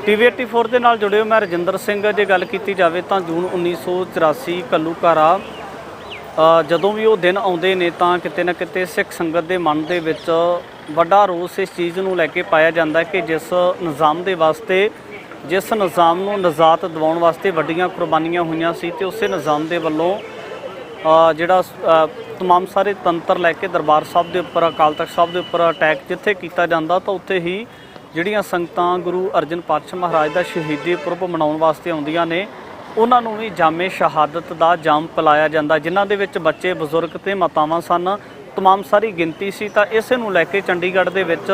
TV 84 ਦੇ ਨਾਲ ਜੁੜੇ ਹੋ। ਮੈਂ ਰਜਿੰਦਰ ਸਿੰਘ। ਜੇ ਗੱਲ ਕੀਤੀ ਜਾਵੇ ਤਾਂ ਜੂਨ 1984 ਘੱਲੂਘਾਰਾ ਜਦੋਂ ਵੀ ਉਹ ਦਿਨ ਆਉਂਦੇ ਨੇ ਤਾਂ ਕਿਤੇ ਨਾ ਕਿਤੇ ਸਿੱਖ ਸੰਗਤ ਦੇ ਮਨ ਦੇ ਵਿੱਚ ਵੱਡਾ ਰੋਸ ਇਸ ਚੀਜ਼ ਨੂੰ ਲੈ ਕੇ ਪਾਇਆ ਜਾਂਦਾ ਕਿ ਜਿਸ ਨਿਜ਼ਾਮ ਦੇ ਵਾਸਤੇ, ਜਿਸ ਨਿਜ਼ਾਮ ਨੂੰ ਨਿਜਾਤ ਦਿਵਾਉਣ ਵਾਸਤੇ ਵੱਡੀਆਂ ਕੁਰਬਾਨੀਆਂ ਹੋਈਆਂ ਸੀ ਤੇ ਉਸੇ ਨਿਜ਼ਾਮ ਦੇ ਵੱਲੋਂ ਜਿਹੜਾ ਤਮਾਮ ਸਾਰੇ ਤੰਤਰ ਲੈ ਕੇ ਦਰਬਾਰ ਸਾਹਿਬ ਦੇ ਉੱਪਰ, ਅਕਾਲ ਤਖਤ ਸਾਹਿਬ ਦੇ ਉੱਪਰ ਅਟੈਕ ਜਿੱਥੇ ਕੀਤਾ ਜਾਂਦਾ ਤਾਂ ਉੱਥੇ ਹੀ ਜਿਹੜੀਆਂ ਸੰਗਤਾਂ ਗੁਰੂ ਅਰਜਨ ਪਾਤਸ਼ਾਹ ਮਹਾਰਾਜ ਦਾ ਸ਼ਹੀਦੀ ਪੁਰਬ ਮਨਾਉਣ ਵਾਸਤੇ ਆਉਂਦੀਆਂ ਨੇ ਉਹਨਾਂ ਨੂੰ ਵੀ ਜਾਮੇ ਸ਼ਹਾਦਤ ਦਾ ਜਾਮ ਪਿਲਾਇਆ ਜਾਂਦਾ, ਜਿਨ੍ਹਾਂ ਦੇ ਵਿੱਚ ਬੱਚੇ, ਬਜ਼ੁਰਗ ਤੇ ਮਾਤਾਵਾਂ ਸਨ। ਤਮਾਮ ਸਾਰੀ ਗਿਣਤੀ ਸੀ। ਤਾਂ ਇਸੇ ਨੂੰ ਲੈ ਕੇ ਚੰਡੀਗੜ੍ਹ ਦੇ ਵਿੱਚ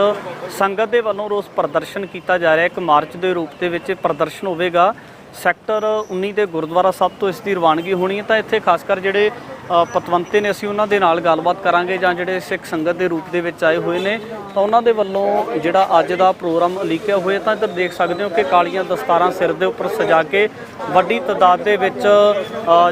ਸੰਗਤ ਦੇ ਵੱਲੋਂ ਰੋਸ ਪ੍ਰਦਰਸ਼ਨ ਕੀਤਾ ਜਾ ਰਿਹਾ। ਇੱਕ ਮਾਰਚ ਦੇ ਰੂਪ ਦੇ ਵਿੱਚ ਪ੍ਰਦਰਸ਼ਨ ਹੋਵੇਗਾ। ਸੈਕਟਰ 19 ਦੇ ਗੁਰਦੁਆਰਾ ਸਾਹਿਬ ਤੋਂ ਇਸ ਦੀ ਰਵਾਨਗੀ ਹੋਣੀ ਹੈ। ਤਾਂ ਇੱਥੇ ਖਾਸ ਕਰ ਜਿਹੜੇ ਪਤਵੰਤੇ ਨੇ ਅਸੀਂ ਉਹਨਾਂ ਦੇ ਨਾਲ ਗੱਲਬਾਤ ਕਰਾਂਗੇ, ਜਾਂ ਜਿਹੜੇ ਸਿੱਖ ਸੰਗਤ ਦੇ ਰੂਪ ਦੇ ਵਿੱਚ ਆਏ ਹੋਏ ਨੇ ਤਾਂ ਉਹਨਾਂ ਦੇ ਵੱਲੋਂ ਜਿਹੜਾ ਅੱਜ ਦਾ ਪ੍ਰੋਗਰਾਮ ਉਲੀਕਿਆ ਹੋਇਆ। ਤਾਂ ਇੱਧਰ ਦੇਖ ਸਕਦੇ ਹੋ ਕਿ ਕਾਲੀਆਂ ਦਸਤਾਰਾਂ ਸਿਰ ਦੇ ਉੱਪਰ ਸਜਾ ਕੇ ਵੱਡੀ ਤਾਦਾਦ ਦੇ ਵਿੱਚ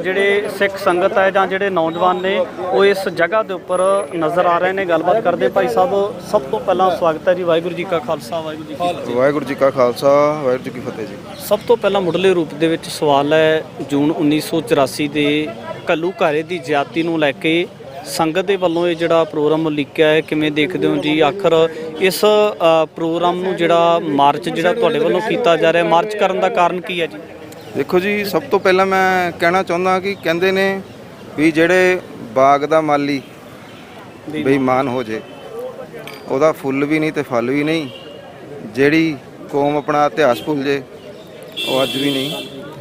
ਜਿਹੜੇ ਸਿੱਖ ਸੰਗਤ ਹੈ ਜਾਂ ਜਿਹੜੇ ਨੌਜਵਾਨ ਨੇ ਉਹ ਇਸ ਜਗ੍ਹਾ ਦੇ ਉੱਪਰ ਨਜ਼ਰ ਆ ਰਹੇ ਨੇ। ਗੱਲਬਾਤ ਕਰਦੇ ਭਾਈ ਸਾਹਿਬ, ਸਭ ਤੋਂ ਪਹਿਲਾਂ ਸਵਾਗਤ ਹੈ ਜੀ। ਵਾਹਿਗੁਰੂ ਜੀ ਕਾ ਖਾਲਸਾ, ਵਾਹਿਗੁਰੂ ਜੀ ਕੀ ਫਤਿਹ। ਵਾਹਿਗੁਰੂ ਜੀ ਕਾ ਖਾਲਸਾ, ਵਾਹਿਗੁਰੂ ਜੀ ਕੀ ਫਤਿਹ ਜੀ। ਸਭ ਤੋਂ ਪਹਿਲਾਂ ਮੁੱਢਲੇ ਰੂਪ ਦੇ ਵਿੱਚ ਸਵਾਲ ਹੈ, ਜੂਨ 1984 ਦੇ ਘੱਲੂਘਾਰੇ ਦੀ ਜ਼ਿਆਦਤੀ ਨੂੰ ਲੈ ਕੇ ਸੰਗਤ ਦੇ ਵੱਲੋਂ ਇਹ ਜਿਹੜਾ ਪ੍ਰੋਗਰਾਮ ਉਲੀਕਿਆ ਹੈ, ਕਿਵੇਂ ਦੇਖਦੇ ਹੋ ਜੀ? ਆਖਰ ਇਸ ਪ੍ਰੋਗਰਾਮ ਨੂੰ ਜਿਹੜਾ ਮਾਰਚ ਜਿਹੜਾ ਤੁਹਾਡੇ ਵੱਲੋਂ ਕੀਤਾ ਜਾ ਰਿਹਾ, ਮਾਰਚ ਕਰਨ ਦਾ ਕਾਰਨ ਕੀ ਹੈ ਜੀ? ਦੇਖੋ ਜੀ, ਸਭ ਤੋਂ ਪਹਿਲਾਂ ਮੈਂ ਕਹਿਣਾ ਚਾਹੁੰਦਾ ਕਿ ਕਹਿੰਦੇ ਨੇ ਵੀ ਜਿਹੜੇ ਬਾਗ ਦਾ ਮਾਲੀ ਬੇਈਮਾਨ ਹੋ ਜੇ ਉਹਦਾ ਫੁੱਲ ਵੀ ਨਹੀਂ ਤੇ ਫਲ ਵੀ ਨਹੀਂ। ਜਿਹੜੀ ਕੌਮ ਆਪਣਾ ਇਤਿਹਾਸ ਭੁੱਲ ਜੇ ਉਹ ਅੱਜ ਵੀ ਨਹੀਂ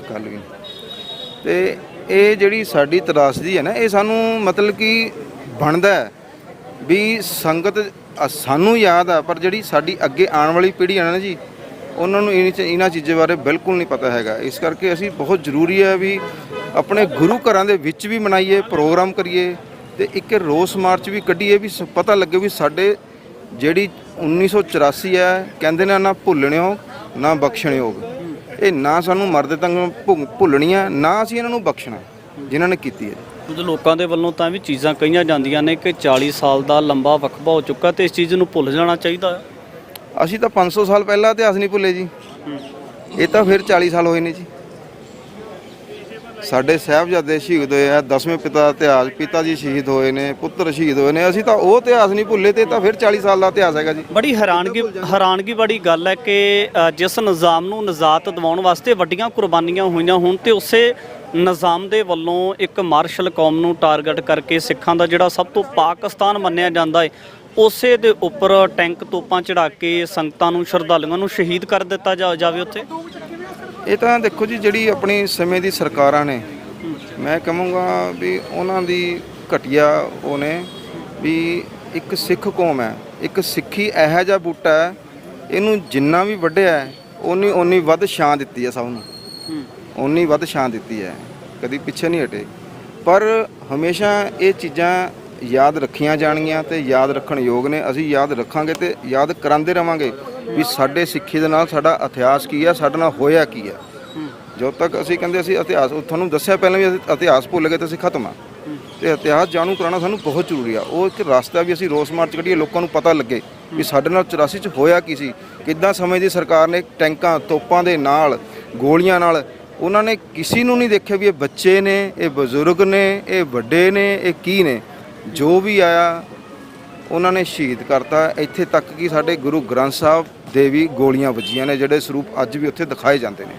ਕੱਲ੍ਹ ਵੀ ਨਹੀਂ। ਤੇ ਇਹ ਜਿਹੜੀ ਸਾਡੀ ਤਰਾਸਦੀ ਹੈ ਨਾ, ਇਹ ਸਾਨੂੰ ਮਤਲਬ ਕਿ ਬਣਦਾ ਵੀ ਸੰਗਤ ਸਾਨੂੰ ਯਾਦ ਆ, ਪਰ ਜਿਹੜੀ ਸਾਡੀ ਅੱਗੇ ਆਉਣ ਵਾਲੀ ਪੀੜ੍ਹੀ ਹੈ ਨਾ ਜੀ, ਉਹਨਾਂ ਨੂੰ ਇਹਨਾਂ ਚੀਜ਼ਾਂ ਬਾਰੇ ਬਿਲਕੁਲ ਨਹੀਂ ਪਤਾ ਹੈਗਾ। ਇਸ ਕਰਕੇ ਅਸੀਂ ਬਹੁਤ ਜ਼ਰੂਰੀ ਹੈ ਵੀ ਆਪਣੇ ਗੁਰੂ ਘਰਾਂ ਦੇ ਵਿੱਚ ਵੀ ਮਨਾਈਏ, ਪ੍ਰੋਗਰਾਮ ਕਰੀਏ ਤੇ ਇੱਕ ਰੋਸ ਮਾਰਚ ਵੀ ਕੱਢੀਏ ਵੀ ਪਤਾ ਲੱਗੇ ਵੀ ਸਾਡੇ ਜਿਹੜੀ 1984 ਹੈ, ਕਹਿੰਦੇ ਨੇ ਨਾ ਭੁੱਲਣਯੋਗ ਨਾ ਬਖਸ਼ਣਯੋਗ। ਇਹ ਨਾ ਸਾਨੂੰ ਮਰਦੇ ਤੱਕ ਭੁੱਲਣੀਆਂ, ਨਾ ਅਸੀਂ ਇਹਨਾਂ ਨੂੰ ਬਖਸ਼ਣਾ ਜਿਨ੍ਹਾਂ ਨੇ ਕੀਤੀ ਹੈ। ਕੁਝ ਲੋਕਾਂ ਦੇ ਵੱਲੋਂ ਤਾਂ ਵੀ ਚੀਜ਼ਾਂ ਕਹੀਆਂ ਜਾਂਦੀਆਂ ਨੇ ਕਿ 40 ਸਾਲ ਦਾ ਲੰਬਾ ਵਕਫਾ ਹੋ ਚੁੱਕਾ ਤੇ ਇਸ ਚੀਜ਼ ਨੂੰ ਭੁੱਲ ਜਾਣਾ ਚਾਹੀਦਾ ਹੈ। ਅਸੀਂ ਤਾਂ 500 ਸਾਲ ਪਹਿਲਾਂ ਇਤਿਹਾਸ ਨਹੀਂ ਭੁੱਲੇ ਜੀ, ਇਹ ਤਾਂ ਫਿਰ 40 ਸਾਲ ਹੋਏ ਨੇ ਜੀ। ਸਾਡੇ ਸਾਹਿਬਜ਼ਾਦੇ ਸ਼ਹੀਦ ਹੋਏ ਆ, 10ਵੇਂ ਪਿਤਾ ਜੀ ਸ਼ਹੀਦ ਹੋਏ ਨੇ, ਪੁੱਤਰ ਸ਼ਹੀਦ ਹੋਏ ਨੇ। ਅਸੀਂ ਤਾਂ ਉਹ ਇਤਿਹਾਸ ਨਹੀਂ ਭੁੱਲੇ ਤੇ ਤਾਂ ਫਿਰ 40 ਸਾਲ ਦਾ ਇਤਿਹਾਸ ਹੈਗਾ ਜੀ। ਬੜੀ ਹੈਰਾਨਗੀ ਵਾਲੀ ਗੱਲ ਹੈ ਕਿ ਜਿਸ ਨਿਜ਼ਾਮ ਨੂੰ ਨਿਜਾਤ ਦਿਵਾਉਣ ਵਾਸਤੇ ਵੱਡੀਆਂ ਕੁਰਬਾਨੀਆਂ ਹੋਈਆਂ ਹੋਣ ਤੇ ਉਸੇ ਨਿਜ਼ਾਮ ਦੇ ਵੱਲੋਂ ਇੱਕ ਮਾਰਸ਼ਲ ਕੌਮ ਨੂੰ ਟਾਰਗੇਟ ਕਰਕੇ ਸਿੱਖਾਂ ਦਾ ਜਿਹੜਾ ਸਭ ਤੋਂ ਪਾਕਿਸਤਾਨ ਮੰਨਿਆ ਜਾਂਦਾ ਹੈ, ਉਸੇ ਦੇ ਉੱਪਰ ਟੈਂਕ ਤੋਪਾਂ ਚੜਾ ਕੇ ਸੰਗਤਾਂ ਨੂੰ, ਸ਼ਰਧਾਲੂਆਂ ਨੂੰ ਸ਼ਹੀਦ ਕਰ ਦਿੱਤਾ ਜਾਵੇ ਉੱਥੇ। ਇਹ ਤਾਂ ਦੇਖੋ ਜੀ, ਜਿਹੜੀ ਆਪਣੀ ਸਮੇਂ ਦੀ ਸਰਕਾਰਾਂ ਨੇ, ਮੈਂ ਕਹਾਂਗਾ ਵੀ ਉਹਨਾਂ ਦੀ ਘਟੀਆ ਉਹ ਨੇ ਵੀ ਇੱਕ ਸਿੱਖ ਕੌਮ ਹੈ, ਇੱਕ ਸਿੱਖੀ ਇਹੋ ਜਿਹਾ ਬੂਟਾ ਹੈ, ਇਹਨੂੰ ਜਿੰਨਾ ਵੀ ਵੱਢਿਆ ਓਨੀ ਵੱਧ ਛਾਂ ਦਿੱਤੀ ਹੈ, ਸਭ ਨੂੰ ਓਨੀ ਵੱਧ ਛਾਂ ਦਿੱਤੀ ਹੈ, ਕਦੀ ਪਿੱਛੇ ਨਹੀਂ ਹਟੇ। ਪਰ ਹਮੇਸ਼ਾ ਇਹ ਚੀਜ਼ਾਂ ਯਾਦ ਰੱਖੀਆਂ ਜਾਣਗੀਆਂ ਤੇ ਯਾਦ ਰੱਖਣ ਯੋਗ ਨੇ। ਅਸੀਂ ਯਾਦ ਰੱਖਾਂਗੇ ਤੇ ਯਾਦ ਕਰਾਉਂਦੇ ਰਵਾਂਗੇ ਵੀ ਸਾਡੇ ਸਿੱਖੀ ਦੇ ਨਾਲ ਸਾਡਾ ਇਤਿਹਾਸ ਕੀ ਹੈ, ਸਾਡੇ ਨਾਲ ਹੋਇਆ ਕੀ ਹੈ। ਜਦੋਂ ਤੱਕ ਅਸੀਂ ਕਹਿੰਦੇ ਅਸੀਂ ਇਤਿਹਾਸ, ਤੁਹਾਨੂੰ ਦੱਸਿਆ ਪਹਿਲਾਂ ਵੀ ਅਸੀਂ ਇਤਿਹਾਸ ਭੁੱਲ ਗਏ ਤਾਂ ਅਸੀਂ ਖਤਮ ਆ। ਤੇ ਇਤਿਹਾਸ ਜਾਣੂ ਕਰਾਉਣਾ ਸਾਨੂੰ ਬਹੁਤ ਜ਼ਰੂਰੀ ਆ। ਉਹ ਇੱਕ ਰਸਤਾ ਵੀ ਅਸੀਂ ਰੋਸ ਮਾਰਚ ਕੱਢੀਏ, ਲੋਕਾਂ ਨੂੰ ਪਤਾ ਲੱਗੇ ਵੀ ਸਾਡੇ ਨਾਲ 84 'ਚ ਹੋਇਆ ਕੀ ਸੀ, ਕਿੱਦਾਂ ਸਮੇਂ ਦੀ ਸਰਕਾਰ ਨੇ ਟੈਂਕਾਂ ਤੋਪਾਂ ਦੇ ਨਾਲ, ਗੋਲੀਆਂ ਨਾਲ, ਉਹਨਾਂ ਨੇ ਕਿਸੇ ਨੂੰ ਨਹੀਂ ਦੇਖਿਆ ਵੀ ਇਹ ਬੱਚੇ ਨੇ, ਇਹ ਬਜ਼ੁਰਗ ਨੇ, ਇਹ ਵੱਡੇ ਨੇ, ਇਹ ਕੀ ਨੇ। ਜੋ ਵੀ ਆਇਆ ਉਹਨਾਂ ਨੇ ਸ਼ਹੀਦ ਕਰਤਾ। ਇੱਥੇ ਤੱਕ ਕਿ ਸਾਡੇ ਗੁਰੂ ਗ੍ਰੰਥ ਸਾਹਿਬ ਦੇ ਵੀ ਗੋਲੀਆਂ ਵੱਜੀਆਂ ਨੇ, ਜਿਹੜੇ ਸਰੂਪ ਅੱਜ ਵੀ ਉੱਥੇ ਦਿਖਾਏ ਜਾਂਦੇ ਨੇ।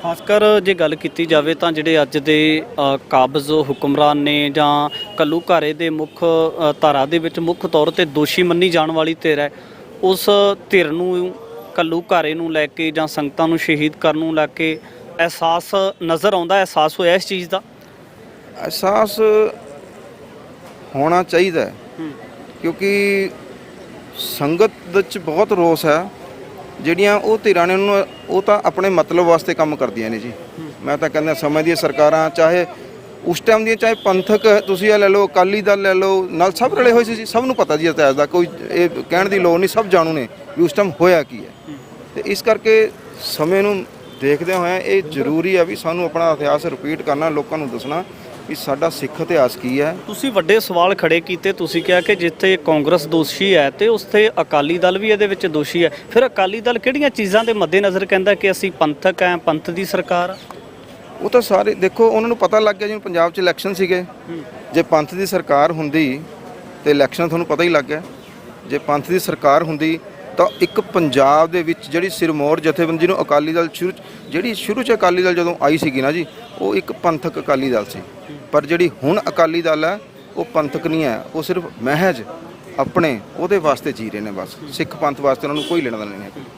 ਖਾਸ ਕਰ ਜੇ ਗੱਲ ਕੀਤੀ ਜਾਵੇ ਤਾਂ ਜਿਹੜੇ ਅੱਜ ਦੇ ਕਾਬਜ਼ ਹੁਕਮਰਾਨ ਨੇ ਜਾਂ ਘੱਲੂਘਾਰੇ ਦੇ ਮੁੱਖ ਧਾਰਾ ਦੇ ਵਿੱਚ ਮੁੱਖ ਤੌਰ 'ਤੇ ਦੋਸ਼ੀ ਮੰਨੀ ਜਾਣ ਵਾਲੀ ਧਿਰ ਹੈ, ਉਸ ਧਿਰ ਨੂੰ ਘੱਲੂਘਾਰੇ ਨੂੰ ਲੈ ਕੇ ਜਾਂ ਸੰਗਤਾਂ ਨੂੰ ਸ਼ਹੀਦ ਕਰਨ ਨੂੰ ਲੈ ਕੇ ਅਹਿਸਾਸ ਨਜ਼ਰ ਆਉਂਦਾ, ਅਹਿਸਾਸ ਹੋਇਆ ਇਸ ਚੀਜ਼ ਦਾ? ਅਹਿਸਾਸ ਹੋਣਾ ਚਾਹੀਦਾ ਕਿਉਂਕਿ ਸੰਗਤ ਵਿੱਚ ਬਹੁਤ ਰੋਸ ਹੈ। ਜਿਹੜੀਆਂ ਉਹ ਧਿਰਾਂ ਨੇ ਉਹ ਤਾਂ ਆਪਣੇ ਮਤਲਬ ਵਾਸਤੇ ਕੰਮ ਕਰਦੀਆਂ ਨੇ ਜੀ। ਮੈਂ ਤਾਂ ਕਹਿੰਦਾ ਸਮੇਂ ਦੀਆਂ ਸਰਕਾਰਾਂ, ਚਾਹੇ ਉਸ ਟਾਈਮ ਦੀਆਂ, ਚਾਹੇ ਪੰਥਕ ਤੁਸੀਂ ਇਹ ਲੈ ਲਓ, ਅਕਾਲੀ ਦਲ ਲੈ ਲਓ, ਨਾਲ ਸਭ ਰਲੇ ਹੋਏ ਸੀ ਜੀ। ਸਭ ਨੂੰ ਪਤਾ ਜੀ ਇਤਿਹਾਸ ਦਾ, ਕੋਈ ਇਹ ਕਹਿਣ ਦੀ ਲੋੜ ਨਹੀਂ, ਸਭ ਜਾਣੂ ਨੇ ਵੀ ਉਸ ਟਾਈਮ ਹੋਇਆ ਕੀ ਹੈ। ਤੇ ਇਸ ਕਰਕੇ ਸਮੇਂ ਨੂੰ ਦੇਖਦਿਆਂ ਹੋਇਆਂ ਇਹ ਜ਼ਰੂਰੀ ਹੈ ਵੀ ਸਾਨੂੰ ਆਪਣਾ ਇਤਿਹਾਸ ਰਿਪੀਟ ਕਰਨਾ, ਲੋਕਾਂ ਨੂੰ ਦੱਸਣਾ ਵੀ ਸਾਡਾ ਸਿੱਖ ਇਤਿਹਾਸ ਕੀ ਹੈ। ਤੁਸੀਂ ਵੱਡੇ ਸਵਾਲ ਖੜੇ ਕੀਤੇ। ਤੁਸੀਂ ਕਿਹਾ ਕਿ ਜਿੱਥੇ ਕਾਂਗਰਸ ਦੋਸ਼ੀ ਹੈ ਤੇ ਉੱਥੇ ਅਕਾਲੀ ਦਲ ਵੀ ਇਹਦੇ ਵਿੱਚ ਦੋਸ਼ੀ ਹੈ। ਫਿਰ ਅਕਾਲੀ ਦਲ ਕਿਹੜੀਆਂ ਚੀਜ਼ਾਂ ਦੇ ਮੱਦੇਨਜ਼ਰ ਕਹਿੰਦਾ ਕਿ ਅਸੀਂ ਪੰਥਕ ਹੈ, ਪੰਥ ਦੀ ਸਰਕਾਰ ਆ? ਉਹ ਤਾਂ ਸਾਰੇ ਦੇਖੋ, ਉਹਨਾਂ ਨੂੰ ਪਤਾ ਲੱਗ ਗਿਆ ਜਿਵੇਂ ਪੰਜਾਬ 'ਚ ਇਲੈਕਸ਼ਨ ਸੀਗੇ, ਜੇ ਪੰਥ ਦੀ ਸਰਕਾਰ ਹੁੰਦੀ ਤੇ ਇਲੈਕਸ਼ਨ ਤੁਹਾਨੂੰ ਪਤਾ ਹੀ ਲੱਗ ਗਿਆ। ਜੇ ਪੰਥ ਦੀ ਸਰਕਾਰ ਹੁੰਦੀ ਤਾਂ ਇੱਕ ਪੰਜਾਬ ਦੇ ਵਿੱਚ ਜਿਹੜੀ ਸਿਰਮੌਰ ਜਥੇਬੰਦੀ ਨੂੰ ਅਕਾਲੀ ਦਲ ਸ਼ੁਰੂ 'ਚ ਅਕਾਲੀ ਦਲ ਜਦੋਂ ਆਈ ਸੀਗੀ ਨਾ ਜੀ, ਉਹ ਇੱਕ ਪੰਥਕ ਅਕਾਲੀ ਦਲ ਸੀ। ਪਰ ਜਿਹੜੀ ਹੁਣ ਅਕਾਲੀ ਦਲ ਹੈ ਉਹ ਪੰਥਕ ਨਹੀਂ ਹੈ, ਉਹ ਸਿਰਫ ਮਹਿਜ ਆਪਣੇ ਉਹਦੇ ਵਾਸਤੇ ਜੀ ਰਹੇ ਨੇ, ਬਸ ਸਿੱਖ ਪੰਥ ਵਾਸਤੇ ਉਹਨਾਂ ਨੂੰ ਕੋਈ ਲੈਣਾ ਦੇਣਾ ਨਹੀਂ ਹੈ।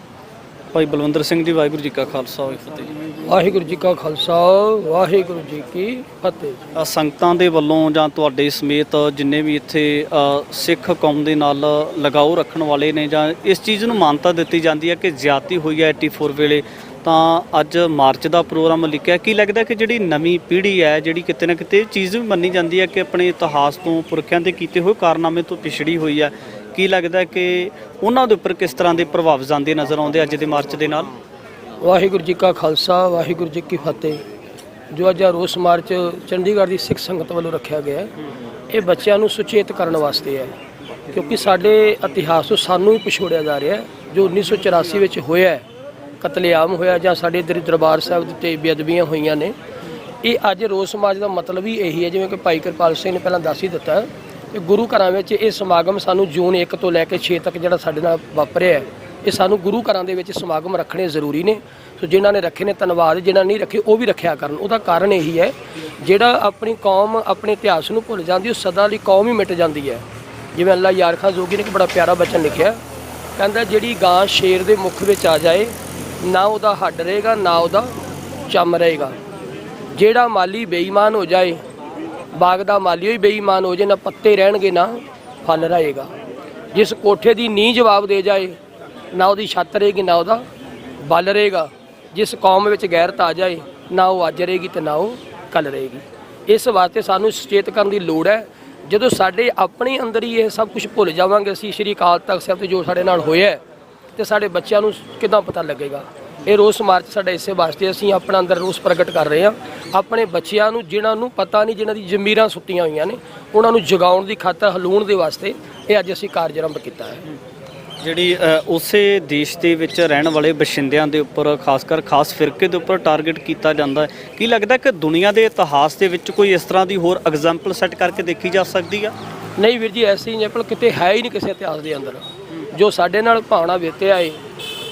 ਭਾਈ ਬਲਵੰਦਰ ਸਿੰਘ ਜੀ, ਵਾਹਿਗੁਰੂ ਜੀ ਕਾ ਖਾਲਸਾ ਵਾਹਿਗੁਰੂ ਜੀ ਕੀ ਫਤਿਹ। ਵਾਹਿਗੁਰੂ ਜੀ ਕਾ ਖਾਲਸਾ ਵਾਹਿਗੁਰੂ ਜੀ ਕੀ ਫਤਿਹ। ਸੰਗਤਾਂ ਦੇ ਵੱਲੋਂ ਜਾਂ ਤੁਹਾਡੇ ਸਮੇਤ ਜਿੰਨੇ ਵੀ ਇੱਥੇ ਸਿੱਖ ਕੌਮ ਦੇ ਨਾਲ ਲਗਾਓ ਰੱਖਣ ਵਾਲੇ ਨੇ, ਜਾਂ ਇਸ ਚੀਜ਼ ਨੂੰ ਮਾਨਤਾ ਦਿੱਤੀ ਜਾਂਦੀ ਹੈ ਕਿ ਜ਼ਿਆਦਤੀ ਹੋਈ ਹੈ 84 ਵੇਲੇ, ਤਾਂ ਅੱਜ ਮਾਰਚ ਦਾ ਪ੍ਰੋਗਰਾਮ ਲਿਖਿਆ। ਕੀ ਲੱਗਦਾ ਕਿ ਜਿਹੜੀ ਨਵੀਂ ਪੀੜ੍ਹੀ ਹੈ, ਜਿਹੜੀ ਕਿਤੇ ਨਾ ਕਿਤੇ ਇਹ ਚੀਜ਼ ਵੀ ਮੰਨੀ ਜਾਂਦੀ ਹੈ ਕਿ ਆਪਣੇ ਇਤਿਹਾਸ ਤੋਂ, ਪੁਰਖਿਆਂ ਦੇ ਕੀਤੇ ਹੋਏ ਕਾਰਨਾਮੇ ਤੋਂ ਪਿਛੜੀ ਹੋਈ ਹੈ, ਕੀ ਲੱਗਦਾ ਕਿ ਉਹਨਾਂ ਦੇ ਉੱਪਰ ਕਿਸ ਤਰ੍ਹਾਂ ਦੇ ਪ੍ਰਭਾਵ ਜਾਂਦੇ ਨਜ਼ਰ ਆਉਂਦੇ ਅੱਜ ਦੇ ਮਾਰਚ ਦੇ ਨਾਲ? ਵਾਹਿਗੁਰੂ ਜੀ ਕਾ ਖਾਲਸਾ ਵਾਹਿਗੁਰੂ ਜੀ ਕੀ ਫਤਿਹ। ਜੋ ਅੱਜ ਰੋਸ ਮਾਰਚ ਚੰਡੀਗੜ੍ਹ ਦੀ ਸਿੱਖ ਸੰਗਤ ਵੱਲੋਂ ਰੱਖਿਆ ਗਿਆ ਹੈ, ਇਹ ਬੱਚਿਆਂ ਨੂੰ ਸੁਚੇਤ ਕਰਨ ਵਾਸਤੇ ਹੈ, ਕਿਉਂਕਿ ਸਾਡੇ ਇਤਿਹਾਸ ਤੋਂ ਸਾਨੂੰ ਹੀ ਪਿਛੋੜਿਆ ਜਾ ਰਿਹਾ ਹੈ। ਜੋ 1984 ਵਿੱਚ ਹੋਇਆ, ਕਤਲੇਆਮ ਹੋਇਆ, ਜਾਂ ਸਾਡੇ ਇੱਧਰ ਦਰਬਾਰ ਸਾਹਿਬ ਦੇ ਉੱਤੇ ਬੇਅਦਬੀਆਂ ਹੋਈਆਂ ਨੇ, ਇਹ ਅੱਜ ਰੋਸ ਮਾਰਚ ਦਾ ਮਤਲਬ ਹੀ ਇਹੀ ਹੈ। ਜਿਵੇਂ ਕਿ ਭਾਈ ਕਿਰਪਾਲ ਸਿੰਘ ਨੇ ਪਹਿਲਾਂ ਦੱਸ ਹੀ ਦਿੱਤਾ ਕਿ ਗੁਰੂ ਘਰਾਂ ਵਿੱਚ ਇਹ ਸਮਾਗਮ ਸਾਨੂੰ ਜੂਨ 1 ਤੋਂ ਲੈ ਕੇ 6 ਤੱਕ ਜਿਹੜਾ ਸਾਡੇ ਨਾਲ ਵਾਪਰਿਆ, ਇਹ ਸਾਨੂੰ ਗੁਰੂ ਘਰਾਂ ਦੇ ਵਿੱਚ ਸਮਾਗਮ ਰੱਖਣੇ ਜ਼ਰੂਰੀ ਨੇ। ਸੋ ਜਿਨ੍ਹਾਂ ਨੇ ਰੱਖੇ ਨੇ ਧੰਨਵਾਦ, ਜਿਨ੍ਹਾਂ ਨਹੀਂ ਰੱਖੇ ਉਹ ਵੀ ਰੱਖਿਆ ਕਰਨ। ਉਹਦਾ ਕਾਰਨ ਇਹੀ ਹੈ, ਜਿਹੜਾ ਆਪਣੀ ਕੌਮ ਆਪਣੇ ਇਤਿਹਾਸ ਨੂੰ ਭੁੱਲ ਜਾਂਦੀ, ਉਹ ਸਦਾ ਲਈ ਕੌਮ ਹੀ ਮਿਟ ਜਾਂਦੀ ਹੈ। ਜਿਵੇਂ ਅੱਲਾ ਯਾਰ ਖਾਂ ਜੋਗੀ ਨੇ ਇੱਕ ਬੜਾ ਪਿਆਰਾ ਬਚਨ ਲਿਖਿਆ, ਕਹਿੰਦਾ ਜਿਹੜੀ ਗਾਂ ਸ਼ੇਰ ਦੇ ਮੁੱਖ ਵਿੱਚ ਆ ਜਾਏ, ਨਾ ਉਹਦਾ ਹੱਡ ਰਹੇਗਾ ਨਾ ਉਹਦਾ ਚੰਮ ਰਹੇਗਾ। ਜਿਹੜਾ ਮਾਲੀ ਬੇਈਮਾਨ ਹੋ ਜਾਏ, ਬਾਗ ਦਾ ਮਾਲੀ ਹੀ ਬੇਈਮਾਨ ਹੋ ਜਾਏ, ਨਾ ਪੱਤੇ ਰਹਿਣਗੇ ਨਾ ਫਲ ਰਹੇਗਾ। ਜਿਸ ਕੋਠੇ ਦੀ ਨੀਂਹ ਜਵਾਬ ਦੇ ਜਾਏ, ਨਾ ਉਹਦੀ ਛੱਤ ਰਹੇਗੀ ਨਾ ਉਹਦਾ ਬਲ ਰਹੇਗਾ। ਜਿਸ ਕੌਮ ਵਿੱਚ ਗੈਰਤ ਆ ਜਾਏ, ਨਾ ਉਹ ਅੱਜ ਰਹੇਗੀ ਤੇ ਨਾ ਉਹ ਕੱਲ ਰਹੇਗੀ। ਇਸ ਵਾਸਤੇ ਸਾਨੂੰ ਸੁਚੇਤ ਕਰਨ ਦੀ ਲੋੜ ਹੈ। ਜਦੋਂ ਸਾਡੇ ਆਪਣੇ ਅੰਦਰ ਹੀ ਇਹ ਸਭ ਕੁਝ ਭੁੱਲ ਜਾਵਾਂਗੇ, ਅਸੀਂ ਸ਼੍ਰੀ ਅਕਾਲ ਤਖਤ ਸਾਹਿਬ ਤੇ ਜੋ ਸਾਡੇ ਨਾਲ ਹੋਇਆ, ਤੇ ਸਾਡੇ ਬੱਚਿਆਂ ਨੂੰ ਕਿੱਦਾਂ ਪਤਾ ਲੱਗੇਗਾ। ਇਹ ਰੋਸ ਮਾਰਚ ਸਾਡਾ ਇਸੇ ਵਾਸਤੇ, ਅਸੀਂ ਆਪਣਾ ਅੰਦਰ ਰੋਸ ਪ੍ਰਗਟ ਕਰ ਰਹੇ ਹਾਂ। ਆਪਣੇ ਬੱਚਿਆਂ ਨੂੰ, ਜਿਨ੍ਹਾਂ ਨੂੰ ਪਤਾ ਨਹੀਂ, ਜਿਨ੍ਹਾਂ ਦੀ ਜ਼ਮੀਰਾਂ ਸੁੱਤੀਆਂ ਹੋਈਆਂ ਨੇ, ਉਹਨਾਂ ਨੂੰ ਜਗਾਉਣ ਦੀ ਖਾਤਰ, ਹਲੂਣ ਦੇ ਵਾਸਤੇ ਇਹ ਅੱਜ ਅਸੀਂ ਕਾਰਜ ਆਰੰਭ ਕੀਤਾ ਹੈ। ਜਿਹੜੀ ਉਸੇ ਦੇਸ਼ ਦੇ ਵਿੱਚ ਰਹਿਣ ਵਾਲੇ ਬਸ਼ਿੰਦਿਆਂ ਦੇ ਉੱਪਰ, ਖਾਸ ਫਿਰਕੇ ਦੇ ਉੱਪਰ ਟਾਰਗੇਟ ਕੀਤਾ ਜਾਂਦਾ ਹੈ, ਕੀ ਲੱਗਦਾ ਕਿ ਦੁਨੀਆ ਦੇ ਇਤਿਹਾਸ ਦੇ ਵਿੱਚ ਕੋਈ ਇਸ ਤਰ੍ਹਾਂ ਦੀ ਹੋਰ ਐਗਜ਼ਾਮਪਲ ਸੈੱਟ ਕਰਕੇ ਦੇਖੀ ਜਾ ਸਕਦੀ ਆ? ਨਹੀਂ ਵੀਰ ਜੀ, ਐਸੀ ਐਗਜ਼ਾਮਪਲ ਕਿਤੇ ਹੈ ਹੀ ਨਹੀਂ ਕਿਸੇ ਇਤਿਹਾਸ ਦੇ ਅੰਦਰ। ਜੋ ਸਾਡੇ ਨਾਲ ਭਾਵਨਾ ਬੀਤਿਆ ਏ,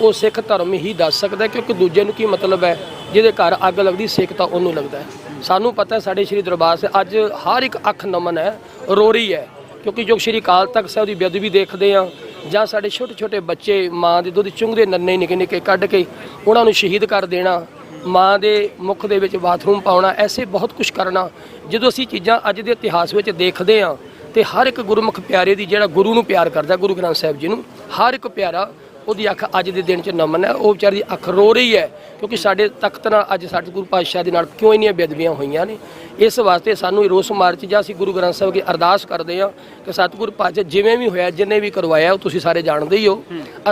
ਉਹ ਸਿੱਖ ਧਰਮ ਹੀ ਦੱਸ ਸਕਦਾ, ਕਿਉਂਕਿ ਦੂਜੇ ਨੂੰ ਕੀ ਮਤਲਬ ਹੈ। ਜਿਹਦੇ ਘਰ ਅੱਗ ਲੱਗਦੀ, ਸਿੱਖ ਤਾਂ ਉਹਨੂੰ ਲੱਗਦਾ ਹੈ। ਸਾਨੂੰ ਪਤਾ ਹੈ ਸਾਡੇ ਸ਼੍ਰੀ ਦਰਬਾਰ ਸਾਹਿਬ ਅੱਜ ਹਰ ਇੱਕ ਅੱਖ ਨਮਨ ਹੈ, ਰੋ ਰਹੀ ਹੈ, ਕਿਉਂਕਿ ਜੋ ਸ਼੍ਰੀ ਅਕਾਲ ਤਖਤ ਸਾਹਿਬ ਦੀ ਬੇਅਦਬੀ ਦੇਖਦੇ ਹਾਂ, ਜਾਂ ਸਾਡੇ ਛੋਟੇ ਛੋਟੇ ਬੱਚੇ ਮਾਂ ਦੇ ਦੁੱਧ ਚੁੰਘਦੇ ਨੰਨੇ ਨਿੱਕੇ ਨਿੱਕੇ ਕੱਢ ਕੇ ਉਹਨਾਂ ਨੂੰ ਸ਼ਹੀਦ ਕਰ ਦੇਣਾ, ਮਾਂ ਦੇ ਮੁੱਖ ਦੇ ਵਿੱਚ ਬਾਥਰੂਮ ਪਾਉਣਾ, ਐਸੇ ਬਹੁਤ ਕੁਝ ਕਰਨਾ। ਜਦੋਂ ਅਸੀਂ ਚੀਜ਼ਾਂ ਅੱਜ ਦੇ ਇਤਿਹਾਸ ਵਿੱਚ ਦੇਖਦੇ ਹਾਂ, ਤੇ ਹਰ ਇੱਕ ਗੁਰਮੁਖ ਪਿਆਰੇ ਦੀ, ਜਿਹੜਾ ਗੁਰੂ ਨੂੰ ਪਿਆਰ ਕਰਦਾ, ਗੁਰੂ ਗ੍ਰੰਥ ਸਾਹਿਬ ਜੀ ਨੂੰ, ਹਰ ਇੱਕ ਪਿਆਰਾ ਉਹਦੀ ਅੱਖ ਅੱਜ ਦੇ ਦਿਨ 'ਚ ਨਮਨ ਹੈ। ਉਹ ਵਿਚਾਰੀ ਦੀ ਅੱਖ ਰੋ ਰਹੀ ਹੈ, ਕਿਉਂਕਿ ਸਾਡੇ ਤਖਤ ਨਾਲ ਅੱਜ ਸਾਡੇ ਗੁਰੂ ਪਾਤਸ਼ਾਹ ਦੇ ਨਾਲ ਕਿਉਂ ਇੰਨੀਆਂ ਬੇਅਦਬੀਆਂ ਹੋਈਆਂ ਨੇ। ਇਸ ਵਾਸਤੇ ਸਾਨੂੰ ਰੋਸ ਮਾਰਚ ਜਾਂ ਅਸੀਂ ਗੁਰੂ ਗ੍ਰੰਥ ਸਾਹਿਬ ਅੱਗੇ ਅਰਦਾਸ ਕਰਦੇ ਹਾਂ ਕਿ ਸਤਿਗੁਰੂ ਪਾਤਸ਼ਾਹ ਜਿਵੇਂ ਵੀ ਹੋਇਆ, ਜਿੰਨੇ ਵੀ ਕਰਵਾਇਆ, ਉਹ ਤੁਸੀਂ ਸਾਰੇ ਜਾਣਦੇ ਹੀ ਹੋ।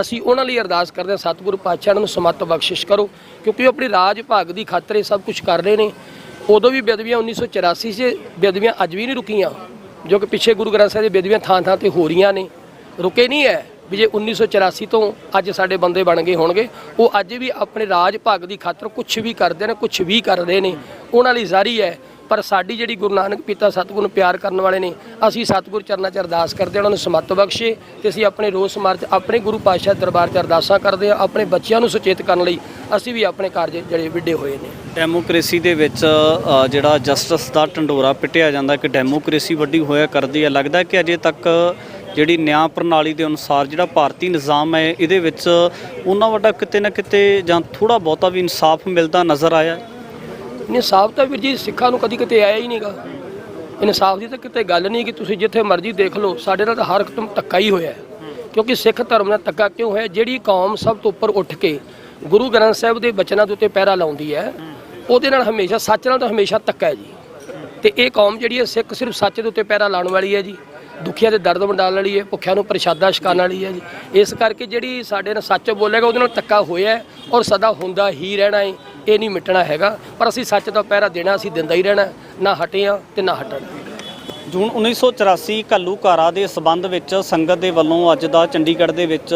ਅਸੀਂ ਉਹਨਾਂ ਲਈ ਅਰਦਾਸ ਕਰਦੇ ਹਾਂ, ਸਤਿਗੁਰੂ ਪਾਤਸ਼ਾਹ ਨੂੰ ਸਮੱਤ ਬਖਸ਼ਿਸ਼ ਕਰੋ, ਕਿਉਂਕਿ ਉਹ ਆਪਣੀ ਰਾਜ ਭਾਗ ਦੀ ਖਾਤਰ ਇਹ ਸਭ ਕੁਝ ਕਰ ਰਹੇ ਨੇ। ਉਦੋਂ ਵੀ ਬੇਅਦਬੀਆਂ 1984 'ਚ ਬੇਅਦਬੀਆਂ ਅੱਜ ਵੀ ਨਹੀਂ ਰੁਕੀਆਂ, ਜੋ ਕਿ ਪਿੱਛੇ ਗੁਰੂ ਗ੍ਰੰਥ ਸਾਹਿਬ ਦੀ ਬੇਅਦਬੀਆਂ ਥਾਂ ਥਾਂ 'ਤੇ ਹੋ ਰਹੀਆਂ ਨੇ, ਰੁਕੇ ਨਹੀਂ ਹੈ। ਵੀ ਜੇ 1984 ਤੋਂ ਅੱਜ ਸਾਡੇ ਬੰਦੇ ਬਣ ਗਏ ਹੋਣਗੇ, ਉਹ ਅੱਜ ਵੀ ਆਪਣੇ ਰਾਜ ਭਾਗ ਦੀ ਖਾਤਰ ਕੁਝ ਵੀ ਕਰਦੇ ਨੇ, ਕੁਝ ਵੀ ਕਰ ਰਹੇ ਨੇ, ਉਹਨਾਂ ਲਈ ਜ਼ਾਰੀ ਹੈ। ਪਰ ਸਾਡੀ ਜਿਹੜੀ ਗੁਰੂ ਨਾਨਕ ਪਿਤਾ ਸਤਿਗੁਰੂ ਨੂੰ ਪਿਆਰ ਕਰਨ ਵਾਲੇ ਨੇ, ਅਸੀਂ ਸਤਿਗੁਰੂ ਚਰਨਾਂ 'ਚ ਅਰਦਾਸ ਕਰਦੇ ਹਾਂ ਉਹਨਾਂ ਨੂੰ ਸਮੱਤ ਬਖਸ਼ੇ, ਤੇ ਅਸੀਂ ਆਪਣੇ ਰੋਸ ਮਾਰਚ ਆਪਣੇ ਗੁਰੂ ਪਾਤਸ਼ਾਹ ਦਰਬਾਰ 'ਚ ਅਰਦਾਸਾਂ ਕਰਦੇ ਹਾਂ। ਆਪਣੇ ਬੱਚਿਆਂ ਨੂੰ ਸੁਚੇਤ ਕਰਨ ਲਈ ਅਸੀਂ ਵੀ ਆਪਣੇ ਕਾਰਜ ਜਿਹੜੇ ਵਿੱਢੇ ਹੋਏ ਨੇ। ਡੈਮੋਕ੍ਰੇਸੀ ਦੇ ਵਿੱਚ ਜਿਹੜਾ ਜਸਟਿਸ ਦਾ ਢੰਡੋਰਾ ਪਿੱਟਿਆ ਜਾਂਦਾ ਕਿ ਡੈਮੋਕ੍ਰੇਸੀ ਵੱਡੀ ਹੋਇਆ ਕਰਦੀ ਹੈ, ਲੱਗਦਾ ਕਿ ਅਜੇ ਤੱਕ ਜਿਹੜੀ ਨਿਆਂ ਪ੍ਰਣਾਲੀ ਦੇ ਅਨੁਸਾਰ ਜਿਹੜਾ ਭਾਰਤੀ ਨਿਜ਼ਾਮ ਹੈ, ਇਹਦੇ ਵਿੱਚ ਉਹਨਾਂ ਵੱਡਾ ਕਿਤੇ ਨਾ ਕਿਤੇ ਜਾਂ ਥੋੜ੍ਹਾ ਬਹੁਤਾ ਵੀ ਇਨਸਾਫ ਮਿਲਦਾ ਨਜ਼ਰ ਆਇਆ? ਇਨਸਾਫ ਤਾਂ ਵੀਰ ਜੀ ਸਿੱਖਾਂ ਨੂੰ ਕਦੀ ਕਿਤੇ ਆਇਆ ਹੀ ਨਹੀਂਗਾ। ਇਨਸਾਫ ਦੀ ਤਾਂ ਕਿਤੇ ਗੱਲ ਨਹੀਂ ਕਿ ਤੁਸੀਂ ਜਿੱਥੇ ਮਰਜ਼ੀ ਦੇਖ ਲਓ, ਸਾਡੇ ਨਾਲ ਤਾਂ ਹਰ ਇੱਕ ਧੱਕਾ ਹੀ ਹੋਇਆ। ਕਿਉਂਕਿ ਸਿੱਖ ਧਰਮ ਨਾਲ ਧੱਕਾ ਕਿਉਂ ਹੋਇਆ? ਜਿਹੜੀ ਕੌਮ ਸਭ ਤੋਂ ਉੱਪਰ ਉੱਠ ਕੇ ਗੁਰੂ ਗ੍ਰੰਥ ਸਾਹਿਬ ਦੇ ਬਚਨਾਂ ਦੇ ਉੱਤੇ ਪਹਿਰਾ ਲਾਉਂਦੀ ਹੈ, ਉਹਦੇ ਨਾਲ ਹਮੇਸ਼ਾ, ਸੱਚ ਨਾਲ ਤਾਂ ਹਮੇਸ਼ਾ ਧੱਕਾ ਹੈ ਜੀ। ਤੇ ਇਹ ਕੌਮ ਜਿਹੜੀ ਹੈ ਸਿੱਖ, ਸਿਰਫ ਸੱਚ ਦੇ ਉੱਤੇ ਪਹਿਰਾ ਲਾਉਣ ਵਾਲੀ ਹੈ ਜੀ। ਦੁਖੀਆਂ ਦੇ ਦਰਦ ਵੰਡਾਉਣ ਵਾਲੀ ਹੈ, ਭੁੱਖਿਆਂ ਨੂੰ ਪ੍ਰਸ਼ਾਦਾ ਛਕਾਉਣ ਵਾਲੀ ਹੈ ਜੀ। ਇਸ ਕਰਕੇ ਜਿਹੜੀ ਸਾਡੇ ਨਾਲ ਸੱਚ ਬੋਲੇਗਾ ਉਹਦੇ ਨਾਲ ਧੱਕਾ ਹੋਇਆ ਹੈ ਔਰ ਸਦਾ ਹੁੰਦਾ ਹੀ ਰਹਿਣਾ ਹੈ, ਇਹ ਨਹੀਂ ਮਿਟਣਾ ਹੈਗਾ। ਪਰ ਅਸੀਂ ਸੱਚ ਦਾ ਪਹਿਰਾ ਦੇਣਾ, ਅਸੀਂ ਦਿੰਦਾ ਹੀ ਰਹਿਣਾ, ਨਾ ਹਟੇ ਹਾਂ ਤੇ ਨਾ ਹਟਣਾ। ਜੂਨ 1984 ਘੱਲੂਘਾਰਾ ਦੇ ਸਬੰਧ ਵਿੱਚ ਸੰਗਤ ਦੇ ਵੱਲੋਂ ਅੱਜ ਦਾ ਚੰਡੀਗੜ੍ਹ ਦੇ ਵਿੱਚ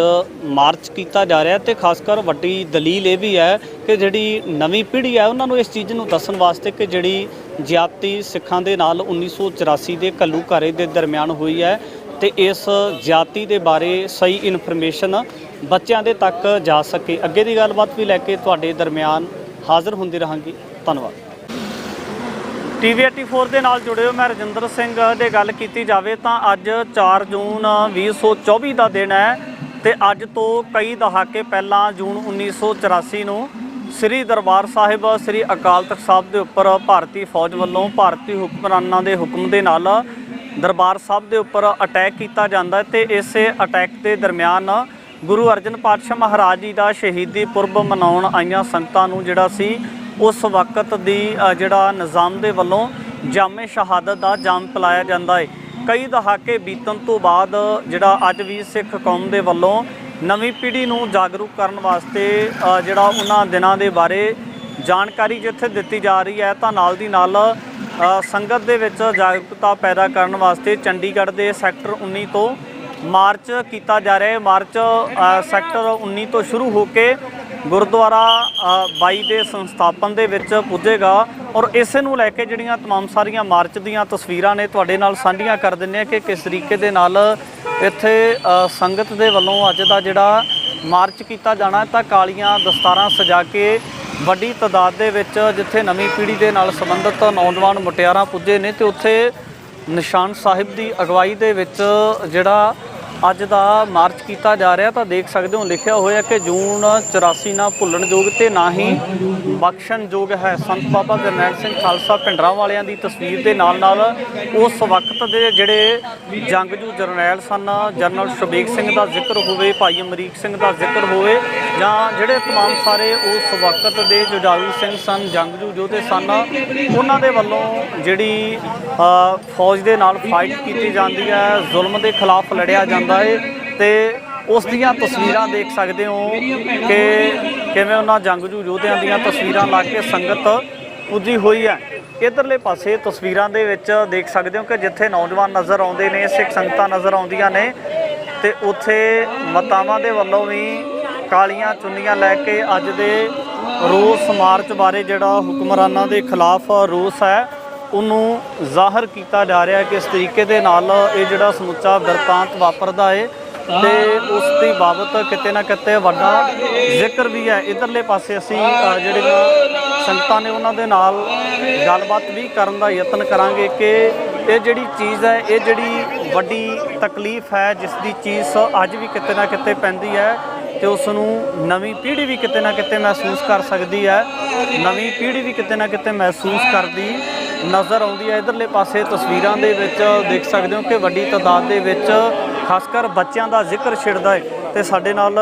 ਮਾਰਚ ਕੀਤਾ ਜਾ ਰਿਹਾ ਤੇ ਖਾਸ ਕਰ ਵੱਡੀ ਦਲੀਲ ਇਹ ਵੀ ਹੈ ਕਿ ਜਿਹੜੀ ਨਵੀਂ ਪੀੜ੍ਹੀ ਹੈ ਉਹਨਾਂ ਨੂੰ ਇਸ ਚੀਜ਼ ਨੂੰ ਦੱਸਣ ਵਾਸਤੇ ਕਿ ਜਿਹੜੀ ਜ਼ਿਆਦਤੀ ਸਿੱਖਾਂ ਦੇ ਨਾਲ 1984 ਦੇ ਘੱਲੂਘਾਰੇ ਦੇ ਦਰਮਿਆਨ ਹੋਈ ਹੈ ਤੇ ਇਸ ਜ਼ਿਆਦਤੀ ਦੇ ਬਾਰੇ ਸਹੀ ਇਨਫੋਰਮੇਸ਼ਨ ਬੱਚਿਆਂ ਦੇ ਤੱਕ ਜਾ ਸਕੇ। ਅੱਗੇ ਦੀ ਗੱਲਬਾਤ ਵੀ ਲੈ ਕੇ ਤੁਹਾਡੇ ਦਰਮਿਆਨ ਹਾਜ਼ਰ ਹੁੰਦੀ ਰਹਾਂਗੀ। ਧੰਨਵਾਦ। TV 84 ਦੇ ਨਾਲ ਜੁੜੇ ਹੋ, ਮੈਂ ਰਜਿੰਦਰ ਸਿੰਘ। ਦੇ ਗੱਲ ਕੀਤੀ ਜਾਵੇ ਤਾਂ ਅੱਜ 4 ਜੂਨ 2024 ਦਾ ਦਿਨ ਹੈ ਤੇ ਅੱਜ ਤੋਂ ਕਈ ਦਹਾਕੇ ਪਹਿਲਾਂ ਜੂਨ 1984 ਨੂੰ ਸ੍ਰੀ ਦਰਬਾਰ ਸਾਹਿਬ ਸ੍ਰੀ ਅਕਾਲ ਤਖਤ ਸਾਹਿਬ ਦੇ ਉੱਪਰ ਭਾਰਤੀ ਫੌਜ ਵੱਲੋਂ ਭਾਰਤੀ ਹੁਕਮਰਾਨਾਂ ਦੇ ਹੁਕਮ ਦੇ ਨਾਲ ਦਰਬਾਰ ਸਾਹਿਬ ਦੇ ਉੱਪਰ ਅਟੈਕ ਕੀਤਾ ਜਾਂਦਾ ਹੈ ਤੇ ਇਸੇ ਅਟੈਕ ਦੇ ਦਰਮਿਆਨ ਗੁਰੂ ਅਰਜਨ ਪਾਤਸ਼ਾਹ ਮਹਾਰਾਜ ਜੀ ਦਾ ਸ਼ਹੀਦੀ ਪੁਰਬ ਮਨਾਉਣ ਆਈਆਂ ਸੰਗਤਾਂ ਨੂੰ ਜਿਹੜਾ ਸੀ ਉਸ ਵਕਤ ਦੀ ਜਿਹੜਾ ਨਿਜ਼ਾਮ ਦੇ ਵੱਲੋਂ ਜਾਮੇ ਸ਼ਹਾਦਤ ਦਾ ਜਾਮ ਪਿਲਾਇਆ ਜਾਂਦਾ ਹੈ। ਕਈ ਦਹਾਕੇ ਬੀਤਣ ਤੋਂ ਬਾਅਦ ਜਿਹੜਾ ਅੱਜ ਵੀ ਸਿੱਖ ਕੌਮ ਦੇ ਵੱਲੋਂ ਨਵੀਂ ਪੀੜ੍ਹੀ ਨੂੰ ਜਾਗਰੂਕ ਕਰਨ ਵਾਸਤੇ ਜਿਹੜਾ ਉਹਨਾਂ ਦਿਨਾਂ ਦੇ ਬਾਰੇ ਜਾਣਕਾਰੀ ਜਿੱਥੇ ਦਿੱਤੀ ਜਾ ਰਹੀ ਹੈ ਤਾਂ ਨਾਲ ਦੀ ਨਾਲ ਸੰਗਤ ਦੇ ਵਿੱਚ ਜਾਗਰੂਕਤਾ ਪੈਦਾ ਕਰਨ ਵਾਸਤੇ ਚੰਡੀਗੜ੍ਹ ਦੇ ਸੈਕਟਰ 19 ਤੋਂ ਮਾਰਚ ਕੀਤਾ ਜਾ ਰਿਹਾ ਹੈ। ਮਾਰਚ ਸੈਕਟਰ 19 ਤੋਂ ਸ਼ੁਰੂ ਹੋ ਕੇ ਗੁਰਦੁਆਰਾ 22 ਦੇ ਸੰਸਥਾਪਨ ਦੇ ਵਿੱਚ ਪੁੱਜੇਗਾ ਔਰ ਇਸੇ ਨੂੰ ਲੈ ਕੇ ਜਿਹੜੀਆਂ तमाम ਸਾਰੀਆਂ ਮਾਰਚ ਦੀਆਂ ਤਸਵੀਰਾਂ ਨੇ ਤੁਹਾਡੇ ਨਾਲ ਸਾਂਝੀਆਂ ਕਰ ਦਿੰਦੇ ਆ ਕਿ ਕਿਸ ਤਰੀਕੇ ਦੇ ਨਾਲ ਇੱਥੇ ਸੰਗਤ ਦੇ ਵੱਲੋਂ ਅੱਜ ਦਾ ਜਿਹੜਾ ਮਾਰਚ ਕੀਤਾ ਜਾਣਾ ਤਾਂ ਕਾਲੀਆਂ ਦਸਤਾਰਾਂ ਸਜਾ ਕੇ ਵੱਡੀ ਤਾਦਾਦ ਦੇ ਵਿੱਚ ਜਿੱਥੇ ਨਵੀਂ ਪੀੜ੍ਹੀ ਦੇ ਨਾਲ ਸੰਬੰਧਿਤ ਨੌਜਵਾਨ ਮੁਟਿਆਰਾਂ ਪੁੱਜੇ ਨੇ ਤੇ ਉੱਥੇ ਨਿਸ਼ਾਨ ਸਾਹਿਬ ਦੀ ਅਗਵਾਈ ਦੇ ਵਿੱਚ ਜਿਹੜਾ ਅੱਜ ਦਾ ਮਾਰਚ ਕੀਤਾ ਜਾ ਰਿਹਾ ਤਾਂ ਦੇਖ ਸਕਦੇ ਹੋ ਲਿਖਿਆ ਹੋਇਆ ਕਿ ਜੂਨ 84 ਨਾ ਭੁੱਲਣਯੋਗ ਤੇ ਨਾ ਹੀ ਬਖਸ਼ਣਯੋਗ ਹੈ। ਸੰਤ ਬਾਬਾ ਜਰਨੈਲ ਸਿੰਘ ਖਾਲਸਾ ਭਿੰਡਰਾਂ ਵਾਲਿਆਂ ਦੀ ਤਸਵੀਰ ਦੇ ਨਾਲ ਨਾਲ ਉਸ ਵਕਤ ਦੇ ਜਿਹੜੇ ਜੰਗਜੂ ਜਰਨੈਲ ਸਨ, ਜਨਰਲ ਸ਼ਬੀਕ ਸਿੰਘ ਦਾ ਜ਼ਿਕਰ ਹੋਵੇ, ਭਾਈ ਅਮਰੀਕ ਸਿੰਘ ਦਾ ਜ਼ਿਕਰ ਹੋਵੇ ਜਾਂ ਜਿਹੜੇ तमाम ਸਾਰੇ ਉਸ ਵਕਤ ਦੇ ਜੁਝਾਰੂ ਸਿੰਘ ਸਨ, ਜੰਗਜੂ ਯੋਧੇ ਸਨ, ਉਹਨਾਂ ਦੇ ਵੱਲੋਂ ਜਿਹੜੀ ਫੌਜ ਦੇ ਨਾਲ ਫਾਈਟ ਕੀਤੀ ਜਾਂਦੀ ਹੈ, ਜ਼ੁਲਮ ਦੇ ਖਿਲਾਫ ਲੜਿਆ ਜਾਂਦਾ ਹੈ ਤੇ ਉਸ ਦੀਆਂ ਤਸਵੀਰਾਂ ਦੇਖ ਸਕਦੇ ਹੋ ਕਿ ਕਿਵੇਂ ਉਹਨਾਂ ਜੰਗਜੂ ਯੋਧਿਆਂ ਦੀਆਂ ਤਸਵੀਰਾਂ ਲਾ ਕੇ ਸੰਗਤ ਪੁੱਜੀ ਹੋਈ ਹੈ। ਇੱਧਰਲੇ ਪਾਸੇ ਤਸਵੀਰਾਂ ਦੇ ਵਿੱਚ ਦੇਖ ਸਕਦੇ ਹੋ ਕਿ ਜਿੱਥੇ ਨੌਜਵਾਨ ਨਜ਼ਰ ਆਉਂਦੇ ਨੇ, ਸਿੱਖ ਸੰਗਤਾਂ ਨਜ਼ਰ ਆਉਂਦੀਆਂ ਨੇ ਤੇ ਉੱਥੇ ਮਾਤਾਵਾਂ ਦੇ ਵੱਲੋਂ ਵੀ ਕਾਲੀਆਂ ਚੁੰਨੀਆਂ ਲੈ ਕੇ ਅੱਜ ਦੇ ਰੋਸ ਮਾਰਚ ਬਾਰੇ ਜਿਹੜਾ ਹੁਕਮਰਾਨਾਂ ਦੇ ਖਿਲਾਫ ਰੋਸ ਹੈ ਉਹਨੂੰ ਜ਼ਾਹਰ ਕੀਤਾ ਜਾ ਰਿਹਾ ਕਿ ਇਸ ਤਰੀਕੇ ਦੇ ਨਾਲ ਇਹ ਜਿਹੜਾ ਸਮੁੱਚਾ ਬਿਰਤਾਂਤ ਵਾਪਰਦਾ ਹੈ ਤੇ ਉਸ ਦੀ ਬਾਬਤ ਕਿਤੇ ਨਾ ਕਿਤੇ ਵੱਡਾ ਜ਼ਿਕਰ ਵੀ ਹੈ। ਇੱਧਰਲੇ ਪਾਸੇ ਅਸੀਂ ਜਿਹੜੀਆਂ ਸੰਗਤਾਂ ਨੇ ਉਹਨਾਂ ਦੇ ਨਾਲ ਗੱਲਬਾਤ ਵੀ ਕਰਨ ਦਾ ਯਤਨ ਕਰਾਂਗੇ ਕਿ ਇਹ ਜਿਹੜੀ ਚੀਜ਼ ਹੈ, ਇਹ ਜਿਹੜੀ ਵੱਡੀ ਤਕਲੀਫ ਹੈ ਜਿਸ ਦੀ ਚੀਜ਼ ਅੱਜ ਵੀ ਕਿਤੇ ਨਾ ਕਿਤੇ ਪੈਂਦੀ ਹੈ ਤੇ ਉਸ ਨੂੰ ਨਵੀਂ ਪੀੜ੍ਹੀ ਵੀ ਕਿਤੇ ਨਾ ਕਿਤੇ ਮਹਿਸੂਸ ਕਰ ਸਕਦੀ ਹੈ, ਨਵੀਂ ਪੀੜ੍ਹੀ ਵੀ ਕਿਤੇ ਨਾ ਕਿਤੇ ਮਹਿਸੂਸ ਕਰਦੀ ਨਜ਼ਰ ਆਉਂਦੀ ਹੈ। ਇੱਧਰਲੇ ਪਾਸੇ ਤਸਵੀਰਾਂ ਦੇ ਵਿੱਚ ਦੇਖ ਸਕਦੇ ਹੋ ਕਿ ਵੱਡੀ ਤਾਦਾਦ ਦੇ ਵਿੱਚ ਖਾਸ ਕਰ ਬੱਚਿਆਂ ਦਾ ਜ਼ਿਕਰ ਛਿੜਦਾ ਹੈ ਤੇ ਸਾਡੇ ਨਾਲ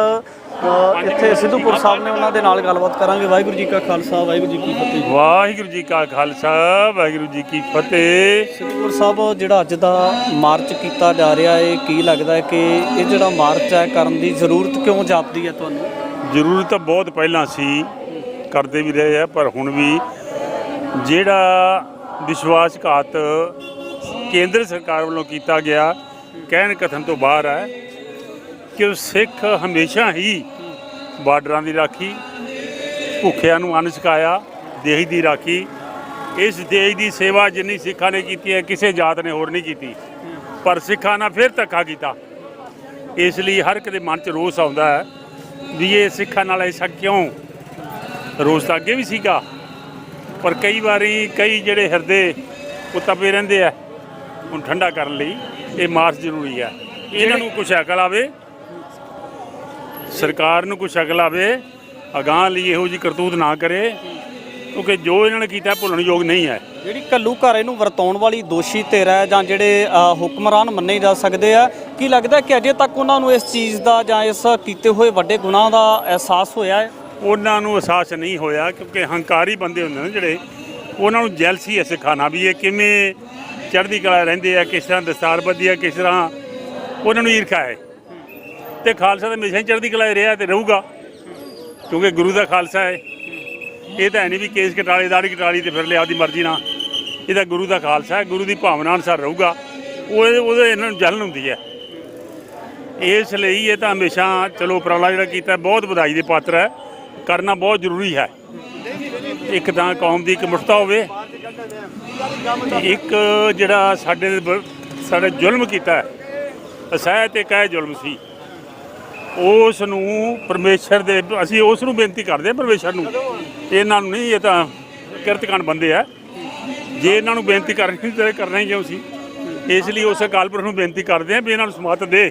ਇੱਥੇ ਸਿੱਧੂਪੁਰ ਸਾਹਿਬ ਨੇ, ਉਹਨਾਂ ਦੇ ਨਾਲ ਗੱਲਬਾਤ ਕਰਾਂਗੇ। ਵਾਹਿਗੁਰੂ ਜੀ ਕਾ ਖਾਲਸਾ, ਵਾਹਿਗੁਰੂ ਜੀ ਕੀ ਫਤਿਹ। ਵਾਹਿਗੁਰੂ ਜੀ ਕਾ ਖਾਲਸਾ, ਵਾਹਿਗੁਰੂ ਜੀ ਕੀ ਫਤਿਹ। ਸਿੱਧੂਪੁਰ ਸਾਹਿਬ ਜਿਹੜਾ ਅੱਜ ਦਾ ਮਾਰਚ ਕੀਤਾ ਜਾ ਰਿਹਾ ਹੈ, ਕੀ ਲੱਗਦਾ ਹੈ ਕਿ ਇਹ ਜਿਹੜਾ ਮਾਰਚ ਹੈ ਕਰਨ ਦੀ ਜ਼ਰੂਰਤ ਕਿਉਂ ਜਾਪਦੀ ਹੈ ਤੁਹਾਨੂੰ? ਜ਼ਰੂਰਤ ਤਾਂ ਬਹੁਤ ਪਹਿਲਾਂ ਸੀ, ਕਰਦੇ ਵੀ ਰਹੇ ਆ, ਪਰ ਹੁਣ ਵੀ ਜਿਹੜਾ ਵਿਸ਼ਵਾਸਘਾਤ ਕੇਂਦਰ ਸਰਕਾਰ ਵੱਲੋਂ ਕੀਤਾ ਗਿਆ ਕਹਿਣ ਕਥਨ ਤੋਂ ਬਾਹਰ ਹੈ ਕਿ ਉਹ ਸਿੱਖ ਹਮੇਸ਼ਾ ਹੀ ਬਾਰਡਰਾਂ ਦੀ ਰਾਖੀ, ਭੁੱਖਿਆਂ ਨੂੰ ਅੰਨ ਛਕਾਇਆ, ਦੇਸ਼ ਦੀ ਰਾਖੀ, ਇਸ ਦੇਸ਼ ਦੀ ਸੇਵਾ ਜਿੰਨੀ ਸਿੱਖਾਂ ਨੇ ਕੀਤੀ ਹੈ ਕਿਸੇ ਜਾਤ ਨੇ ਹੋਰ ਨਹੀਂ ਕੀਤੀ, ਪਰ ਸਿੱਖਾਂ ਨਾਲ ਫਿਰ ਧੱਕਾ ਕੀਤਾ। ਇਸ ਲਈ ਹਰ ਇੱਕ ਦੇ ਮਨ 'ਚ ਰੋਸ ਆਉਂਦਾ ਹੈ ਵੀ ਇਹ ਸਿੱਖਾਂ ਨਾਲ ਐਸਾ ਕਿਉਂ। ਰੋਸ ਤਾਂ ਅੱਗੇ ਵੀ ਸੀਗਾ, ਪਰ ਕਈ ਵਾਰੀ ਕਈ ਜਿਹੜੇ ਹਿਰਦੇ ਉਹ ਤਪੇ ਰਹਿੰਦੇ ਆ, ਹੁਣ ਠੰਡਾ ਕਰਨ ਲਈ ਇਹ ਮਾਰਚ ਜ਼ਰੂਰੀ ਹੈ। ਇਹਨਾਂ ਨੂੰ ਕੁਛ ਅਕਲ ਆਵੇ, ਸਰਕਾਰ ਨੂੰ ਕੁਛ ਅਕਲ ਆਵੇ, ਅਗਾਂਹ ਲਈ ਇਹੋ ਜਿਹੀ ਕਰਤੂਤ ਨਾ ਕਰੇ, ਕਿਉਂਕਿ ਜੋ ਇਹਨਾਂ ਨੇ ਕੀਤਾ ਭੁੱਲਣਯੋਗ ਨਹੀਂ ਹੈ। ਜਿਹੜੀ ਘੱਲੂਘਾਰੇ ਨੂੰ ਵਰਤਾਉਣ ਵਾਲੀ ਦੋਸ਼ੀ ਧਿਰ ਹੈ ਜਾਂ ਜਿਹੜੇ ਹੁਕਮਰਾਨ ਮੰਨੇ ਜਾ ਸਕਦੇ ਆ, ਕੀ ਲੱਗਦਾ ਕਿ ਅਜੇ ਤੱਕ ਉਹਨਾਂ ਨੂੰ ਇਸ ਚੀਜ਼ ਦਾ ਜਾਂ ਇਸ ਕੀਤੇ ਹੋਏ ਵੱਡੇ ਗੁਨਾਹ ਦਾ ਅਹਿਸਾਸ ਹੋਇਆ ਹੈ? ਉਹਨਾਂ ਨੂੰ ਅਹਿਸਾਸ ਨਹੀਂ ਹੋਇਆ, ਕਿਉਂਕਿ ਹੰਕਾਰੀ ਬੰਦੇ ਹੁੰਦੇ ਨੇ ਜਿਹੜੇ, ਉਹਨਾਂ ਨੂੰ ਜੈਲਸੀ ਹੈ ਸਿੱਖਾਂ ਨਾਲ ਵੀ ਇਹ ਕਿਵੇਂ ਚੜ੍ਹਦੀ ਕਲਾ ਰਹਿੰਦੇ ਆ, ਕਿਸ ਤਰ੍ਹਾਂ ਦਸਤਾਰ ਬੱਧੀ ਆ, ਕਿਸ ਤਰ੍ਹਾਂ ਉਹਨਾਂ ਨੂੰ ਈਰਖਾ ਹੈ। ਤੇ ਖਾਲਸਾ ਤਾਂ ਹਮੇਸ਼ਾ ਹੀ ਚੜ੍ਹਦੀ ਕਲਾ ਰਿਹਾ ਤੇ ਰਹੂਗਾ, ਕਿਉਂਕਿ ਗੁਰੂ ਦਾ ਖਾਲਸਾ ਹੈ। ਇਹ ਤਾਂ ਹੈ ਨਹੀਂ ਵੀ ਕੇਸ ਕਟਾਲੇ ਦਾੜੀ ਕਟਾਲੀ ਤੇ ਫਿਰ ਲਿਆ ਆਪਦੀ ਮਰਜ਼ੀ ਨਾਲ। ਇਹ ਤਾਂ ਗੁਰੂ ਦਾ ਖਾਲਸਾ ਹੈ, ਗੁਰੂ ਦੀ ਭਾਵਨਾ ਅਨੁਸਾਰ ਰਹੂਗਾ। ਉਹਦੇ ਇਹਨਾਂ ਨੂੰ ਜਲਨ ਹੁੰਦੀ ਹੈ। ਇਸ ਲਈ ਇਹ ਤਾਂ ਹਮੇਸ਼ਾ ਚਲੋ ਉਪਰਾਲਾ ਜਿਹੜਾ ਕੀਤਾ ਬਹੁਤ ਵਧਾਈ ਦੇ ਪਾਤਰ ਹੈ, ਕਰਨਾ ਬਹੁਤ ਜ਼ਰੂਰੀ ਹੈ। ਇੱਕ ਤਾਂ ਕੌਮ ਦੀ ਇਕਮੁੱਠਤਾ ਹੋਵੇ, ਇੱਕ ਜਿਹੜਾ ਸਾਡੇ ਜ਼ੁਲਮ ਕੀਤਾ ਹੈ, ਅਸਹਿ ਤੇ ਕਹਿ ਜ਼ੁਲਮ ਸੀ, ਉਸ ਨੂੰ ਪਰਮੇਸ਼ਰ ਦੇ ਅਸੀਂ ਉਸ ਨੂੰ ਬੇਨਤੀ ਕਰਦੇ ਹਾਂ, ਪਰਮੇਸ਼ਰ ਨੂੰ। ਇਹਨਾਂ ਨੂੰ ਨਹੀਂ, ਇਹ ਤਾਂ ਕਿਰਤਕਾਨ ਬੰਦੇ ਆ। ਜੇ ਇਹਨਾਂ ਨੂੰ ਬੇਨਤੀ ਕਰਨੀ ਤਾਂ ਕਰਨਾ ਹੀ ਕਿਉਂ ਸੀ। ਇਸ ਲਈ ਉਸ ਅਕਾਲ ਪੁਰਖ ਨੂੰ ਬੇਨਤੀ ਕਰਦੇ ਹਾਂ ਵੀ ਇਹਨਾਂ ਨੂੰ ਸਮੱਤ ਦੇ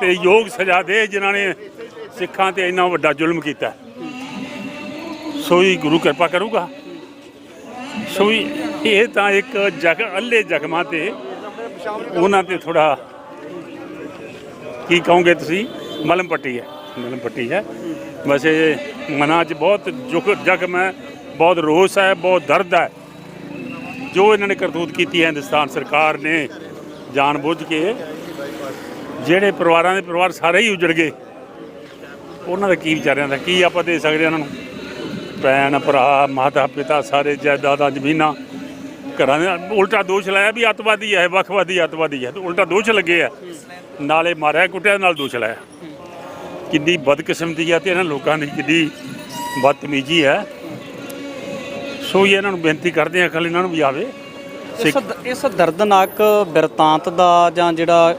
ਤੇ ਯੋਗ ਸਜ਼ਾ ਦੇ, ਜਿਨ੍ਹਾਂ ਨੇ ਸਿੱਖਾਂ ਤੇ ਇੰਨਾ ਵੱਡਾ ਜ਼ੁਲਮ ਕੀਤਾ। ਸੋ ਹੀ ਗੁਰੂ ਕਿਰਪਾ ਕਰੂਗਾ। ਸੋ ਇਹ ਤਾਂ ਇੱਕ ਅੱਲੇ ਜ਼ਖਮਾਂ ਤੇ ਉਹਨਾਂ ਤੇ ਥੋੜ੍ਹਾ ਕੀ ਕਹੋਗੇ ਤੁਸੀਂ, ਮਲਮ ਪੱਟੀ ਹੈ। ਵੈਸੇ ਮਨਾਂ 'ਚ ਬਹੁਤ ਜ਼ਖਮ ਹੈ, ਬਹੁਤ ਰੋਸ ਹੈ, ਬਹੁਤ ਦਰਦ ਹੈ। ਜੋ ਇਹਨਾਂ ਨੇ ਕਰਤੂਤ ਕੀਤੀ ਹੈ ਹਿੰਦੁਸਤਾਨ ਸਰਕਾਰ ਨੇ ਜਾਣ ਬੁੱਝ ਕੇ, ਜਿਹੜੇ ਪਰਿਵਾਰਾਂ ਦੇ ਪਰਿਵਾਰ ਸਾਰੇ ਹੀ ਉਜੜ ਗਏ, ਉਹਨਾਂ ਦਾ ਕੀ ਵਿਚਾਰਿਆਂ ਦਾ ਕੀ ਆਪਾਂ ਦੇ ਸਕਦੇ ਉਹਨਾਂ ਨੂੰ। ਭੈਣ ਭਰਾ ਮਾਤਾ ਪਿਤਾ ਸਾਰੇ ਜਾਇਦਾਦਾਂ ਜ਼ਮੀਨਾਂ ਘਰਾਂ ਦੇ, ਉਲਟਾ ਦੋਸ਼ ਲਾਇਆ ਵੀ ਅੱਤਵਾਦੀ ਹੈ, ਵੱਖਵਾਦੀ ਅੱਤਵਾਦੀ ਹੈ, ਉਲਟਾ ਦੋਸ਼ ਲੱਗੇ ਆ। ਨਾਲੇ ਮਾਰਿਆ ਕੁੱਟਿਆ, ਨਾਲ ਦੋਸ਼ ਲਾਇਆ। ਕਿੰਨੀ ਬਦਕਿਸਮਤੀ ਹੈ ਤੇ ਇਹਨਾਂ ਲੋਕਾਂ ਦੀ ਕਿੰਨੀ ਬਦਤਮੀਜੀ ਹੈ। ਸੋ ਹੀ ਇਹਨਾਂ ਨੂੰ ਬੇਨਤੀ ਕਰਦੇ ਹਾਂ, ਕੱਲ੍ਹ ਇਹਨਾਂ ਨੂੰ ਵੀ ਆਵੇ। ਇਸ ਦਰਦਨਾਕ ਬਿਰਤਾਂਤ ਦਾ ਜਾਂ ਜਿਹੜਾ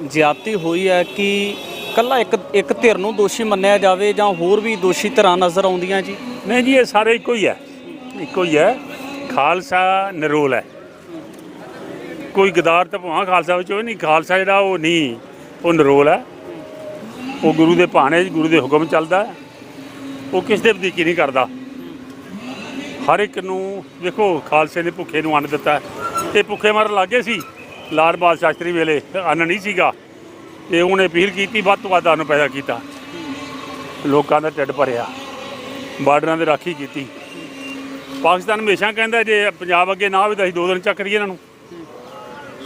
ਜ਼ਿਆਦਤੀ ਹੋਈ ਹੈ, ਕਿ ਕੱਲਾ ਇੱਕ ਧਿਰ ਨੂੰ ਦੋਸ਼ੀ ਮੰਨਿਆ ਜਾਵੇ ਜਾਂ ਹੋਰ ਵੀ ਦੋਸ਼ੀ ਧਿਰਾਂ ਨਜ਼ਰ ਆਉਂਦੀਆਂ ਜੀ? ਨਹੀਂ ਜੀ, ਇਹ ਸਾਰੇ ਇੱਕੋ ਹੀ ਹੈ। ਖਾਲਸਾ ਨਿਰੋਲ ਹੈ, ਕੋਈ ਗਦਾਰ ਤਾਂ ਭਾਵੇਂ ਖਾਲਸਾ ਵਿੱਚ ਹੋਵੇ ਨਹੀਂ। ਖਾਲਸਾ ਜਿਹੜਾ ਉਹ ਨਹੀਂ, ਉਹ ਨਿਰੋਲ ਹੈ। ਉਹ ਗੁਰੂ ਦੇ ਭਾਣੇ, ਗੁਰੂ ਦੇ ਹੁਕਮ ਚੱਲਦਾ। ਉਹ ਕਿਸ ਦੇ ਵਧੀਕੀ ਨਹੀਂ ਕਰਦਾ। ਹਰ ਇੱਕ ਨੂੰ ਵੇਖੋ, ਖਾਲਸੇ ਨੇ ਭੁੱਖੇ ਨੂੰ ਅੰਨ ਦਿੱਤਾ। ਇਹ ਭੁੱਖੇ ਮਰਨ ਲੱਗੇ ਸੀ ਲਾਲ ਬਹਾਦਰ ਸ਼ਾਸਤਰੀ ਵੇਲੇ, ਅੰਨ ਨਹੀਂ ਸੀਗਾ। ਤੇ ਉਹਨੇ ਅਪੀਲ ਕੀਤੀ, ਵੱਧ ਤੋਂ ਵੱਧ ਅੰਨ ਪੈਦਾ ਕੀਤਾ, ਲੋਕਾਂ ਦਾ ਢਿੱਡ ਭਰਿਆ, ਬਾਰਡਰਾਂ ਦੀ ਰਾਖੀ ਕੀਤੀ। ਪਾਕਿਸਤਾਨ ਹਮੇਸ਼ਾ ਕਹਿੰਦਾ ਜੇ ਪੰਜਾਬ ਅੱਗੇ ਨਾ ਹੋਵੇ ਤਾਂ ਅਸੀਂ 2 ਦਿਨ ਚੱਕ ਦਈਏ ਇਹਨਾਂ ਨੂੰ।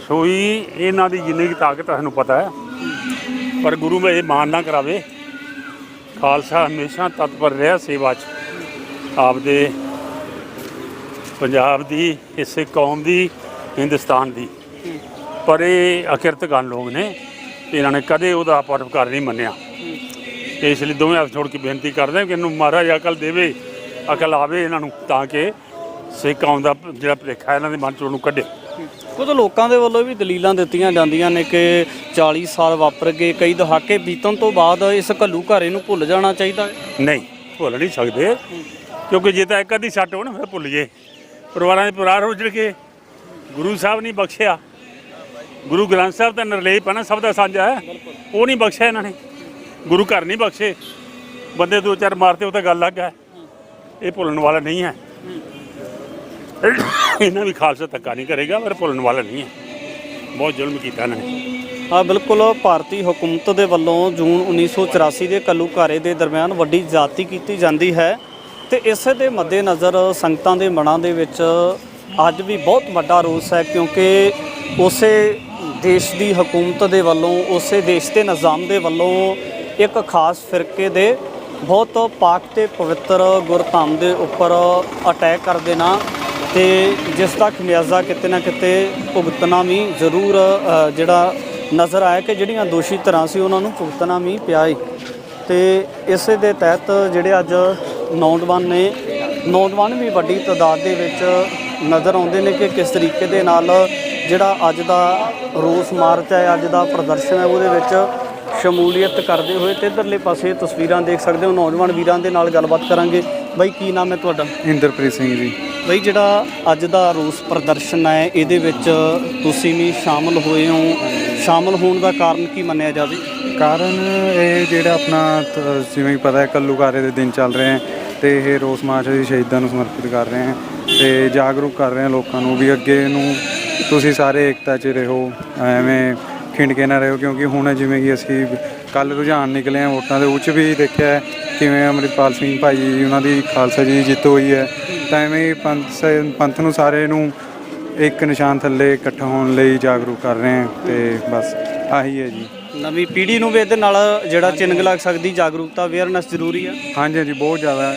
ਸੋ ਹੀ ਇਹਨਾਂ ਦੀ ਜਿੰਨੀ ਕੁ ਤਾਕਤ ਸਾਨੂੰ ਪਤਾ ਹੈ, ਪਰ ਗੁਰੂ ਇਹ ਮਾਣ ਨਾ ਕਰਾਵੇ। ਖਾਲਸਾ ਹਮੇਸ਼ਾ ਤਤਪਰ ਰਿਹਾ ਸੇਵਾ 'ਚ, ਆਪਦੇ ਪੰਜਾਬ ਦੀ, ਇਸੇ ਕੌਮ ਦੀ, ਹਿੰਦੁਸਤਾਨ ਦੀ। ਪਰ ਇਹ ਅਕਿਰਤਗਨ ਲੋਕ ਨੇ, ਇਹਨਾਂ ਨੇ ਕਦੇ ਉਹਦਾ ਪਰਉਪਕਾਰ ਨਹੀਂ ਮੰਨਿਆ। ਇਸ ਲਈ ਦੋਵੇਂ ਹੱਥ ਜੋੜ ਕੇ ਬੇਨਤੀ ਕਰਦੇ ਕਿ ਇਹਨੂੰ ਮਹਾਰਾਜ ਅਕਲ ਦੇਵੇ, ਅਕਲ ਆਵੇ ਇਹਨਾਂ ਨੂੰ, ਤਾਂ ਕਿ ਸਿੱਖ ਕੌਮ ਦਾ ਜਿਹੜਾ ਭੁਲੇਖਾ ਇਹਨਾਂ ਦੇ ਮਨ 'ਚ ਉਹਨੂੰ ਕੱਢੇ। ਕੁਝ ਲੋਕਾਂ ਦੇ ਵੱਲੋਂ ਵੀ ਦਲੀਲਾਂ ਦਿੱਤੀਆਂ ਜਾਂਦੀਆਂ ਨੇ ਕਿ 40 ਸਾਲ ਵਾਪਰ ਗਏ, ਕਈ ਦਹਾਕੇ ਬੀਤਣ ਤੋਂ ਬਾਅਦ ਇਸ ਘੱਲੂਘਾਰੇ ਨੂੰ ਭੁੱਲ ਜਾਣਾ ਚਾਹੀਦਾ ਹੈ। ਨਹੀਂ, ਭੁੱਲ ਨਹੀਂ ਸਕਦੇ, ਕਿਉਂਕਿ ਜੇ ਤਾਂ ਇੱਕ ਅੱਧੀ ਸੱਟ ਹੋ ਨਾ ਫਿਰ ਭੁੱਲ ਜੇ। ਪਰਿਵਾਰਾਂ ਦੇ ਪਰਿਵਾਰ ਉਜੜ ਕੇ, ਗੁਰੂ ਸਾਹਿਬ ਨਹੀਂ ਬਖਸ਼ਿਆ। ਗੁਰੂ ਗ੍ਰੰਥ ਸਾਹਿਬ ਤਾਂ ਨਿਰਲੇਪ ਹੈ ਨਾ, ਸਭ ਦਾ ਸਾਂਝਾ ਹੈ, ਉਹ ਨਹੀਂ ਬਖਸ਼ਿਆ ਇਹਨਾਂ ਨੇ। ਗੁਰੂ ਘਰ ਨਹੀਂ ਬਖਸ਼ੇ, ਬੰਦੇ 2-4 ਮਾਰਤੇ ਉਹ ਤਾਂ ਗੱਲ ਲੱਗ ਹੈ। ਇਹ ਭੁੱਲਣ ਵਾਲਾ ਨਹੀਂ ਹੈ। ਇਹਨਾਂ ਵੀ ਖਾਲਸਾ ਧੱਕਾ ਨਹੀਂ ਕਰੇਗਾ, ਪਰ ਭੁੱਲਣ ਵਾਲਾ ਨਹੀਂ ਹੈ। ਬਹੁਤ ਜ਼ੁਲਮ ਕੀਤਾ ਇਹਨਾਂ ਨੇ। ਹਾਂ, ਬਿਲਕੁਲ। ਭਾਰਤੀ ਹਕੂਮਤ ਦੇ ਵੱਲੋਂ ਜੂਨ 1984 ਦੇ ਘੱਲੂਘਾਰੇ ਦੇ ਦਰਮਿਆਨ ਵੱਡੀ ਜ਼ਿਆਦਤੀ ਕੀਤੀ ਜਾਂਦੀ ਹੈ, ਤੇ ਇਸੇ ਦੇ ਮੱਦੇਨਜ਼ਰ ਸੰਗਤਾਂ ਦੇ ਮਨਾਂ ਦੇ ਵਿੱਚ ਅੱਜ ਵੀ ਬਹੁਤ ਵੱਡਾ ਰੋਸ ਹੈ, ਕਿਉਂਕਿ ਉਸੇ ਦੇਸ਼ ਦੀ ਹਕੂਮਤ ਦੇ ਵੱਲੋਂ, ਉਸੇ ਦੇਸ਼ ਦੇ ਨਿਜ਼ਾਮ ਦੇ ਵੱਲੋਂ ਇੱਕ ਖਾਸ ਫਿਰਕੇ ਦੇ ਬਹੁਤ ਪਾਕ ਤੇ ਪਵਿੱਤਰ ਗੁਰਧਾਮ ਦੇ ਉੱਪਰ ਅਟੈਕ ਕਰ ਦੇਣਾ, ਤੇ ਜਿਸ ਦਾ ਖਮਿਆਜ਼ਾ ਕਿਤੇ ਨਾ ਕਿਤੇ ਭੁਗਤਣਾ ਵੀ ਜ਼ਰੂਰ ਜਿਹੜਾ ਨਜ਼ਰ ਆਇਆ, ਕਿ ਜਿਹੜੀਆਂ ਦੋਸ਼ੀ ਧਿਰਾਂ ਸੀ ਉਹਨਾਂ ਨੂੰ ਭੁਗਤਣਾ ਵੀ ਪਿਆ ਹੈ। ਤੇ ਇਸੇ ਦੇ ਤਹਿਤ ਜਿਹੜੇ ਅੱਜ ਨੌਜਵਾਨ ਵੀ ਵੱਡੀ ਤਾਦਾਦ ਦੇ ਵਿੱਚ ਨਜ਼ਰ ਆਉਂਦੇ ਨੇ ਕਿ ਕਿਸ ਤਰੀਕੇ ਦੇ ਨਾਲ ਜਿਹੜਾ ਅੱਜ ਦਾ ਰੋਸ ਮਾਰਚ ਹੈ, ਅੱਜ ਦਾ ਪ੍ਰਦਰਸ਼ਨ ਹੈ, ਉਹਦੇ ਵਿੱਚ ਸ਼ਮੂਲੀਅਤ ਕਰਦੇ ਹੋਏ। ਤੇ ਇੱਧਰਲੇ ਪਾਸੇ ਤਸਵੀਰਾਂ ਦੇਖ ਸਕਦੇ ਹੋ, ਨੌਜਵਾਨ ਵੀਰਾਂ ਦੇ ਨਾਲ ਗੱਲਬਾਤ ਕਰਾਂਗੇ। ਬਾਈ, ਕੀ ਨਾਮ ਹੈ ਤੁਹਾਡਾ? ਇੰਦਰਪ੍ਰੀਤ ਸਿੰਘ ਜੀ। ਬਾਈ, ਜਿਹੜਾ ਅੱਜ ਦਾ ਰੋਸ ਪ੍ਰਦਰਸ਼ਨ ਹੈ, ਇਹਦੇ ਵਿੱਚ ਤੁਸੀਂ ਵੀ ਸ਼ਾਮਲ ਹੋਏ ਹੋ। ਸ਼ਾਮਲ ਹੋਣ ਦਾ ਕਾਰਨ ਕੀ ਮੰਨਿਆ ਜਾਵੇ? ਕਾਰਨ ਇਹ ਜਿਹੜਾ ਆਪਣਾ ਜਿਵੇਂ ਕਿ ਪਤਾ ਹੈ ਘੱਲੂਘਾਰੇ ਦੇ ਦਿਨ ਚੱਲ ਰਹੇ ਹੈ, ਤੇ ਇਹ ਰੋਸ ਮਾਰਚ ਦੀ ਸ਼ਹੀਦਾਂ ਨੂੰ ਸਮਰਪਿਤ ਕਰ ਰਹੇ ਹਾਂ, ਤੇ ਜਾਗਰੂਕ ਕਰ ਰਹੇ ਹਾਂ ਲੋਕਾਂ ਨੂੰ ਵੀ ਅੱਗੇ ਨੂੰ ਤੁਸੀਂ ਸਾਰੇ ਏਕਤਾ 'ਚ ਰਹੋ, ਐਵੇਂ ਖਿੰਡ ਕੇ ਨਾ ਰਹੋ। ਕਿਉਂਕਿ ਹੁਣ ਜਿਵੇਂ ਕਿ ਅਸੀਂ ਕੱਲ੍ਹ ਰੁਝਾਨ ਨਿਕਲੇ ਹਾਂ ਵੋਟਾਂ ਦੇ, ਉਹ 'ਚ ਵੀ ਦੇਖਿਆ ਕਿਵੇਂ ਅੰਮ੍ਰਿਤਪਾਲ ਸਿੰਘ ਭਾਈ ਜੀ ਉਹਨਾਂ ਦੀ ਖਾਲਸਾ ਜੀ ਜਿੱਤ ਹੋਈ ਹੈ। ਤਾਂ ਐਵੇਂ ਪੰਥ ਨੂੰ ਸਾਰੇ ਨੂੰ ਇੱਕ ਨਿਸ਼ਾਨ ਥੱਲੇ ਇਕੱਠਾ ਹੋਣ ਲਈ ਜਾਗਰੂਕ ਕਰ ਰਹੇ ਹਾਂ ਤੇ ਬਸ ਆਹੀ ਹੈ ਜੀ। ਨਵੀਂ ਪੀੜ੍ਹੀ ਨੂੰ ਵੀ ਇਹਦੇ ਨਾਲ ਜਿਹੜਾ ਚਿੰਨ੍ਹ ਲੱਗ ਸਕਦੀ, ਜਾਗਰੂਕਤਾ ਅਵੇਅਰਨੈਸ ਜ਼ਰੂਰੀ ਆ। ਹਾਂਜੀ ਹਾਂਜੀ, ਬਹੁਤ ਜ਼ਿਆਦਾ।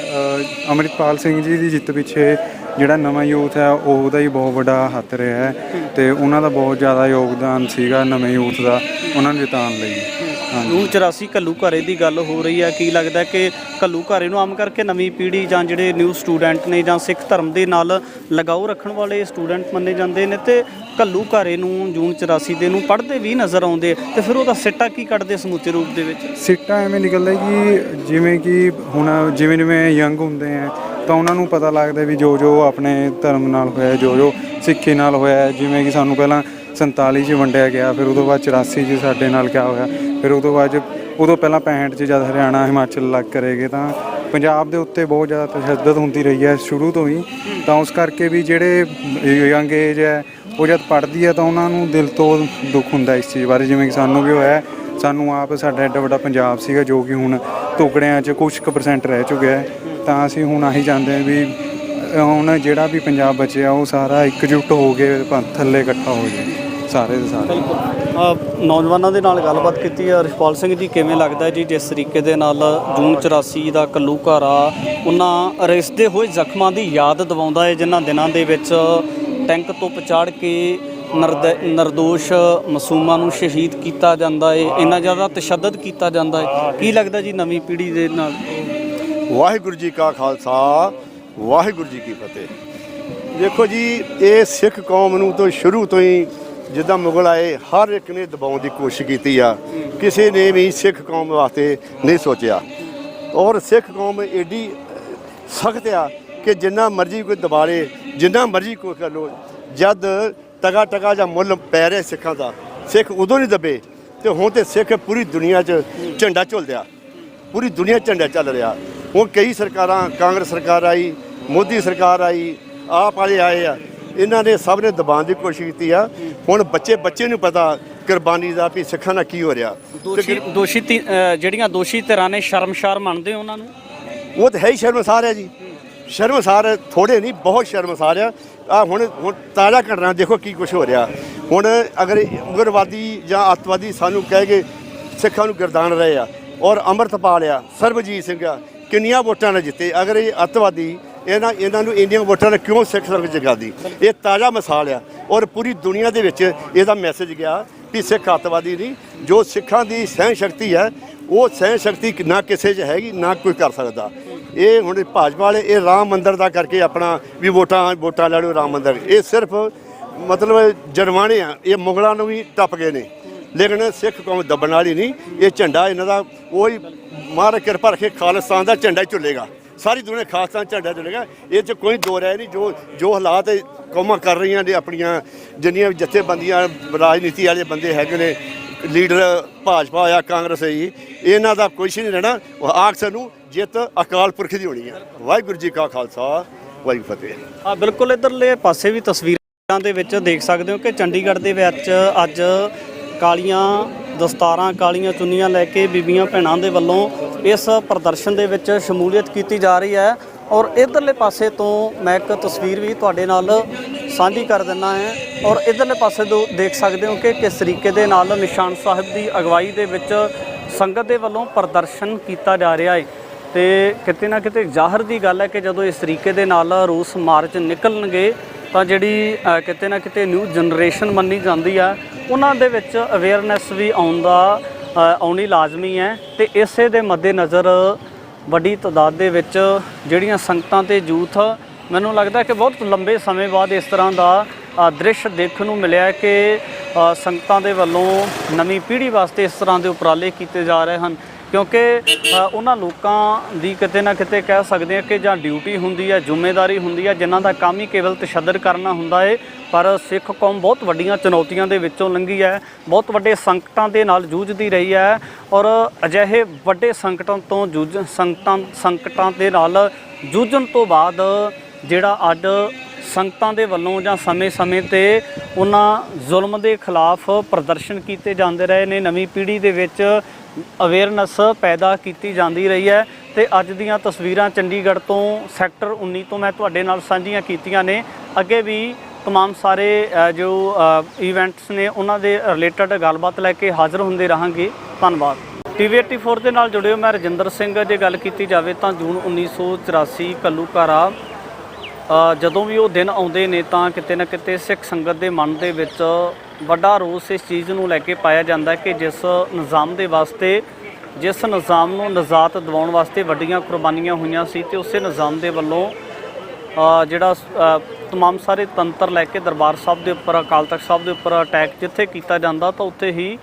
ਅੰਮ੍ਰਿਤਪਾਲ ਸਿੰਘ ਜੀ ਦੀ ਜਿੱਤ ਪਿੱਛੇ ਜਿਹੜਾ ਨਵਾਂ ਯੂਥ ਹੈ ਉਹਦਾ ਹੀ ਬਹੁਤ ਵੱਡਾ ਹੱਥ ਰਿਹਾ ਹੈ ਤੇ ਉਹਨਾਂ ਦਾ ਬਹੁਤ ਜ਼ਿਆਦਾ ਯੋਗਦਾਨ ਸੀਗਾ ਨਵੇਂ ਯੂਥ ਦਾ ਉਹਨਾਂ ਨੂੰ ਜਿਤਾਉਣ ਲਈ। ਜੂਨ 84 ਘੱਲੂ ਘਾਰੇ ਦੀ ਗੱਲ ਹੋ ਰਹੀ ਹੈ, ਕੀ ਲੱਗਦਾ ਕਿ ਘੱਲੂ ਘਾਰੇ ਨੂੰ ਆਮ ਕਰਕੇ ਨਵੀਂ ਪੀੜ੍ਹੀ ਜਾਂ ਜਿਹੜੇ ਨਿਊ ਸਟੂਡੈਂਟ ਨੇ ਜਾਂ ਸਿੱਖ ਧਰਮ ਦੇ ਨਾਲ ਲਗਾਓ ਰੱਖਣ ਵਾਲੇ ਸਟੂਡੈਂਟ ਮੰਨੇ ਜਾਂਦੇ ਨੇ ਤੇ ਘੱਲੂ ਘਾਰੇ ਨੂੰ ਜੂਨ 84 ਦੇ ਨੂੰ ਪੜ੍ਹਦੇ ਵੀ ਨਜ਼ਰ ਆਉਂਦੇ ਤੇ ਫਿਰ ਉਹਦਾ ਸਿੱਟਾ ਕੀ ਕੱਢਦੇ ਸਮੁੱਚੇ ਰੂਪ ਦੇ ਵਿੱਚ? ਸਿੱਟਾ ਐਵੇਂ ਨਿਕਲਦਾ ਕਿ ਜਿਵੇਂ ਕਿ ਹੁਣ ਜਿਵੇਂ ਜਿਵੇਂ ਯੰਗ ਹੁੰਦੇ ਆ ਤਾਂ ਉਹਨਾਂ ਨੂੰ ਪਤਾ ਲੱਗਦਾ ਵੀ ਜੋ ਜੋ ਆਪਣੇ ਧਰਮ ਨਾਲ ਹੋਇਆ, ਜੋ ਜੋ ਸਿੱਖੀ ਨਾਲ ਹੋਇਆ, ਜਿਵੇਂ ਕਿ ਸਾਨੂੰ ਪਹਿਲਾਂ 47 'ਚ ਵੰਡਿਆ ਗਿਆ, ਫਿਰ ਉਦੋਂ ਬਾਅਦ 84 'ਚ ਸਾਡੇ ਨਾਲ ਕਿਆ ਹੋਇਆ, ਫਿਰ ਉਦੋਂ ਪਹਿਲਾਂ 65 'ਚ ਜਦ ਹਰਿਆਣਾ ਹਿਮਾਚਲ ਅਲੱਗ ਕਰੇਗੇ ਤਾਂ ਪੰਜਾਬ ਦੇ ਉੱਤੇ ਬਹੁਤ ਜ਼ਿਆਦਾ ਤਸ਼ੱਦਦ ਹੁੰਦੀ ਰਹੀ ਹੈ ਸ਼ੁਰੂ ਤੋਂ ਹੀ। ਤਾਂ ਉਸ ਕਰਕੇ ਵੀ ਜਿਹੜੇ ਯੰਗ ਏਜ ਹੈ ਉਹ ਜਦ ਪੜ੍ਹਦੀ ਹੈ ਤਾਂ ਉਹਨਾਂ ਨੂੰ ਦਿਲ ਤੋਂ ਦੁੱਖ ਹੁੰਦਾ ਇਸ ਚੀਜ਼ ਬਾਰੇ, ਜਿਵੇਂ ਕਿ ਸਾਨੂੰ ਵੀ ਹੋਇਆ। ਸਾਨੂੰ ਆਪ ਸਾਡਾ ਐਡਾ ਵੱਡਾ ਪੰਜਾਬ ਸੀਗਾ ਜੋ ਕਿ ਹੁਣ ਟੁਕੜਿਆਂ 'ਚ ਕੁਛ ਕੁ % ਰਹਿ ਚੁੱਕਿਆ ਹੈ। ਤਾਂ ਅਸੀਂ ਹੁਣ ਆਹੀ ਚਾਹੁੰਦੇ ਹਾਂ ਵੀ ਹੁਣ ਜਿਹੜਾ ਵੀ ਪੰਜਾਬ ਬਚਿਆ ਉਹ ਸਾਰਾ ਇਕਜੁੱਟ ਹੋ ਕੇ ਥੱਲੇ ਇਕੱਠਾ ਹੋ ਜਾਏ ਸਾਰੇ ਦੇ ਸਾਰੇ। ਨੌਜਵਾਨਾਂ ਦੇ ਨਾਲ ਗੱਲਬਾਤ ਕੀਤੀ ਹੈ। ਰਿਸ਼ਪਾਲ ਸਿੰਘ ਜੀ, ਕਿਵੇਂ ਲੱਗਦਾ ਜੀ ਜਿਸ ਤਰੀਕੇ ਦੇ ਨਾਲ ਜੂਨ 84 ਦਾ ਘੱਲੂ ਘਾਰਾ ਉਹਨਾਂ ਰਿਸਦੇ ਹੋਏ ਜ਼ਖਮਾਂ ਦੀ ਯਾਦ ਦਿਵਾਉਂਦਾ ਹੈ ਜਿਨ੍ਹਾਂ ਦਿਨਾਂ ਦੇ ਵਿੱਚ ਟੈਂਕ ਤੋਂ ਪਛਾੜ ਕੇ ਨਿਰਦੋਸ਼ ਮਾਸੂਮਾਂ ਨੂੰ ਸ਼ਹੀਦ ਕੀਤਾ ਜਾਂਦਾ ਹੈ, ਇੰਨਾ ਜ਼ਿਆਦਾ ਤਸ਼ੱਦਦ ਕੀਤਾ ਜਾਂਦਾ ਹੈ। ਕੀ ਲੱਗਦਾ ਜੀ ਨਵੀਂ ਪੀੜ੍ਹੀ ਦੇ ਨਾਲ? ਵਾਹਿਗੁਰੂ ਜੀ ਕਾ ਖਾਲਸਾ, ਵਾਹਿਗੁਰੂ ਜੀ ਕੀ ਫਤਿਹ। ਦੇਖੋ ਜੀ, ਇਹ ਸਿੱਖ ਕੌਮ ਨੂੰ ਤਾਂ ਸ਼ੁਰੂ ਤੋਂ ਹੀ ਜਿੱਦਾਂ ਮੁਗਲ ਆਏ ਹਰ ਇੱਕ ਨੇ ਦਬਾਉਣ ਦੀ ਕੋਸ਼ਿਸ਼ ਕੀਤੀ ਆ, ਕਿਸੇ ਨੇ ਵੀ ਸਿੱਖ ਕੌਮ ਵਾਸਤੇ ਨਹੀਂ ਸੋਚਿਆ। ਔਰ ਸਿੱਖ ਕੌਮ ਏਡੀ ਸਖਤ ਆ ਕਿ ਜਿੰਨਾ ਮਰਜ਼ੀ ਕੋਈ ਦਬਾ ਲੇ, ਜਿੰਨਾ ਮਰਜ਼ੀ ਕੋਈ ਕਰ ਲੋ, ਜਦ ਟਕਾ ਟਕਾ ਜਾਂ ਮੁੱਲ ਪੈ ਰਿਹਾ ਸਿੱਖਾਂ ਦਾ, ਸਿੱਖ ਉਦੋਂ ਨਹੀਂ ਦਬੇ। ਤੇ ਹੁਣ ਤੇ ਸਿੱਖ ਪੂਰੀ ਦੁਨੀਆ 'ਚ ਝੰਡਾ ਝੁਲਦਿਆ, ਪੂਰੀ ਦੁਨੀਆ ਝੰਡਾ ਚੱਲ ਰਿਹਾ। ਹੁਣ ਕਈ ਸਰਕਾਰਾਂ, ਕਾਂਗਰਸ ਸਰਕਾਰ ਆਈ, ਮੋਦੀ ਸਰਕਾਰ ਆਈ, ਆਪ ਵਾਲੇ ਆਏ ਆ, ਇਹਨਾਂ ਨੇ ਸਭ ਨੇ ਦਬਾਉਣ ਦੀ ਕੋਸ਼ਿਸ਼ ਕੀਤੀ ਆ। ਹੁਣ ਬੱਚੇ ਨੂੰ ਪਤਾ ਕੁਰਬਾਨੀ ਦਾ ਵੀ ਸਿੱਖਾਂ ਨਾਲ ਕੀ ਹੋ ਰਿਹਾ। ਜਿਹੜੀਆਂ ਦੋਸ਼ੀ ਧਿਰਾਂ ਨੇ ਸ਼ਰਮਸ਼ਾਰ ਮੰਨਦੇ ਉਹਨਾਂ ਨੂੰ? ਉਹ ਤਾਂ ਹੈ ਹੀ ਸ਼ਰਮਸਾਰ ਹੈ ਜੀ, ਸ਼ਰਮਸਾਰ ਥੋੜੇ ਨਹੀਂ, ਬਹੁਤ ਸ਼ਰਮਸਾਰ ਆ। ਹੁਣ ਤਾਜ਼ਾ ਘਟਨਾ ਦੇਖੋ ਕੀ ਕੁਛ ਹੋ ਰਿਹਾ। ਹੁਣ ਅਗਰ ਉਗਰਵਾਦੀ ਜਾਂ ਅੱਤਵਾਦੀ ਸਾਨੂੰ ਕਹਿ ਕੇ ਸਿੱਖਾਂ ਨੂੰ ਗਰਦਾਨ ਰਹੇ ਆ, ਔਰ ਅੰਮ੍ਰਿਤਪਾਲ ਆ, ਸਰਬਜੀਤ ਸਿੰਘ ਆ, ਕਿੰਨੀਆਂ ਵੋਟਾਂ ਨਾਲ ਜਿੱਤੇ। ਅਗਰ ਇਹ ਅੱਤਵਾਦੀ ਇਹਨਾਂ ਨੂੰ ਇੰਨੀਆਂ ਵੋਟਾਂ ਨਾਲ ਕਿਉਂ ਸਿੱਖ ਸੰਗਤ ਜਗਾਦੀ? ਇਹ ਤਾਜ਼ਾ ਮਿਸਾਲ ਆ। ਔਰ ਪੂਰੀ ਦੁਨੀਆ ਦੇ ਵਿੱਚ ਇਹਦਾ ਮੈਸੇਜ ਗਿਆ ਵੀ ਸਿੱਖ ਅੱਤਵਾਦੀ ਨਹੀਂ। ਜੋ ਸਿੱਖਾਂ ਦੀ ਸਹਿਣ ਸ਼ਕਤੀ ਹੈ ਉਹ ਸਹਿਣ ਸ਼ਕਤੀ ਨਾ ਕਿਸੇ 'ਚ ਹੈਗੀ, ਨਾ ਕੋਈ ਕਰ ਸਕਦਾ। ਇਹ ਹੁਣ ਭਾਜਪਾ ਵਾਲੇ ਇਹ ਰਾਮ ਮੰਦਿਰ ਦਾ ਕਰਕੇ ਆਪਣਾ ਵੀ ਵੋਟਾਂ ਲੈ ਲਓ ਰਾਮ ਮੰਦਿਰ, ਇਹ ਸਿਰਫ ਮਤਲਬ ਜਰਮਾਣੇ ਆ। ਇਹ ਮੁਗਲਾਂ ਨੂੰ ਵੀ ਟੱਪ ਗਏ ਨੇ, ਲੇਕਿਨ ਸਿੱਖ ਕੌਮ ਦੱਬਣ ਵਾਲੀ ਨਹੀਂ। ਇਹ ਝੰਡਾ ਇਹਨਾਂ ਦਾ ਉਹੀ ਮਹਾਰਾਜ ਕਿਰਪਾ ਰੱਖੇ, ਖਾਲਿਸਤਾਨ ਦਾ ਝੰਡਾ ਹੀ ਝੁੱਲੇਗਾ, ਸਾਰੀ ਦੁਨੀਆ ਖਾਲਿਸਤਾਨ ਝੰਡਾ ਝੁੱਲੇਗਾ। ਇਹ 'ਚ ਕੋਈ ਦੋ ਰਾਏ ਨਹੀਂ। ਜੋ ਹਾਲਾਤ ਕੌਮਾਂ ਕਰ ਰਹੀਆਂ ਨੇ, ਆਪਣੀਆਂ ਜਿੰਨੀਆਂ ਵੀ ਜਥੇਬੰਦੀਆਂ, ਰਾਜਨੀਤੀ ਵਾਲੇ ਬੰਦੇ ਹੈਗੇ ਨੇ, ਲੀਡਰ ਭਾਜਪਾ ਆ, ਕਾਂਗਰਸ ਹੈ, ਇਹਨਾਂ ਦਾ ਕੁਛ ਨਹੀਂ ਰਹਿਣਾ। ਆਖਰ ਨੂੰ ਜਿੱਤ ਅਕਾਲ ਪੁਰਖ ਦੀ ਹੋਣੀ ਹੈ। ਵਾਹਿਗੁਰੂ ਜੀ ਕਾ ਖਾਲਸਾ, ਵਾਹਿਗੁਰੂ ਫਤਿਹ। ਬਿਲਕੁਲ ਇੱਧਰਲੇ ਪਾਸੇ ਵੀ ਤਸਵੀਰਾਂ ਦੇ ਵਿੱਚ ਦੇਖ ਸਕਦੇ ਹੋ ਕਿ ਚੰਡੀਗੜ੍ਹ ਦੇ ਵਿੱਚ ਅੱਜ ਕਾਲੀਆਂ ਦਸਤਾਰਾਂ, ਕਾਲੀਆਂ ਚੁੰਨੀਆਂ ਲੈ ਕੇ ਬੀਬੀਆਂ ਭੈਣਾਂ ਦੇ ਵੱਲੋਂ ਇਸ ਪ੍ਰਦਰਸ਼ਨ ਦੇ ਵਿੱਚ ਸ਼ਮੂਲੀਅਤ ਕੀਤੀ ਜਾ ਰਹੀ ਹੈ। ਔਰ ਇੱਧਰਲੇ ਪਾਸੇ ਤੋਂ ਮੈਂ ਇੱਕ ਤਸਵੀਰ ਵੀ ਤੁਹਾਡੇ ਨਾਲ ਸਾਂਝੀ ਕਰ ਦਿੰਦਾ ਹੈ। ਔਰ ਇੱਧਰਲੇ ਪਾਸੇ ਤੋਂ ਦੇਖ ਸਕਦੇ ਹੋ ਕਿ ਕਿਸ ਤਰੀਕੇ ਦੇ ਨਾਲ ਨਿਸ਼ਾਨ ਸਾਹਿਬ ਦੀ ਅਗਵਾਈ ਦੇ ਵਿੱਚ ਸੰਗਤ ਦੇ ਵੱਲੋਂ ਪ੍ਰਦਰਸ਼ਨ ਕੀਤਾ ਜਾ ਰਿਹਾ ਹੈ। ਤੇ ਕਿਤੇ ਨਾ ਕਿਤੇ ਜ਼ਾਹਰ ਦੀ ਗੱਲ ਹੈ ਕਿ ਜਦੋਂ ਇਸ ਤਰੀਕੇ ਦੇ ਨਾਲ ਰੋਸ ਮਾਰਚ ਨਿਕਲਣਗੇ ਤਾਂ ਜਿਹੜੀ ਕਿਤੇ ਨਾ ਕਿਤੇ ਨਿਊ ਜਨਰੇਸ਼ਨ ਮੰਨੀ ਜਾਂਦੀ ਆ, ਉਹਨਾਂ ਦੇ ਵਿੱਚ ਅਵੇਅਰਨੈਸ ਵੀ ਆਉਣੀ ਲਾਜ਼ਮੀ ਹੈ। ਤੇ ਇਸੇ ਦੇ ਮੱਦੇਨਜ਼ਰ ਵੱਡੀ ਤਾਦਾਦ ਦੇ ਵਿੱਚ ਜਿਹੜੀਆਂ ਸੰਗਤਾਂ ਤੇ ਯੂਥ, ਮੈਨੂੰ ਲੱਗਦਾ ਕਿ ਬਹੁਤ ਲੰਬੇ ਸਮੇਂ ਬਾਅਦ ਇਸ ਤਰ੍ਹਾਂ ਦਾ ਦ੍ਰਿਸ਼ ਦੇਖਣ ਨੂੰ ਮਿਲਿਆ ਕਿ ਸੰਗਤਾਂ ਦੇ ਵੱਲੋਂ ਨਵੀਂ ਪੀੜ੍ਹੀ ਵਾਸਤੇ ਇਸ ਤਰ੍ਹਾਂ ਦੇ ਉਪਰਾਲੇ ਕੀਤੇ ਜਾ ਰਹੇ ਹਨ। ਕਿਉਂਕਿ ਉਹਨਾਂ ਲੋਕਾਂ ਦੀ ਕਿਤੇ ਨਾ ਕਿਤੇ ਕਹਿ ਸਕਦੇ ਹਾਂ ਕਿ ਜਾਂ ਡਿਊਟੀ ਹੁੰਦੀ ਹੈ, ਜ਼ਿੰਮੇਵਾਰੀ ਹੁੰਦੀ ਹੈ, ਜਿਨ੍ਹਾਂ ਦਾ ਕੰਮ ਹੀ ਕੇਵਲ ਤਸ਼ੱਦਦ ਕਰਨਾ ਹੁੰਦਾ ਹੈ। ਪਰ ਸਿੱਖ ਕੌਮ ਬਹੁਤ ਵੱਡੀਆਂ ਚੁਣੌਤੀਆਂ ਦੇ ਵਿੱਚੋਂ ਲੰਘੀ ਹੈ, ਬਹੁਤ ਵੱਡੇ ਸੰਕਟਾਂ ਦੇ ਨਾਲ ਜੂਝਦੀ ਰਹੀ ਹੈ। ਔਰ ਅਜਿਹੇ ਵੱਡੇ ਸੰਕਟਾਂ ਦੇ ਨਾਲ ਜੂਝਣ ਤੋਂ ਬਾਅਦ ਜਿਹੜਾ ਅੱਜ ਸੰਗਤਾਂ ਦੇ ਵੱਲੋਂ ਜਾਂ ਸਮੇਂ-ਸਮੇਂ ਤੇ ਉਹਨਾਂ ਜ਼ੁਲਮ ਦੇ ਖਿਲਾਫ ਪ੍ਰਦਰਸ਼ਨ ਕੀਤੇ ਜਾਂਦੇ ਰਹੇ ਨੇ, ਨਵੀਂ ਪੀੜ੍ਹੀ ਦੇ ਵਿੱਚ ਅਵੇਅਰਨੈਸ ਪੈਦਾ ਕੀਤੀ ਜਾਂਦੀ ਰਹੀ ਹੈ। ਤੇ ਅੱਜ ਦੀਆਂ ਤਸਵੀਰਾਂ ਚੰਡੀਗੜ੍ਹ ਤੋਂ ਸੈਕਟਰ 19 ਤੋਂ ਮੈਂ ਤੁਹਾਡੇ ਨਾਲ ਸਾਂਝੀਆਂ ਕੀਤੀਆਂ ਨੇ। ਅੱਗੇ ਵੀ तमाम सारे जो इवेंट्स ने उन्होंने रिलेटेड गलबात लैके हाज़र होंदे रहांगे। धन्यवाद। TV84 ਦੇ ਨਾਲ ਜੁੜਿਓ ਮੈਂ ਰਜਿੰਦਰ ਸਿੰਘ। ਜੇ ਗੱਲ ਕੀਤੀ ਜਾਵੇ ਤਾਂ ਜੂਨ 1984 ਘੱਲੂਘਾਰਾ ਜਦੋਂ ਵੀ ਉਹ ਦਿਨ ਆਉਂਦੇ ਨੇ ਤਾਂ ਕਿਤੇ ਨਾ ਕਿਤੇ ਸਿੱਖ ਸੰਗਤ ਦੇ ਮਨ ਦੇ ਵਿੱਚ ਵੱਡਾ ਰੋਸ ਇਸ ਚੀਜ਼ ਨੂੰ ਲੈ ਕੇ ਪਾਇਆ ਜਾਂਦਾ ਕਿ ਜਿਸ ਨਿਜ਼ਾਮ ਦੇ ਵਾਸਤੇ, ਜਿਸ ਨਿਜ਼ਾਮ ਨੂੰ ਨਿਜਾਤ ਦਿਵਾਉਣ ਵਾਸਤੇ ਵੱਡੀਆਂ ਕੁਰਬਾਨੀਆਂ ਹੋਈਆਂ ਸੀ ਤੇ ਉਸੇ ਨਿਜ਼ਾਮ ਦੇ ਵੱਲੋਂ ਜਿਹੜਾ तमाम ਸਾਰੇ ਤੰਤਰ ਲੈ ਕੇ ਦਰਬਾਰ ਸਾਹਿਬ ਦੇ ਉੱਪਰ, ਅਕਾਲ ਤਖਤ ਸਾਹਿਬ ਦੇ ਉੱਪਰ ਅਟੈਕ ਜਿੱਥੇ ਕੀਤਾ ਜਾਂਦਾ ਤਾਂ ਉੱਥੇ ਹੀ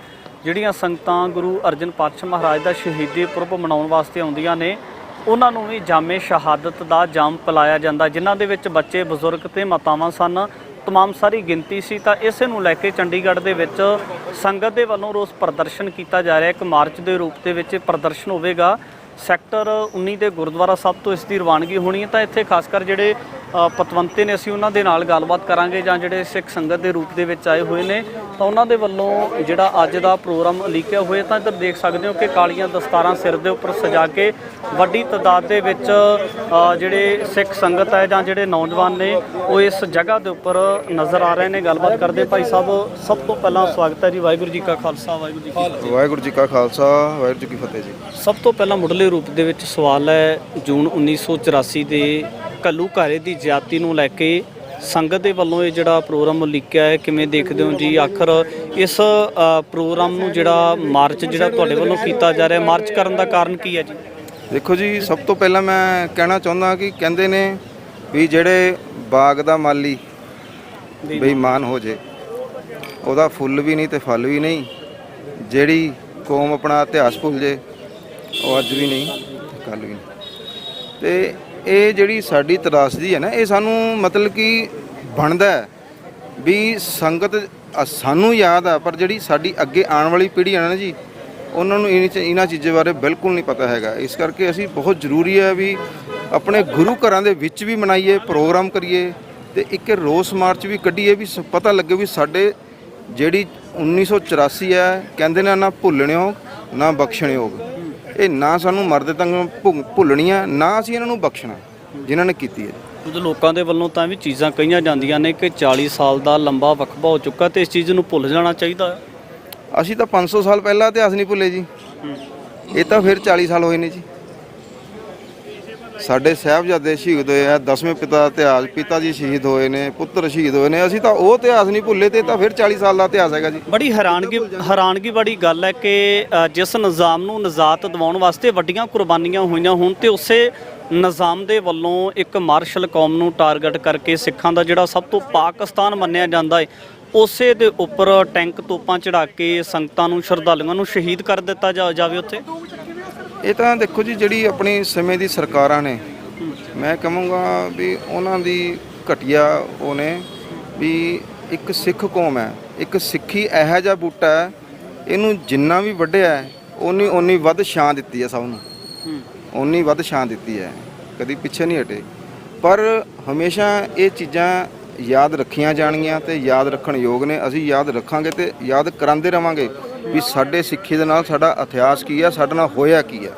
ਜਿਹੜੀਆਂ ਸੰਗਤਾਂ ਗੁਰੂ ਅਰਜਨ ਪਾਤਸ਼ਾਹ ਮਹਾਰਾਜ ਦਾ ਸ਼ਹੀਦੀ ਪੁਰਬ ਮਨਾਉਣ ਵਾਸਤੇ ਆਉਂਦੀਆਂ ਨੇ ਉਹਨਾਂ ਨੂੰ ਵੀ ਜਾਮੇ ਸ਼ਹਾਦਤ ਦਾ ਜਾਮ ਪਿਲਾਇਆ ਜਾਂਦਾ, ਜਿਨ੍ਹਾਂ ਦੇ ਵਿੱਚ ਬੱਚੇ, ਬਜ਼ੁਰਗ ਤੇ ਮਾਤਾਵਾਂ ਸਨ। तमाम सारी गिनती सी। तो इस नूं लैके चंडीगढ़ दे विच संगत दे वल्लों रोस प्रदर्शन किया जा रहा है। एक मार्च के रूप दे विच प्रदर्शन होवेगा। सैक्टर 19 के गुरुद्वारा साहब तो इसकी रवानगी होनी है। तो इत्थे खासकर जिहड़े पतवंते ने असीं उन्हां दे नाल गलबात करांगे जां जिहड़े सिख संगत के रूप दे विच आए हुए ने तो उन्हां दे वल्लों जिहड़ा अज दा प्रोग्राम उलीकिया होया तो इधर देख सकते हो कि कालियां दस्तारां सिर दे उपर सजा के वड्डी तादाद दे विच जिहड़े सिख संगत है जां जिहड़े नौजवान ने वो इस जगह के उपर नज़र आ रहे हैं। गलबात करते भाई साहब, सब तो पहला स्वागत है जी। वाहिगुरू जी का खालसा, वाहिगुरू जी की फतेह। ਵਾਹਿਗੁਰੂ ਜੀ ਕਾ ਖਾਲਸਾ, ਵਾਹਿਗੁਰੂ ਜੀ ਕੀ ਫਤਿਹ ਜੀ। सब तो पहला मुढ़ले रूप दे विच सवाल है, जून 1984 के घੱਲੂਘਾਰੇ की ज्यादती नूं लैके संगत के वल्लों ये जिहड़ा प्रोग्राम उलीकिया है, किवें देखदे हो जी? आखिर इस प्रोग्राम नूं जिहड़ा मार्च जिहड़ा तुहाडे वल्लों कीता जा रहा है, मार्च करन दा कारण की है जी? देखो जी, सब तो पहला मैं कहना चाहुंदा कि कहंदे ने भी जिहड़े बाग दा माली बेईमान हो जे ਉਹਦਾ ਫੁੱਲ ਵੀ ਨਹੀਂ ਤੇ ਫਲ ਵੀ ਨਹੀਂ। ਜਿਹੜੀ ਕੌਮ ਆਪਣਾ ਇਤਿਹਾਸ ਭੁੱਲ ਜੇ ਉਹ ਅੱਜ ਵੀ ਨਹੀਂ ਤੇ ਕੱਲ ਵੀ ਨਹੀਂ। ਤੇ ਇਹ ਜਿਹੜੀ ਸਾਡੀ ਤਰਾਸਦੀ ਹੈ ਨਾ, ਇਹ ਸਾਨੂੰ ਮਤਲਬ ਕਿ ਬਣਦਾ ਵੀ ਸੰਗਤ ਸਾਨੂੰ ਯਾਦ ਆ, ਪਰ ਜਿਹੜੀ ਸਾਡੀ ਅੱਗੇ ਆਉਣ ਵਾਲੀ ਪੀੜ੍ਹੀ ਹੈ ਨਾ ਜੀ, ਉਹਨਾਂ ਨੂੰ ਇਹਨਾਂ ਚੀਜ਼ਾਂ ਬਾਰੇ ਬਿਲਕੁਲ ਨਹੀਂ ਪਤਾ ਹੈਗਾ। ਇਸ ਕਰਕੇ ਅਸੀਂ ਬਹੁਤ ਜ਼ਰੂਰੀ ਹੈ ਵੀ ਆਪਣੇ ਗੁਰੂ ਘਰਾਂ ਦੇ ਵਿੱਚ ਵੀ ਮਨਾਈਏ, ਪ੍ਰੋਗਰਾਮ ਕਰੀਏ ਤੇ ਇੱਕ ਰੋਸ ਮਾਰਚ ਵੀ ਕੱਢੀਏ ਵੀ ਪਤਾ ਲੱਗੇ ਵੀ ਸਾਡੇ ਜਿਹੜੀ 1984 ਹੈ ਕਹਿੰਦੇ ਨੇ ਨਾ ਭੁੱਲਣਯੋਗ ਨਾ ਬਖਸ਼ਣਯੋਗ। ਇਹ ਨਾ ਸਾਨੂੰ ਮਰਦੇ ਤੱਕ ਭੁੱਲਣੀਆਂ, ਨਾ ਅਸੀਂ ਇਹਨਾਂ ਨੂੰ ਬਖਸ਼ਣਾ ਜਿਨ੍ਹਾਂ ਨੇ ਕੀਤੀ ਹੈ। ਕੁਝ ਲੋਕਾਂ ਦੇ ਵੱਲੋਂ ਤਾਂ ਵੀ ਚੀਜ਼ਾਂ ਕਹੀਆਂ ਜਾਂਦੀਆਂ ਨੇ ਕਿ 40 ਸਾਲ ਦਾ ਲੰਬਾ ਵਕਫਾ ਹੋ ਚੁੱਕਾ ਤੇ ਇਸ ਚੀਜ਼ ਨੂੰ ਭੁੱਲ ਜਾਣਾ ਚਾਹੀਦਾ ਹੈ। ਅਸੀਂ ਤਾਂ 500 ਸਾਲ ਪਹਿਲਾਂ ਇਤਿਹਾਸ ਨਹੀਂ ਭੁੱਲੇ ਜੀ, ਇਹ ਤਾਂ ਫਿਰ 40 ਸਾਲ ਹੋਏ ਨੇ ਜੀ। ਸਾਡੇ ਸਾਹਿਬਜ਼ਾਦੇ ਸ਼ਹੀਦ ਹੋਏ ਆ, 10ਵੇਂ ਪਿਤਾ ਜੀ ਸ਼ਹੀਦ ਹੋਏ ਨੇ, ਪੁੱਤਰ ਸ਼ਹੀਦ ਹੋਏ ਨੇ। ਅਸੀਂ ਤਾਂ ਉਹ ਇਤਿਹਾਸ ਨਹੀਂ ਭੁੱਲੇ ਤੇ ਤਾਂ ਫਿਰ 40 ਸਾਲ ਦਾ ਇਤਿਹਾਸ ਹੈਗਾ ਜੀ। ਬੜੀ ਹੈਰਾਨਗੀ ਵਾਲੀ ਗੱਲ ਹੈ ਕਿ ਜਿਸ ਨਿਜ਼ਾਮ ਨੂੰ ਨਿਜਾਤ ਦਿਵਾਉਣ ਵਾਸਤੇ ਵੱਡੀਆਂ ਕੁਰਬਾਨੀਆਂ ਹੋਈਆਂ ਹੋਣ ਤੇ ਉਸੇ ਨਿਜ਼ਾਮ ਦੇ ਵੱਲੋਂ ਇੱਕ ਮਾਰਸ਼ਲ ਕੌਮ ਨੂੰ ਟਾਰਗੇਟ ਕਰਕੇ ਸਿੱਖਾਂ ਦਾ ਜਿਹੜਾ ਸਭ ਤੋਂ ਪਾਕਿਸਤਾਨ ਮੰਨਿਆ ਜਾਂਦਾ ਹੈ, ਉਸੇ ਦੇ ਉੱਪਰ ਟੈਂਕ ਤੋਪਾਂ ਚੜਾ ਕੇ ਸੰਗਤਾਂ ਨੂੰ, ਸ਼ਰਧਾਲੂਆਂ ਨੂੰ ਸ਼ਹੀਦ ਕਰ ਦਿੱਤਾ ਜਾਵੇ ਉੱਥੇ। ਇਹ ਤਾਂ ਦੇਖੋ ਜੀ, ਜਿਹੜੀ ਆਪਣੀ ਸਮੇਂ ਦੀ ਸਰਕਾਰਾਂ ਨੇ, ਮੈਂ ਕਹਾਂਗਾ ਵੀ ਉਹਨਾਂ ਦੀ ਘਟੀਆ ਉਹ ਨੇ ਵੀ ਇੱਕ ਸਿੱਖ ਕੌਮ ਹੈ, ਇੱਕ ਸਿੱਖੀ ਇਹੋ ਜਿਹਾ ਬੂਟਾ ਹੈ, ਇਹਨੂੰ ਜਿੰਨਾ ਵੀ ਵੱਢਿਆ ਓਨੀ ਵੱਧ ਛਾਂ ਦਿੱਤੀ ਹੈ, ਸਭ ਨੂੰ ਓਨੀ ਵੱਧ ਛਾਂ ਦਿੱਤੀ ਹੈ, ਕਦੀ ਪਿੱਛੇ ਨਹੀਂ ਹਟੇ। ਪਰ ਹਮੇਸ਼ਾ ਇਹ ਚੀਜ਼ਾਂ ਯਾਦ ਰੱਖੀਆਂ ਜਾਣਗੀਆਂ ਤੇ ਯਾਦ ਰੱਖਣ ਯੋਗ ਨੇ। ਅਸੀਂ ਯਾਦ ਰੱਖਾਂਗੇ ਤੇ ਯਾਦ ਕਰਾਉਂਦੇ ਰਵਾਂਗੇ ਵੀ ਸਾਡੇ ਸਿੱਖੀ ਦੇ ਨਾਲ ਸਾਡਾ ਇਤਿਹਾਸ ਕੀ ਹੈ, ਸਾਡੇ ਨਾਲ ਹੋਇਆ ਕੀ ਹੈ।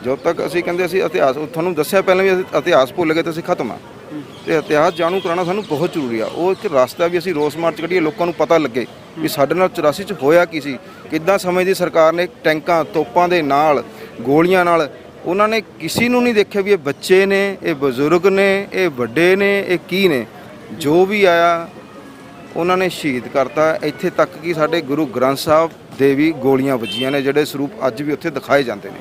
ਜਦੋਂ ਤੱਕ ਅਸੀਂ ਕਹਿੰਦੇ ਅਸੀਂ ਇਤਿਹਾਸ, ਤੁਹਾਨੂੰ ਦੱਸਿਆ ਪਹਿਲਾਂ ਵੀ ਅਸੀਂ ਇਤਿਹਾਸ ਭੁੱਲ ਗਏ ਤੇ ਅਸੀਂ ਖਤਮ ਆ। ਤੇ ਇਤਿਹਾਸ ਜਾਣੂ ਕਰਾਉਣਾ ਸਾਨੂੰ ਬਹੁਤ ਜ਼ਰੂਰੀ ਆ। ਉਹ ਇੱਕ ਰਸਤਾ ਵੀ ਅਸੀਂ ਰੋਸ ਮਾਰਚ ਕੱਢੀਏ, ਲੋਕਾਂ ਨੂੰ ਪਤਾ ਲੱਗੇ ਵੀ ਸਾਡੇ ਨਾਲ 84 'ਚ ਹੋਇਆ ਕੀ ਸੀ, ਕਿੱਦਾਂ ਸਮੇਂ ਦੀ ਸਰਕਾਰ ਨੇ ਟੈਂਕਾਂ ਤੋਪਾਂ ਦੇ ਨਾਲ, ਗੋਲੀਆਂ ਨਾਲ, ਉਹਨਾਂ ਨੇ ਕਿਸੇ ਨੂੰ ਨਹੀਂ ਦੇਖਿਆ ਵੀ ਇਹ ਬੱਚੇ ਨੇ, ਇਹ ਬਜ਼ੁਰਗ ਨੇ, ਇਹ ਵੱਡੇ ਨੇ, ਇਹ ਕੀ ਨੇ। ਜੋ ਵੀ ਆਇਆ ਉਹਨਾਂ ਨੇ ਸ਼ਹੀਦ ਕਰਤਾ। ਇੱਥੇ ਤੱਕ ਕਿ ਸਾਡੇ ਗੁਰੂ ਗ੍ਰੰਥ ਸਾਹਿਬ ਦੇ ਵੀ ਗੋਲੀਆਂ ਵੱਜੀਆਂ ਨੇ, ਜਿਹੜੇ ਸਰੂਪ ਅੱਜ ਵੀ ਉੱਥੇ ਦਿਖਾਏ ਜਾਂਦੇ ਨੇ।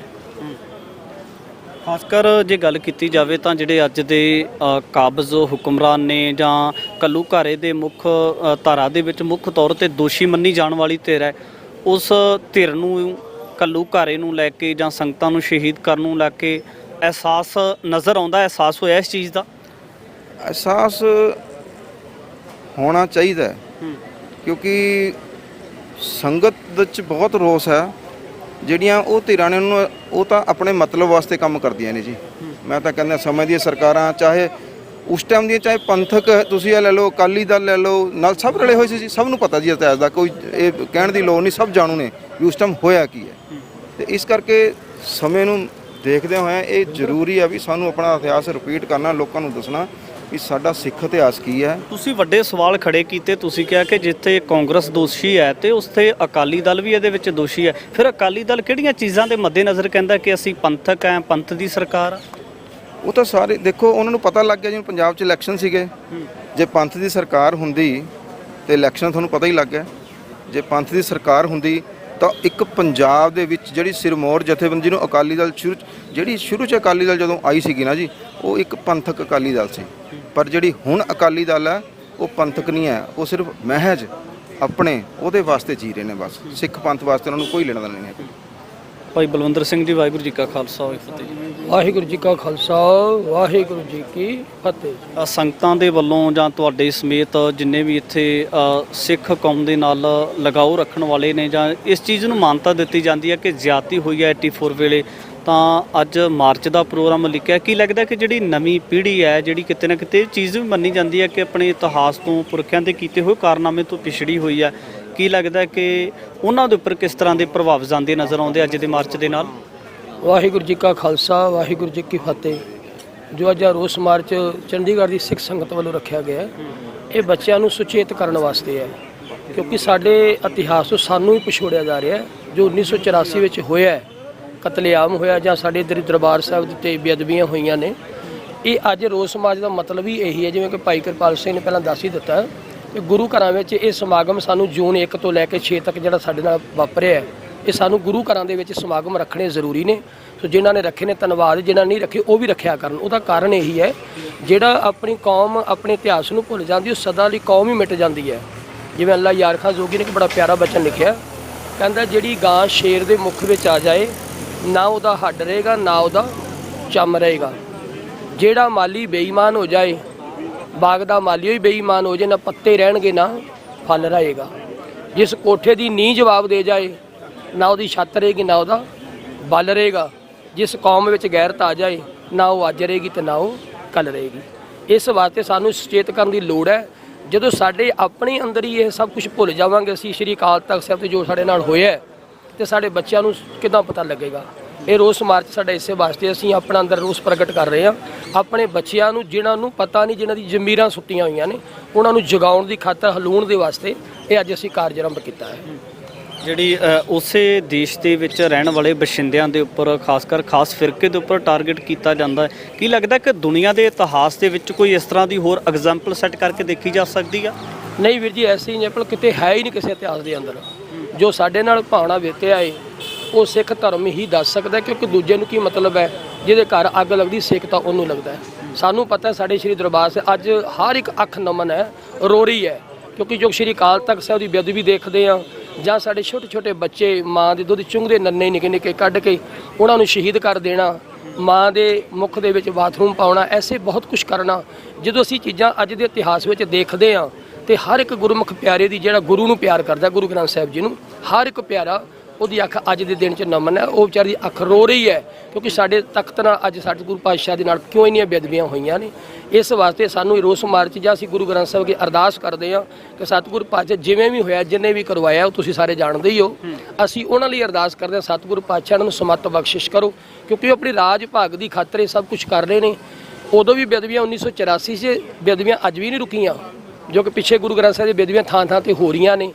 ਖਾਸ ਕਰ ਜੇ ਗੱਲ ਕੀਤੀ ਜਾਵੇ ਤਾਂ ਜਿਹੜੇ ਅੱਜ ਦੇ ਕਾਬਜ਼ ਹੁਕਮਰਾਨ ਨੇ ਜਾਂ ਘੱਲੂਘਾਰੇ ਦੇ ਮੁੱਖ ਧਾਰਾ ਦੇ ਵਿੱਚ ਮੁੱਖ ਤੌਰ ਤੇ ਦੋਸ਼ੀ ਮੰਨੀ ਜਾਣ ਵਾਲੀ ਧਿਰ ਹੈ, ਉਸ ਧਿਰ ਨੂੰ ਘੱਲੂਘਾਰੇ ਨੂੰ ਲੈ ਕੇ ਜਾਂ ਸੰਗਤਾਂ ਨੂੰ ਸ਼ਹੀਦ ਕਰਨ ਨੂੰ ਲੈ ਕੇ ਅਹਿਸਾਸ ਨਜ਼ਰ ਆਉਂਦਾ, ਅਹਿਸਾਸ ਹੋਇਆ ਇਸ ਚੀਜ਼ ਦਾ? ਅਹਿਸਾਸ ਹੋਣਾ ਚਾਹੀਦਾ ਕਿਉਂਕਿ ਸੰਗਤ ਵਿੱਚ ਬਹੁਤ ਰੋਸ ਹੈ। ਜਿਹੜੀਆਂ ਉਹ ਧਿਰਾਂ ਨੇ ਉਹ ਤਾਂ ਆਪਣੇ ਮਤਲਬ ਵਾਸਤੇ ਕੰਮ ਕਰਦੀਆਂ ਨੇ ਜੀ। ਮੈਂ ਤਾਂ ਕਹਿੰਦਾ ਸਮੇਂ ਦੀਆਂ ਸਰਕਾਰਾਂ, ਚਾਹੇ ਉਸ ਟਾਈਮ ਦੀਆਂ, ਚਾਹੇ ਪੰਥਕ ਤੁਸੀਂ ਇਹ ਲੈ ਲਓ, ਅਕਾਲੀ ਦਲ ਲੈ ਲਓ, ਨਾਲ ਸਭ ਰਲੇ ਹੋਏ ਸੀ ਜੀ। ਸਭ ਨੂੰ ਪਤਾ ਜੀ ਇਤਿਹਾਸ ਦਾ, ਕੋਈ ਇਹ ਕਹਿਣ ਦੀ ਲੋੜ ਨਹੀਂ, ਸਭ ਜਾਣੂ ਨੇ ਵੀ ਉਸ ਟਾਈਮ ਹੋਇਆ ਕੀ ਹੈ। ਤੇ ਇਸ ਕਰਕੇ ਸਮੇਂ ਨੂੰ ਦੇਖਦੇ ਹੋਏ ਇਹ ਜ਼ਰੂਰੀ ਹੈ ਵੀ ਸਾਨੂੰ ਆਪਣਾ ਇਤਿਹਾਸ ਰਿਪੀਟ ਕਰਨਾ, ਲੋਕਾਂ ਨੂੰ ਦੱਸਣਾ ਵੀ ਸਾਡਾ ਸਿੱਖ ਇਤਿਹਾਸ ਕੀ ਹੈ। ਤੁਸੀਂ ਵੱਡੇ ਸਵਾਲ ਖੜੇ ਕੀਤੇ। ਤੁਸੀਂ ਕਿਹਾ ਕਿ ਜਿੱਥੇ ਕਾਂਗਰਸ ਦੋਸ਼ੀ ਹੈ ਤੇ ਉੱਥੇ ਅਕਾਲੀ ਦਲ ਵੀ ਇਹਦੇ ਵਿੱਚ ਦੋਸ਼ੀ ਹੈ। ਫਿਰ ਅਕਾਲੀ ਦਲ ਕਿਹੜੀਆਂ ਚੀਜ਼ਾਂ ਦੇ ਮੱਦੇਨਜ਼ਰ ਕਹਿੰਦਾ ਕਿ ਅਸੀਂ ਪੰਥਕ ਹੈ, ਪੰਥ ਦੀ ਸਰਕਾਰ ਆ? ਉਹ ਤਾਂ ਸਾਰੇ ਦੇਖੋ, ਉਹਨਾਂ ਨੂੰ ਪਤਾ ਲੱਗ ਗਿਆ ਜਿਵੇਂ ਪੰਜਾਬ 'ਚ ਇਲੈਕਸ਼ਨ ਸੀਗੇ, ਜੇ ਪੰਥ ਦੀ ਸਰਕਾਰ ਹੁੰਦੀ ਤੇ ਇਲੈਕਸ਼ਨ ਤੁਹਾਨੂੰ ਪਤਾ ਹੀ ਲੱਗ ਗਿਆ। ਜੇ ਪੰਥ ਦੀ ਸਰਕਾਰ ਹੁੰਦੀ ਤਾਂ ਇੱਕ ਪੰਜਾਬ ਦੇ ਵਿੱਚ ਜਿਹੜੀ ਸਿਰਮੌਰ ਜਥੇਬੰਦੀ ਨੂੰ ਅਕਾਲੀ ਦਲ ਸ਼ੁਰੂ 'ਚ ਅਕਾਲੀ ਦਲ ਜਦੋਂ ਆਈ ਸੀਗੀ ਨਾ ਜੀ, ਉਹ ਇੱਕ ਪੰਥਕ ਅਕਾਲੀ ਦਲ ਸੀ। ਪਰ ਜਿਹੜੀ ਹੁਣ ਅਕਾਲੀ ਦਲ ਹੈ ਉਹ ਪੰਥਕ ਨਹੀਂ ਹੈ, ਉਹ ਸਿਰਫ ਮਹਿਜ ਆਪਣੇ ਉਹਦੇ ਵਾਸਤੇ ਜੀ ਰਹੇ ਨੇ, ਬਸ ਸਿੱਖ ਪੰਥ ਵਾਸਤੇ ਉਹਨਾਂ ਨੂੰ ਕੋਈ ਲੈਣਾ ਦੇਣਾ ਨਹੀਂ ਹੈ। ਭਾਈ ਬਲਵੰਦਰ ਸਿੰਘ ਜੀ, ਵਾਹਿਗੁਰੂ ਜੀ ਕਾ ਖਾਲਸਾ ਵਾਹਿਗੁਰੂ ਜੀ ਕੀ ਫਤਿਹ। ਵਾਹਿਗੁਰੂ ਜੀ ਕਾ ਖਾਲਸਾ ਵਾਹਿਗੁਰੂ ਜੀ ਕੀ ਫਤਿਹ। ਸੰਗਤਾਂ ਦੇ ਵੱਲੋਂ ਜਾਂ ਤੁਹਾਡੇ ਸਮੇਤ ਜਿੰਨੇ ਵੀ ਇੱਥੇ ਸਿੱਖ ਕੌਮ ਦੇ ਨਾਲ ਲਗਾਓ ਰੱਖਣ ਵਾਲੇ ਨੇ, ਜਾਂ ਇਸ ਚੀਜ਼ ਨੂੰ ਮਾਨਤਾ ਦਿੱਤੀ ਜਾਂਦੀ ਹੈ ਕਿ ਜ਼ਿਆਦਤੀ ਹੋਈ ਹੈ 84 ਵੇਲੇ, ਤਾਂ ਅੱਜ ਮਾਰਚ ਦਾ ਪ੍ਰੋਗਰਾਮ ਲਿਖਿਆ। ਕੀ ਲੱਗਦਾ ਕਿ ਜਿਹੜੀ ਨਵੀਂ ਪੀੜ੍ਹੀ ਹੈ, ਜਿਹੜੀ ਕਿਤੇ ਨਾ ਕਿਤੇ ਇਹ ਚੀਜ਼ ਵੀ ਮੰਨੀ ਜਾਂਦੀ ਹੈ ਕਿ ਆਪਣੇ ਇਤਿਹਾਸ ਤੋਂ, ਪੁਰਖਿਆਂ ਦੇ ਕੀਤੇ ਹੋਏ ਕਾਰਨਾਮੇ ਤੋਂ ਪਿਛੜੀ ਹੋਈ ਹੈ, ਕੀ ਲੱਗਦਾ ਕਿ ਉਹਨਾਂ ਦੇ ਉੱਪਰ ਕਿਸ ਤਰ੍ਹਾਂ ਦੇ ਪ੍ਰਭਾਵ ਜਾਂਦੇ ਨਜ਼ਰ ਆਉਂਦੇ ਅੱਜ ਦੇ ਮਾਰਚ ਦੇ ਨਾਲ? ਵਾਹਿਗੁਰੂ ਜੀ ਕਾ ਖਾਲਸਾ ਵਾਹਿਗੁਰੂ ਜੀ ਕੀ ਫਤਿਹ। ਜੋ ਅੱਜ ਰੋਸ ਮਾਰਚ ਚੰਡੀਗੜ੍ਹ ਦੀ ਸਿੱਖ ਸੰਗਤ ਵੱਲੋਂ ਰੱਖਿਆ ਗਿਆ ਹੈ, ਇਹ ਬੱਚਿਆਂ ਨੂੰ ਸੁਚੇਤ ਕਰਨ ਵਾਸਤੇ ਹੈ, ਕਿਉਂਕਿ ਸਾਡੇ ਇਤਿਹਾਸ ਤੋਂ ਸਾਨੂੰ ਹੀ ਪਿਛੋੜਿਆ ਜਾ ਰਿਹਾ ਹੈ। ਜੋ 1984 ਵਿੱਚ ਹੋਇਆ, ਕਤਲੇਆਮ ਹੋਇਆ, ਜਾਂ ਸਾਡੇ ਇੱਧਰ ਦਰਬਾਰ ਸਾਹਿਬ ਦੇ ਉੱਤੇ ਬੇਅਦਬੀਆਂ ਹੋਈਆਂ ਨੇ, ਇਹ ਅੱਜ ਰੋਸ ਮਾਰਚ ਦਾ ਮਤਲਬ ਹੀ ਇਹੀ ਹੈ। ਜਿਵੇਂ ਕਿ ਭਾਈ ਕਿਰਪਾਲ ਸਿੰਘ ਨੇ ਪਹਿਲਾਂ ਦੱਸ ਹੀ ਦਿੱਤਾ ਕਿ ਗੁਰੂ ਘਰਾਂ ਵਿੱਚ ਇਹ ਸਮਾਗਮ ਸਾਨੂੰ ਜੂਨ 1 ਤੋਂ ਲੈ ਕੇ 6 ਤੱਕ ਜਿਹੜਾ ਸਾਡੇ ਨਾਲ ਵਾਪਰਿਆ ਹੈ, ਇਹ ਸਾਨੂੰ ਗੁਰੂ ਘਰਾਂ ਦੇ ਵਿੱਚ ਸਮਾਗਮ ਰੱਖਣੇ ਜ਼ਰੂਰੀ ਨੇ। ਸੋ ਜਿਨ੍ਹਾਂ ਨੇ ਰੱਖੇ ਨੇ ਧੰਨਵਾਦ, ਜਿਨ੍ਹਾਂ ਨਹੀਂ ਰੱਖੇ ਉਹ ਵੀ ਰੱਖਿਆ ਕਰਨ। ਉਹਦਾ ਕਾਰਨ ਇਹੀ ਹੈ, ਜਿਹੜਾ ਆਪਣੀ ਕੌਮ ਆਪਣੇ ਇਤਿਹਾਸ ਨੂੰ ਭੁੱਲ ਜਾਂਦੀ, ਉਹ ਸਦਾ ਲਈ ਕੌਮ ਹੀ ਮਿਟ ਜਾਂਦੀ ਹੈ। ਜਿਵੇਂ ਅੱਲਾ ਯਾਰ ਖਾਂ ਜੋਗੀ ਨੇ ਇੱਕ ਬੜਾ ਪਿਆਰਾ ਬਚਨ ਲਿਖਿਆ, ਕਹਿੰਦਾ ਜਿਹੜੀ ਗਾਂ ਸ਼ੇਰ ਦੇ ਮੁੱਖ ਵਿੱਚ ਆ ਜਾਏ, ਨਾ ਉਹਦਾ ਹੱਡ ਰਹੇਗਾ ਨਾ ਉਹਦਾ ਚੰਮ ਰਹੇਗਾ। ਜਿਹੜਾ ਮਾਲੀ ਬੇਈਮਾਨ ਹੋ ਜਾਏ, ਬਾਗ ਦਾ ਮਾਲੀ ਹੀ ਬੇਈਮਾਨ ਹੋ ਜਾਏ, ਨਾ ਪੱਤੇ ਰਹਿਣਗੇ ਨਾ ਫਲ ਰਹੇਗਾ। ਜਿਸ ਕੋਠੇ ਦੀ ਨੀਂਹ ਜਵਾਬ ਦੇ ਜਾਏ, ਨਾ ਉਹਦੀ ਛੱਤ ਰਹੇਗੀ ਨਾ ਉਹਦਾ ਬਲ ਰਹੇਗਾ। ਜਿਸ ਕੌਮ ਵਿੱਚ ਗੈਰਤ ਆ ਜਾਏ, ਨਾ ਉਹ ਅੱਜ ਰਹੇਗੀ ਤੇ ਨਾ ਉਹ ਕੱਲ ਰਹੇਗੀ। ਇਸ ਵਾਸਤੇ ਸਾਨੂੰ ਸੁਚੇਤ ਕਰਨ ਦੀ ਲੋੜ ਹੈ। ਜਦੋਂ ਸਾਡੇ ਆਪਣੇ ਅੰਦਰ ਹੀ ਇਹ ਸਭ ਕੁਝ ਭੁੱਲ ਜਾਵਾਂਗੇ, ਅਸੀਂ ਸ਼੍ਰੀ ਅਕਾਲ ਤਖਤ ਸਾਹਿਬ ਤੇ ਜੋ ਸਾਡੇ ਨਾਲ ਹੋਇਆ, ਤੇ ਸਾਡੇ ਬੱਚਿਆਂ ਨੂੰ ਕਿੱਦਾਂ ਪਤਾ ਲੱਗੇਗਾ। ਇਹ ਰੋਸ ਮਾਰਚ ਸਾਡਾ ਇਸੇ ਵਾਸਤੇ, ਅਸੀਂ ਆਪਣਾ ਅੰਦਰ ਰੋਸ ਪ੍ਰਗਟ ਕਰ ਰਹੇ ਹਾਂ। ਆਪਣੇ ਬੱਚਿਆਂ ਨੂੰ, ਜਿਨ੍ਹਾਂ ਨੂੰ ਪਤਾ ਨਹੀਂ, ਜਿਨ੍ਹਾਂ ਦੀ ਜ਼ਮੀਰਾਂ ਸੁੱਤੀਆਂ ਹੋਈਆਂ ਨੇ, ਉਹਨਾਂ ਨੂੰ ਜਗਾਉਣ ਦੀ ਖਾਤਰ, ਹਲੂਣ ਦੇ ਵਾਸਤੇ ਇਹ ਅੱਜ ਅਸੀਂ ਕਾਰਜ ਆਰੰਭ ਕੀਤਾ ਹੈ। ਜਿਹੜੀ ਉਸੇ ਦੇਸ਼ ਦੇ ਵਿੱਚ ਰਹਿਣ ਵਾਲੇ ਬਸ਼ਿੰਦਿਆਂ ਦੇ ਉੱਪਰ, ਖਾਸ ਫਿਰਕੇ ਦੇ ਉੱਪਰ ਟਾਰਗੇਟ ਕੀਤਾ ਜਾਂਦਾ ਹੈ, ਕੀ ਲੱਗਦਾ ਕਿ ਦੁਨੀਆ ਦੇ ਇਤਿਹਾਸ ਦੇ ਵਿੱਚ ਕੋਈ ਇਸ ਤਰ੍ਹਾਂ ਦੀ ਹੋਰ ਐਗਜ਼ਾਮਪਲ ਸੈੱਟ ਕਰਕੇ ਦੇਖੀ ਜਾ ਸਕਦੀ ਆ? ਨਹੀਂ ਵੀਰ ਜੀ, ਐਸੀ ਐਗਜ਼ਾਮਪਲ ਕਿਤੇ ਹੈ ਹੀ ਨਹੀਂ ਕਿਸੇ ਇਤਿਹਾਸ ਦੇ ਅੰਦਰ। ਜੋ ਸਾਡੇ ਨਾਲ ਭਾਵਨਾ ਬੀਤਿਆ ਹੈ, ਉਹ ਸਿੱਖ ਧਰਮ ਹੀ ਦੱਸ ਸਕਦਾ, ਕਿਉਂਕਿ ਦੂਜੇ ਨੂੰ ਕੀ ਮਤਲਬ ਹੈ। ਜਿਹਦੇ ਘਰ ਅੱਗ ਲੱਗਦੀ, ਸਿੱਖ ਤਾਂ ਉਹਨੂੰ ਲੱਗਦਾ ਹੈ। ਸਾਨੂੰ ਪਤਾ ਸਾਡੇ ਸ਼੍ਰੀ ਦਰਬਾਰ ਸਾਹਿਬ ਅੱਜ ਹਰ ਇੱਕ ਅੱਖ ਨਮਨ ਹੈ, ਰੋ ਰਹੀ ਹੈ, ਕਿਉਂਕਿ ਜੋ ਸ਼੍ਰੀ ਅਕਾਲ ਤਖਤ ਸਾਹਿਬ ਦੀ ਬੇਅਦਬੀ ਦੇਖਦੇ ਆ, ਜਾਂ ਸਾਡੇ ਛੋਟੇ ਛੋਟੇ ਬੱਚੇ ਮਾਂ ਦੇ ਦੁੱਧ ਚੁੰਘਦੇ ਨੰਨੇ ਨਿੱਕੇ ਨਿੱਕੇ ਕੱਢ ਕੇ ਉਹਨਾਂ ਨੂੰ ਸ਼ਹੀਦ ਕਰ ਦੇਣਾ, ਮਾਂ ਦੇ ਮੁੱਖ ਦੇ ਵਿੱਚ ਬਾਥਰੂਮ ਪਾਉਣਾ, ਐਸੇ ਬਹੁਤ ਕੁਝ ਕਰਨਾ। ਜਦੋਂ ਅਸੀਂ ਚੀਜ਼ਾਂ ਅੱਜ ਦੇ ਇਤਿਹਾਸ ਵਿੱਚ ਦੇਖਦੇ ਹਾਂ, ਤੇ ਹਰ ਇੱਕ ਗੁਰਮੁਖ ਪਿਆਰੇ ਦੀ, ਜਿਹੜਾ ਗੁਰੂ ਨੂੰ ਪਿਆਰ ਕਰਦਾ, ਗੁਰੂ ਗ੍ਰੰਥ ਸਾਹਿਬ ਜੀ ਨੂੰ, ਹਰ ਇੱਕ ਪਿਆਰਾ ਉਹਦੀ ਅੱਖ ਅੱਜ ਦੇ ਦਿਨ 'ਚ ਨਮਨ ਹੈ। ਉਹ ਵਿਚਾਰੀ ਦੀ ਅੱਖ ਰੋ ਰਹੀ ਹੈ, ਕਿਉਂਕਿ ਸਾਡੇ ਤਖਤ ਨਾਲ ਅੱਜ ਸਾਡੇ ਗੁਰੂ ਪਾਤਸ਼ਾਹ ਦੇ ਨਾਲ ਕਿਉਂ ਇੰਨੀਆਂ ਬੇਅਦਬੀਆਂ ਹੋਈਆਂ ਨੇ। ਇਸ ਵਾਸਤੇ ਸਾਨੂੰ ਰੋਸ ਮਾਰਚ ਜਾਂ ਅਸੀਂ ਗੁਰੂ ਗ੍ਰੰਥ ਸਾਹਿਬ ਅੱਗੇ ਅਰਦਾਸ ਕਰਦੇ ਹਾਂ ਕਿ ਸਤਿਗੁਰੂ ਪਾਤਸ਼ਾਹ ਜਿਵੇਂ ਵੀ ਹੋਇਆ, ਜਿੰਨੇ ਵੀ ਕਰਵਾਇਆ, ਉਹ ਤੁਸੀਂ ਸਾਰੇ ਜਾਣਦੇ ਹੀ ਹੋ। ਅਸੀਂ ਉਹਨਾਂ ਲਈ ਅਰਦਾਸ ਕਰਦੇ ਹਾਂ, ਸਤਿਗੁਰੂ ਪਾਤਸ਼ਾਹ ਨੂੰ ਸਮੱਤ ਬਖਸ਼ਿਸ਼ ਕਰੋ, ਕਿਉਂਕਿ ਉਹ ਆਪਣੀ ਰਾਜ ਭਾਗ ਦੀ ਖਾਤਰ ਇਹ ਸਭ ਕੁਝ ਕਰ ਰਹੇ ਨੇ। ਉਦੋਂ ਵੀ ਬੇਅਦਬੀਆਂ 1984 'ਚ ਬੇਅਦਬੀਆਂ ਅੱਜ ਵੀ ਨਹੀਂ ਰੁਕੀਆਂ, ਜੋ ਕਿ ਪਿੱਛੇ ਗੁਰੂ ਗ੍ਰੰਥ ਸਾਹਿਬ ਦੀ ਬੇਅਦਬੀਆਂ ਥਾਂ ਤੇ ਹੋ ਰਹੀਆਂ ਨੇ,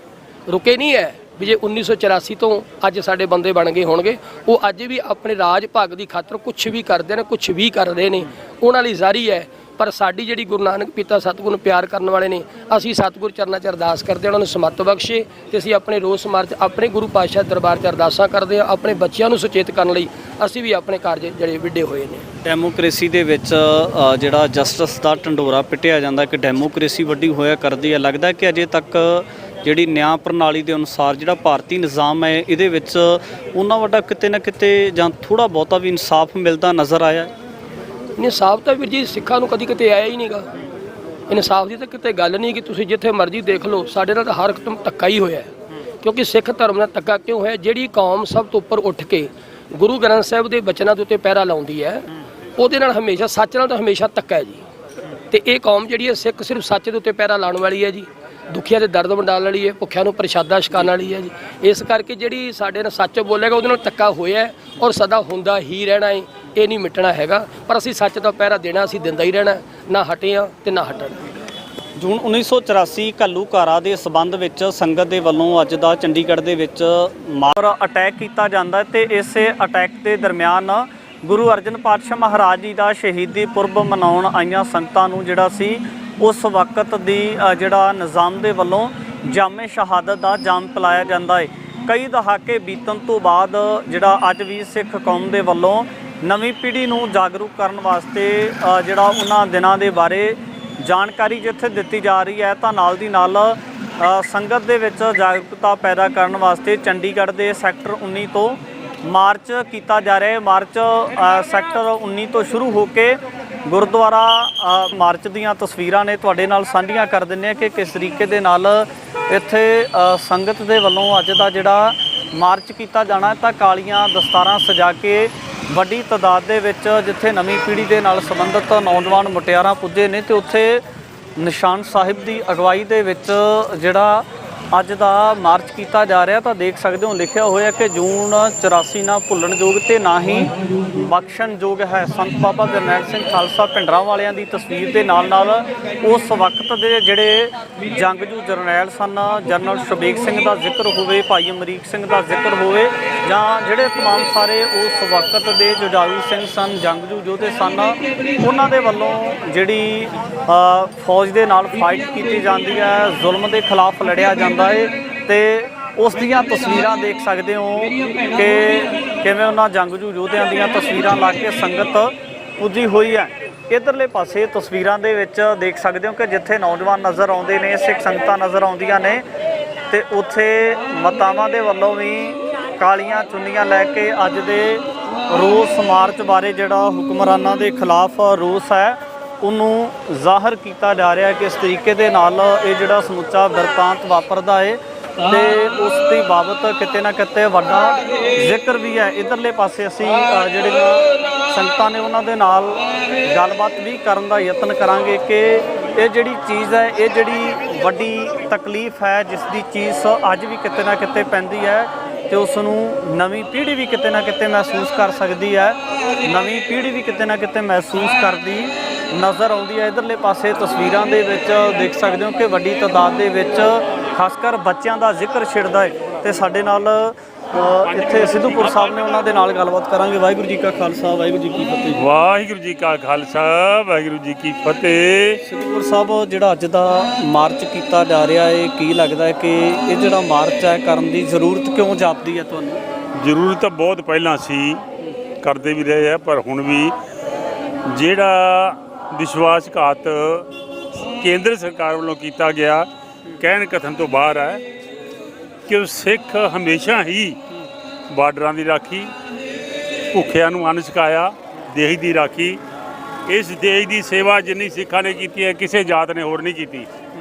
ਰੁਕੇ ਨਹੀਂ ਹੈ। ਵੀ ਜੇ 1984 ਤੋਂ ਅੱਜ ਸਾਡੇ ਬੰਦੇ ਬਣ ਗਏ ਹੋਣਗੇ, ਉਹ ਅੱਜ ਵੀ ਆਪਣੇ ਰਾਜ ਭਾਗ ਦੀ ਖਾਤਰ ਕੁਝ ਵੀ ਕਰਦੇ ਨੇ, ਕੁਝ ਵੀ ਕਰ ਰਹੇ ਨੇ, ਉਹਨਾਂ ਲਈ ਜ਼ਾਰੀ ਹੈ। ਪਰ ਸਾਡੀ ਜਿਹੜੀ ਗੁਰੂ ਨਾਨਕ ਪਿਤਾ ਸਤਿਗੁਰੂ ਨੂੰ ਪਿਆਰ ਕਰਨ ਵਾਲੇ ਨੇ, ਅਸੀਂ ਸਤਿਗੁਰੂ ਚਰਨਾਂ 'ਚ ਅਰਦਾਸ ਕਰਦੇ ਹਾਂ, ਉਹਨਾਂ ਨੂੰ ਸਮੱਤ ਬਖਸ਼ੇ। ਤੇ ਅਸੀਂ ਆਪਣੇ ਰੋਸ ਮਾਰਚ ਆਪਣੇ ਗੁਰੂ ਪਾਤਸ਼ਾਹ ਦਰਬਾਰ 'ਚ ਅਰਦਾਸਾਂ ਕਰਦੇ ਹਾਂ। ਆਪਣੇ ਬੱਚਿਆਂ ਨੂੰ ਸੁਚੇਤ ਕਰਨ ਲਈ ਅਸੀਂ ਵੀ ਆਪਣੇ ਕਾਰਜ ਜਿਹੜੇ ਵਿੱਢੇ ਹੋਏ ਨੇ। ਡੈਮੋਕ੍ਰੇਸੀ ਦੇ ਵਿੱਚ ਜਿਹੜਾ ਜਸਟਿਸ ਦਾ ਢੰਡੋਰਾ ਪਿੱਟਿਆ ਜਾਂਦਾ ਕਿ ਡੈਮੋਕ੍ਰੇਸੀ ਵੱਡੀ ਹੋਇਆ ਕਰਦੀ ਹੈ, ਲੱਗਦਾ ਕਿ ਅਜੇ ਤੱਕ ਜਿਹੜੀ ਨਿਆਂ ਪ੍ਰਣਾਲੀ ਦੇ ਅਨੁਸਾਰ ਜਿਹੜਾ ਭਾਰਤੀ ਨਿਜ਼ਾਮ ਹੈ, ਇਹਦੇ ਵਿੱਚ ਉਹਨਾਂ ਵੱਡਾ ਕਿਤੇ ਨਾ ਕਿਤੇ ਜਾਂ ਥੋੜ੍ਹਾ ਬਹੁਤਾ ਵੀ ਇਨਸਾਫ ਮਿਲਦਾ ਨਜ਼ਰ ਆਇਆ? ਇਨਸਾਫ ਤਾਂ ਵੀਰ ਜੀ ਸਿੱਖਾਂ ਨੂੰ ਕਦੀ ਕਿਤੇ ਆਇਆ ਹੀ ਨਹੀਂਗਾ। ਇਨਸਾਫ ਦੀ ਤਾਂ ਕਿਤੇ ਗੱਲ ਨਹੀਂ ਕਿ ਤੁਸੀਂ ਜਿੱਥੇ ਮਰਜ਼ੀ ਦੇਖ ਲਓ, ਸਾਡੇ ਨਾਲ ਤਾਂ ਹਰ ਇੱਕ ਧੱਕਾ ਹੀ ਹੋਇਆ। ਕਿਉਂਕਿ ਸਿੱਖ ਧਰਮ ਨਾਲ ਧੱਕਾ ਕਿਉਂ ਹੋਇਆ? ਜਿਹੜੀ ਕੌਮ ਸਭ ਤੋਂ ਉੱਪਰ ਉੱਠ ਕੇ ਗੁਰੂ ਗ੍ਰੰਥ ਸਾਹਿਬ ਦੇ ਬਚਨਾਂ ਦੇ ਉੱਤੇ ਪਹਿਰਾ ਲਾਉਂਦੀ ਹੈ, ਉਹਦੇ ਨਾਲ ਹਮੇਸ਼ਾ, ਸੱਚ ਨਾਲ ਤਾਂ ਹਮੇਸ਼ਾ ਧੱਕਾ ਹੈ ਜੀ। ਤੇ ਇਹ ਕੌਮ ਜਿਹੜੀ ਹੈ ਸਿੱਖ, ਸਿਰਫ ਸੱਚ ਦੇ ਉੱਤੇ ਪਹਿਰਾ ਲਾਉਣ ਵਾਲੀ ਹੈ ਜੀ, ਦੁਖੀਆਂ ਦੇ ਦਰਦ ਵੰਡਾਉਣ ਵਾਲੀ ਹੈ, ਭੁੱਖਿਆਂ ਨੂੰ ਪ੍ਰਸ਼ਾਦਾ ਛਕਾਉਣ ਵਾਲੀ ਹੈ ਜੀ। ਇਸ ਕਰਕੇ ਜਿਹੜੀ ਸਾਡੇ ਨਾਲ ਸੱਚ ਬੋਲੇਗਾ, ਉਹਦੇ ਨਾਲ ਧੱਕਾ ਹੋਇਆ ਔਰ ਸਦਾ ਹੁੰਦਾ ਹੀ ਰਹਿਣਾ ਹੈ। ਇਹ ਨਹੀਂ ਮਿਟਣਾ ਹੈਗਾ। ਪਰ ਅਸੀਂ ਸੱਚ ਦਾ ਪਹਿਰਾ ਦੇਣਾ, ਅਸੀਂ ਦਿੰਦਾ ਹੀ ਰਹਿਣਾ, ਨਾ ਹਟੇ ਹਾਂ ਤੇ ਨਾ ਹਟਣਾ। ਜੂਨ 1984 ਘੱਲੂਘਾਰਾ ਦੇ ਸਬੰਧ ਵਿੱਚ ਸੰਗਤ ਦੇ ਵੱਲੋਂ ਅੱਜ ਦਾ ਚੰਡੀਗੜ੍ਹ ਦੇ ਵਿੱਚ ਮਾਰ ਅਟੈਕ ਕੀਤਾ ਜਾਂਦਾ ਤੇ ਇਸੇ ਅਟੈਕ ਦੇ ਦਰਮਿਆਨ ਗੁਰੂ ਅਰਜਨ ਪਾਤਸ਼ਾਹ ਮਹਾਰਾਜ ਜੀ ਦਾ ਸ਼ਹੀਦੀ ਪੁਰਬ ਮਨਾਉਣ ਆਈਆਂ ਸੰਗਤਾਂ ਨੂੰ ਜਿਹੜਾ ਸੀ ਉਸ ਵਕਤ ਦੀ ਜਿਹੜਾ ਨਿਜ਼ਾਮ ਦੇ ਵੱਲੋਂ ਜਾਮੇ ਸ਼ਹਾਦਤ ਦਾ ਜਾਮ ਪਿਲਾਇਆ ਜਾਂਦਾ ਹੈ। ਕਈ ਦਹਾਕੇ ਬੀਤਣ ਤੋਂ ਬਾਅਦ ਜਿਹੜਾ ਅੱਜ ਵੀ ਸਿੱਖ ਕੌਮ ਦੇ ਵੱਲੋਂ ਨਵੀਂ ਪੀੜ੍ਹੀ ਨੂੰ ਜਾਗਰੂਕ ਕਰਨ ਵਾਸਤੇ ਜਿਹੜਾ ਉਹਨਾਂ ਦਿਨਾਂ ਦੇ ਬਾਰੇ ਜਾਣਕਾਰੀ ਜਿੱਥੇ ਦਿੱਤੀ ਜਾ ਰਹੀ ਹੈ ਤਾਂ ਨਾਲ ਦੀ ਨਾਲ ਸੰਗਤ ਦੇ ਵਿੱਚ ਜਾਗਰੂਕਤਾ ਪੈਦਾ ਕਰਨ ਵਾਸਤੇ ਚੰਡੀਗੜ੍ਹ ਦੇ ਸੈਕਟਰ 19 ਤੋਂ ਮਾਰਚ ਕੀਤਾ ਜਾ ਰਿਹਾ ਹੈ। ਮਾਰਚ ਸੈਕਟਰ 19 ਤੋਂ ਸ਼ੁਰੂ ਹੋ ਕੇ ਗੁਰਦੁਆਰਾ ਮਾਰਚ ਦੀਆਂ ਤਸਵੀਰਾਂ ਨੇ ਤੁਹਾਡੇ ਨਾਲ ਸਾਂਝੀਆਂ ਕਰ ਦਿੰਦੇ ਹਾਂ ਕਿ ਕਿਸ ਤਰੀਕੇ ਦੇ ਨਾਲ ਇੱਥੇ ਸੰਗਤ ਦੇ ਵੱਲੋਂ ਅੱਜ ਦਾ ਜਿਹੜਾ ਮਾਰਚ ਕੀਤਾ ਜਾਣਾ ਤਾਂ ਕਾਲੀਆਂ ਦਸਤਾਰਾਂ ਸਜਾ ਕੇ ਵੱਡੀ ਤਾਦਾਦ ਦੇ ਵਿੱਚ ਜਿੱਥੇ ਨਵੀਂ ਪੀੜ੍ਹੀ ਦੇ ਨਾਲ ਸੰਬੰਧਿਤ ਨੌਜਵਾਨ ਮੁਟਿਆਰਾਂ ਪੁੱਜੇ ਨੇ ਤੇ ਉੱਥੇ ਨਿਸ਼ਾਨ ਸਾਹਿਬ ਦੀ ਅਗਵਾਈ ਦੇ ਵਿੱਚ ਜਿਹੜਾ ਅੱਜ ਦਾ ਮਾਰਚ ਕੀਤਾ ਜਾ ਰਿਹਾ ਤਾਂ ਦੇਖ ਸਕਦੇ ਹੋ ਲਿਖਿਆ ਹੋਇਆ ਕਿ ਜੂਨ 84 ਨਾ ਭੁੱਲਣਯੋਗ ਤੇ ਨਾ ਹੀ ਬਖਸ਼ਣਯੋਗ ਹੈ। ਸੰਤ ਬਾਬਾ ਜਰਨੈਲ ਸਿੰਘ ਖਾਲਸਾ ਭਿੰਡਰਾਂ ਵਾਲਿਆਂ ਦੀ ਤਸਵੀਰ ਦੇ ਨਾਲ ਨਾਲ ਉਸ ਵਕਤ ਦੇ ਜਿਹੜੇ ਜੰਗਜੂ ਜਰਨੈਲ ਸਨ, ਜਨਰਲ ਸ਼ਬੀਕ ਸਿੰਘ ਦਾ ਜ਼ਿਕਰ ਹੋਵੇ, ਭਾਈ ਅਮਰੀਕ ਸਿੰਘ ਦਾ ਜ਼ਿਕਰ ਹੋਵੇ ਜਾਂ ਜਿਹੜੇ ਤਮਾਮ ਸਾਰੇ ਉਸ ਵਕਤ ਦੇ ਜੁਝਾਰੂ ਸਿੰਘ ਸਨ, ਜੰਗਜੂ ਯੋਧੇ ਸਨ, ਉਹਨਾਂ ਦੇ ਵੱਲੋਂ ਜਿਹੜੀ ਫੌਜ ਦੇ ਨਾਲ ਫਾਈਟ ਕੀਤੀ ਜਾਂਦੀ ਹੈ, ਜ਼ੁਲਮ ਦੇ ਖਿਲਾਫ ਲੜਿਆ ਜਾਂਦਾ ਤੇ ਉਸ ਦੀਆਂ ਤਸਵੀਰਾਂ ਦੇਖ ਸਕਦੇ ਹੋ ਕਿ ਕਿਵੇਂ ਉਹਨਾਂ ਜੰਗਜੂ ਯੋਧਿਆਂ ਦੀਆਂ ਤਸਵੀਰਾਂ ਲਾ ਕੇ ਸੰਗਤ ਪੁੱਜੀ ਹੋਈ ਹੈ। ਇਧਰਲੇ ਪਾਸੇ ਤਸਵੀਰਾਂ ਦੇ ਵਿੱਚ ਦੇਖ ਸਕਦੇ ਹੋ ਕਿ ਜਿੱਥੇ ਨੌਜਵਾਨ ਨਜ਼ਰ ਆਉਂਦੇ ਨੇ, ਸਿੱਖ ਸੰਗਤਾਂ ਨਜ਼ਰ ਆਉਂਦੀਆਂ ਨੇ ਤੇ ਉੱਥੇ ਮਾਤਾਵਾਂ ਦੇ ਵੱਲੋਂ ਵੀ ਕਾਲੀਆਂ ਚੁੰਨੀਆਂ ਲੈ ਕੇ ਅੱਜ ਦੇ ਰੋਸ ਮਾਰਚ ਬਾਰੇ ਜਿਹੜਾ ਹੁਕਮਰਾਨਾਂ ਦੇ ਖਿਲਾਫ ਰੋਸ ਹੈ ਉਹਨੂੰ ਜ਼ਾਹਰ ਕੀਤਾ ਜਾ ਰਿਹਾ ਕਿ ਇਸ ਤਰੀਕੇ ਦੇ ਨਾਲ ਇਹ ਜਿਹੜਾ ਸਮੁੱਚਾ ਬਿਰਤਾਂਤ ਵਾਪਰਦਾ ਹੈ ਤੇ ਉਸ ਦੀ ਬਾਬਤ ਕਿਤੇ ਨਾ ਕਿਤੇ ਵੱਡਾ ਜ਼ਿਕਰ ਵੀ ਹੈ। ਇਧਰਲੇ ਪਾਸੇ ਅਸੀਂ ਜਿਹੜੀਆਂ ਸੰਗਤਾਂ ਨੇ ਉਹਨਾਂ ਦੇ ਨਾਲ ਗੱਲਬਾਤ ਵੀ ਕਰਨ ਦਾ ਯਤਨ ਕਰਾਂਗੇ ਕਿ ਇਹ ਜਿਹੜੀ ਚੀਜ਼ ਹੈ, ਇਹ ਜਿਹੜੀ ਵੱਡੀ ਤਕਲੀਫ ਹੈ ਜਿਸ ਦੀ ਚੀਜ਼ ਅੱਜ ਵੀ ਕਿਤੇ ਨਾ ਕਿਤੇ ਪੈਂਦੀ ਹੈ ਤੇ ਉਸ ਨੂੰ ਨਵੀਂ ਪੀੜ੍ਹੀ ਵੀ ਕਿਤੇ ਨਾ ਕਿਤੇ ਮਹਿਸੂਸ ਕਰ ਸਕਦੀ ਹੈ, ਨਵੀਂ ਪੀੜ੍ਹੀ ਵੀ ਕਿਤੇ ਨਾ ਕਿਤੇ ਮਹਿਸੂਸ ਕਰਦੀ ਨਜ਼ਰ ਆਉਂਦੀ ਹੈ। ਇਧਰਲੇ ਪਾਸੇ ਤਸਵੀਰਾਂ ਦੇ ਵਿੱਚ ਦੇਖ ਸਕਦੇ ਹੋ ਕਿ ਵੱਡੀ ਤਾਦਾਦ ਦੇ ਵਿੱਚ ਖਾਸ ਕਰ ਬੱਚਿਆਂ ਦਾ ਜ਼ਿਕਰ ਛਿੜਦਾ ਹੈ ਤੇ ਸਾਡੇ ਨਾਲ ਇੱਥੇ ਸਿੱਧੂਪੁਰ ਸਾਹਿਬ ਨੇ, ਉਹਨਾਂ ਦੇ ਨਾਲ ਗੱਲਬਾਤ ਕਰਾਂਗੇ। ਵਾਹਿਗੁਰੂ ਜੀ ਕਾ ਖਾਲਸਾ, ਵਾਹਿਗੁਰੂ ਜੀ ਕੀ ਫਤਿਹ। ਵਾਹਿਗੁਰੂ ਜੀ ਕਾ ਖਾਲਸਾ, ਵਾਹਿਗੁਰੂ ਜੀ ਕੀ ਫਤਿਹ। ਸਿੱਧੂਪੁਰ ਸਾਹਿਬ, ਜਿਹੜਾ ਅੱਜ ਦਾ ਮਾਰਚ ਕੀਤਾ ਜਾ ਰਿਹਾ ਹੈ, ਕੀ ਲੱਗਦਾ ਹੈ ਕਿ ਇਹ ਜਿਹੜਾ ਮਾਰਚ ਹੈ ਕਰਨ ਦੀ ਜ਼ਰੂਰਤ ਕਿਉਂ ਜਾਪਦੀ ਹੈ ਤੁਹਾਨੂੰ? ਜ਼ਰੂਰਤ ਤਾਂ ਬਹੁਤ ਪਹਿਲਾਂ ਸੀ, ਕਰਦੇ ਵੀ ਰਹੇ ਆ, ਪਰ ਹੁਣ ਵੀ ਜਿਹੜਾ ਵਿਸ਼ਵਾਸਘਾਤ ਕੇਂਦਰ ਸਰਕਾਰ ਵੱਲੋਂ ਕੀਤਾ ਗਿਆ ਕਹਿਣ ਕਥਨ ਤੋਂ ਬਾਹਰ ਹੈ ਕਿ ਉਹ ਸਿੱਖ ਹਮੇਸ਼ਾ ਹੀ ਬਾਰਡਰਾਂ ਦੀ ਰਾਖੀ, ਭੁੱਖਿਆਂ ਨੂੰ ਅੰਨ ਛਕਾਇਆ, ਦੇਸ਼ ਦੀ ਰਾਖੀ, ਇਸ ਦੇਸ਼ ਦੀ ਸੇਵਾ ਜਿੰਨੀ ਸਿੱਖਾਂ ਨੇ ਕੀਤੀ ਹੈ ਕਿਸੇ ਜਾਤ ਨੇ ਹੋਰ ਨਹੀਂ ਕੀਤੀ,